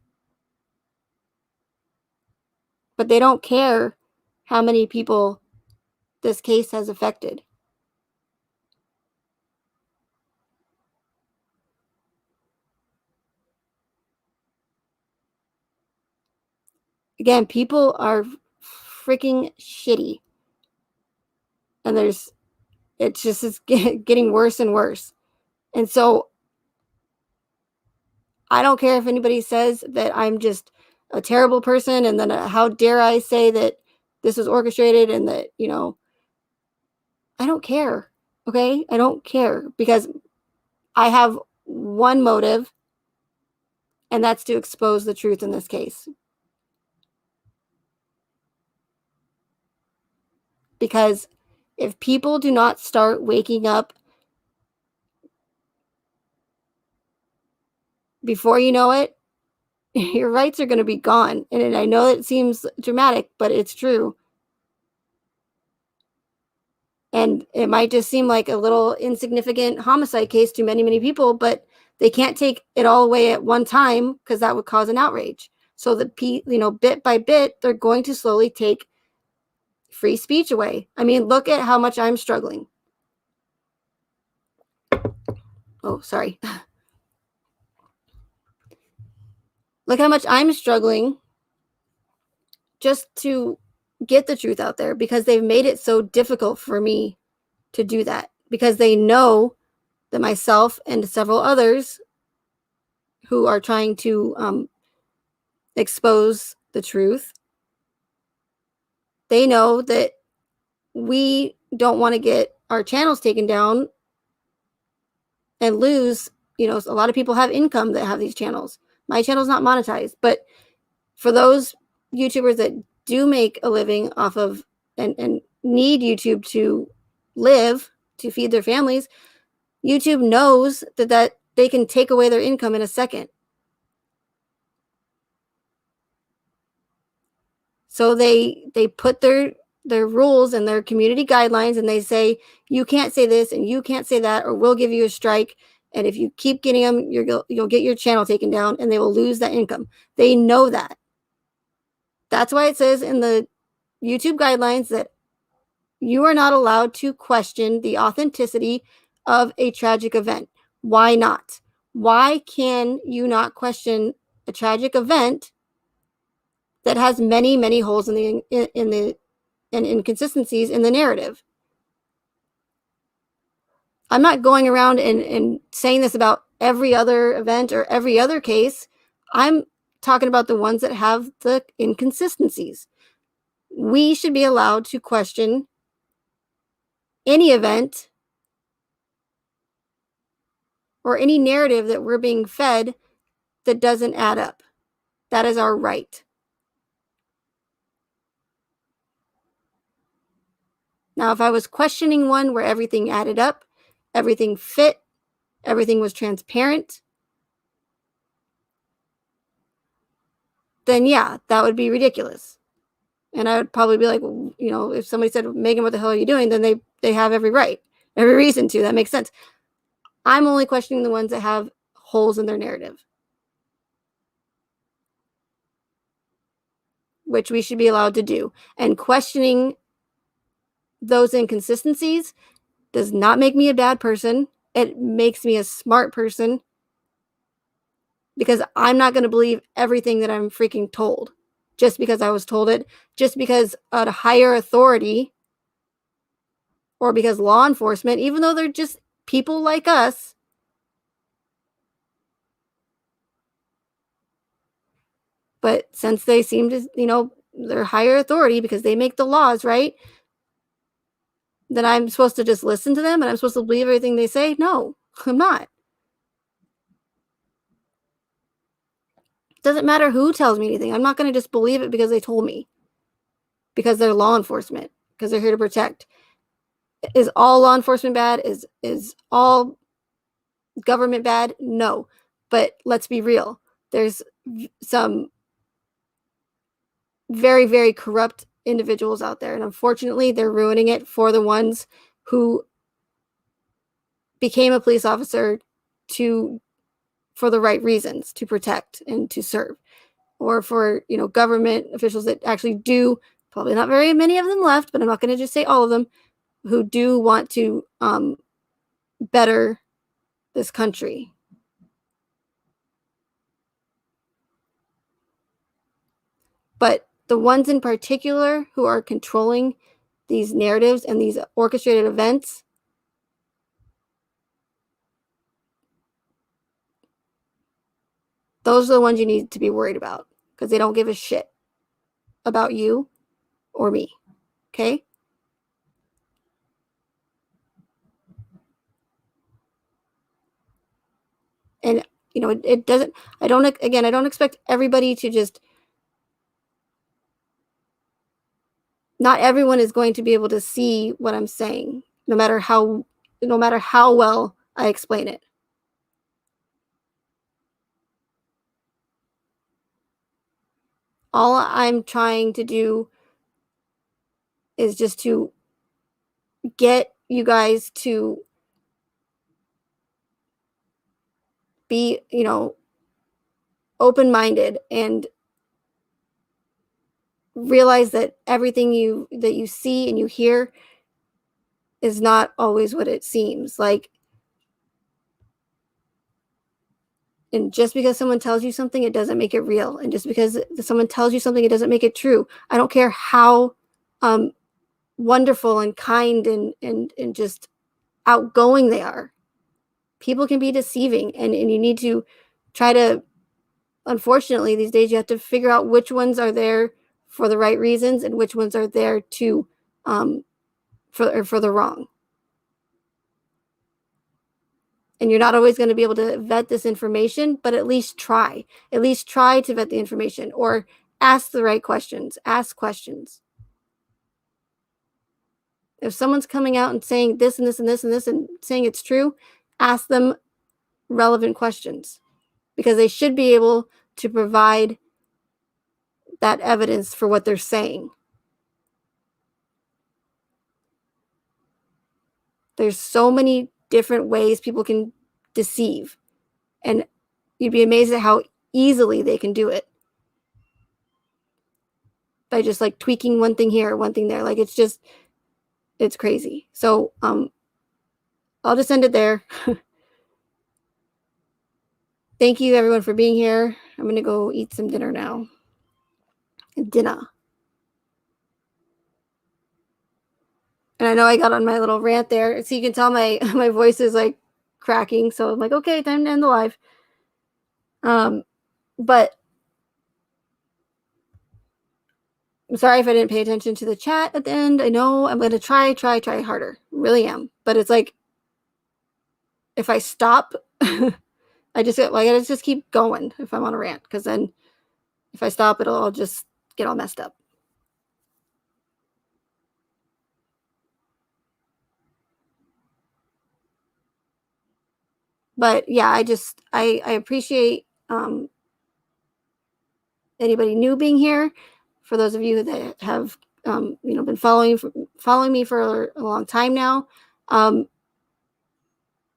But they don't care how many people this case has affected. Again, people are freaking shitty. And it's just getting worse and worse. And so I don't care if anybody says that I'm just a terrible person, and then how dare I say that this was orchestrated, and that, I don't care. Okay? I don't care, because I have one motive, and that's to expose the truth in this case. Because if people do not start waking up, before you know it, your rights are going to be gone. And I know it seems dramatic, but it's true. And it might just seem like a little insignificant homicide case to many, many people, but they can't take it all away at one time, because that would cause an outrage. So bit by bit, they're going to slowly take free speech away. I mean, look at how much I'm struggling. Oh, sorry. Look how much I'm struggling just to get the truth out there, because they've made it so difficult for me to do that, because they know that myself and several others who are trying to expose the truth, they know that we don't want to get our channels taken down and lose. A lot of people have income that have these channels. My channel's not monetized, but for those YouTubers that do make a living off of and need YouTube to live, to feed their families, YouTube knows that they can take away their income in a second. So they put their rules and their community guidelines, and they say, you can't say this and you can't say that, or we'll give you a strike. And if you keep getting them, you'll get your channel taken down, and they will lose that income. They know that. That's why it says in the YouTube guidelines that You are not allowed to question the authenticity of a tragic event. Why not? Why can you not question a tragic event that has many, many holes in the and inconsistencies in the narrative? I'm not going around and saying this about every other event or every other case. I'm talking about the ones that have the inconsistencies. We should be allowed to question any event or any narrative that we're being fed that doesn't add up. That is our right. Now, if I was questioning one where everything added up, everything fit, everything was transparent, then yeah, that would be ridiculous. And I would probably be like, well, you know, if somebody said, Megan, what the hell are you doing? Then they have every right, every reason to. That makes sense. I'm only questioning the ones that have holes in their narrative, which we should be allowed to do. And questioning those inconsistencies does not make me a bad person. It makes me a smart person, because I'm not going to believe everything that I'm freaking told just because I was told it, just because a higher authority, or because law enforcement, even though they're just people like us, but since they seem to, you know, they're higher authority because they make the laws, right? Then I'm supposed to just listen to them and I'm supposed to believe everything they say? No, I'm not. Doesn't matter who tells me anything. I'm not going to just believe it because they told me, because they're law enforcement, because they're here to protect. Is all law enforcement bad? Is all government bad? No. But let's be real. There's some very, very corrupt individuals out there. And unfortunately, they're ruining it for the ones who became a police officer for the right reasons, to protect and to serve. Or for, you know, government officials that actually do, probably not very many of them left, but I'm not going to just say all of them, who do want to better this country. But the ones in particular who are controlling these narratives and these orchestrated events, those are the ones you need to be worried about, because they don't give a shit about you or me. Okay? And, you know, it doesn't, I don't expect everybody to just, not everyone is going to be able to see what I'm saying, no matter how well I explain it. All I'm trying to do is just to get you guys to be, you know, open-minded and realize that everything you see and you hear is not always what it seems like. And just because someone tells you something, it doesn't make it real. And just because someone tells you something, it doesn't make it true. I don't care how wonderful and kind and just outgoing they are. People can be deceiving, and you need to try to, unfortunately, these days you have to figure out which ones are there for the right reasons and which ones are there to for the wrong. And you're not always going to be able to vet this information, but at least try. At least try to vet the information, or ask the right questions. Ask questions. If someone's coming out and saying this and this and this and this and saying it's true, ask them relevant questions, because they should be able to provide that evidence for what they're saying. There's so many different ways people can deceive, and you'd be amazed at how easily they can do it by just like tweaking one thing here, one thing there. Like, it's just, it's crazy. So I'll just end it there. Thank you everyone for being here. I'm gonna go eat some dinner now. Dinner. And I know I got on my little rant there, so you can tell my my voice is like cracking. So I'm like, okay, time to end the live. But I'm sorry if I didn't pay attention to the chat at the end. I know I'm gonna try harder. Really am. But it's like if I stop, I gotta just keep going if I'm on a rant, because then if I stop, it'll all just get all messed up. But yeah, I appreciate anybody new being here. For those of you that have been following me for a long time now,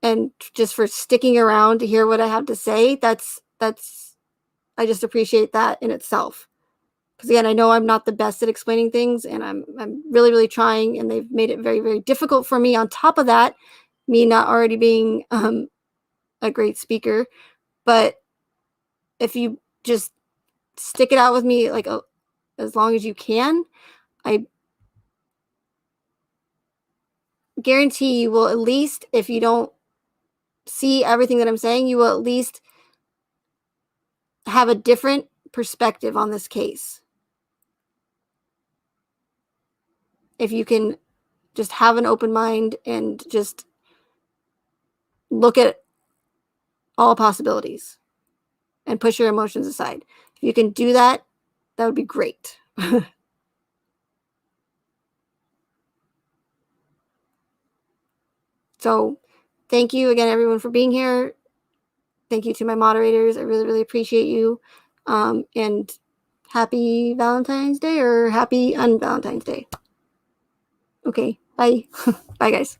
and just for sticking around to hear what I have to say, that's I just appreciate that in itself. Because again, I know I'm not the best at explaining things, and I'm really, really trying, and they've made it very, very difficult for me. On top of that, me not already being a great speaker, but if you just stick it out with me like as long as you can, I guarantee you will, at least if you don't see everything that I'm saying, you will at least have a different perspective on this case. If you can just have an open mind and just look at all possibilities and push your emotions aside. If you can do that, that would be great. So thank you again, everyone, for being here. Thank you to my moderators. I really, really appreciate you. And happy Valentine's Day, or happy un-Valentine's Day. Okay, bye. Bye, guys.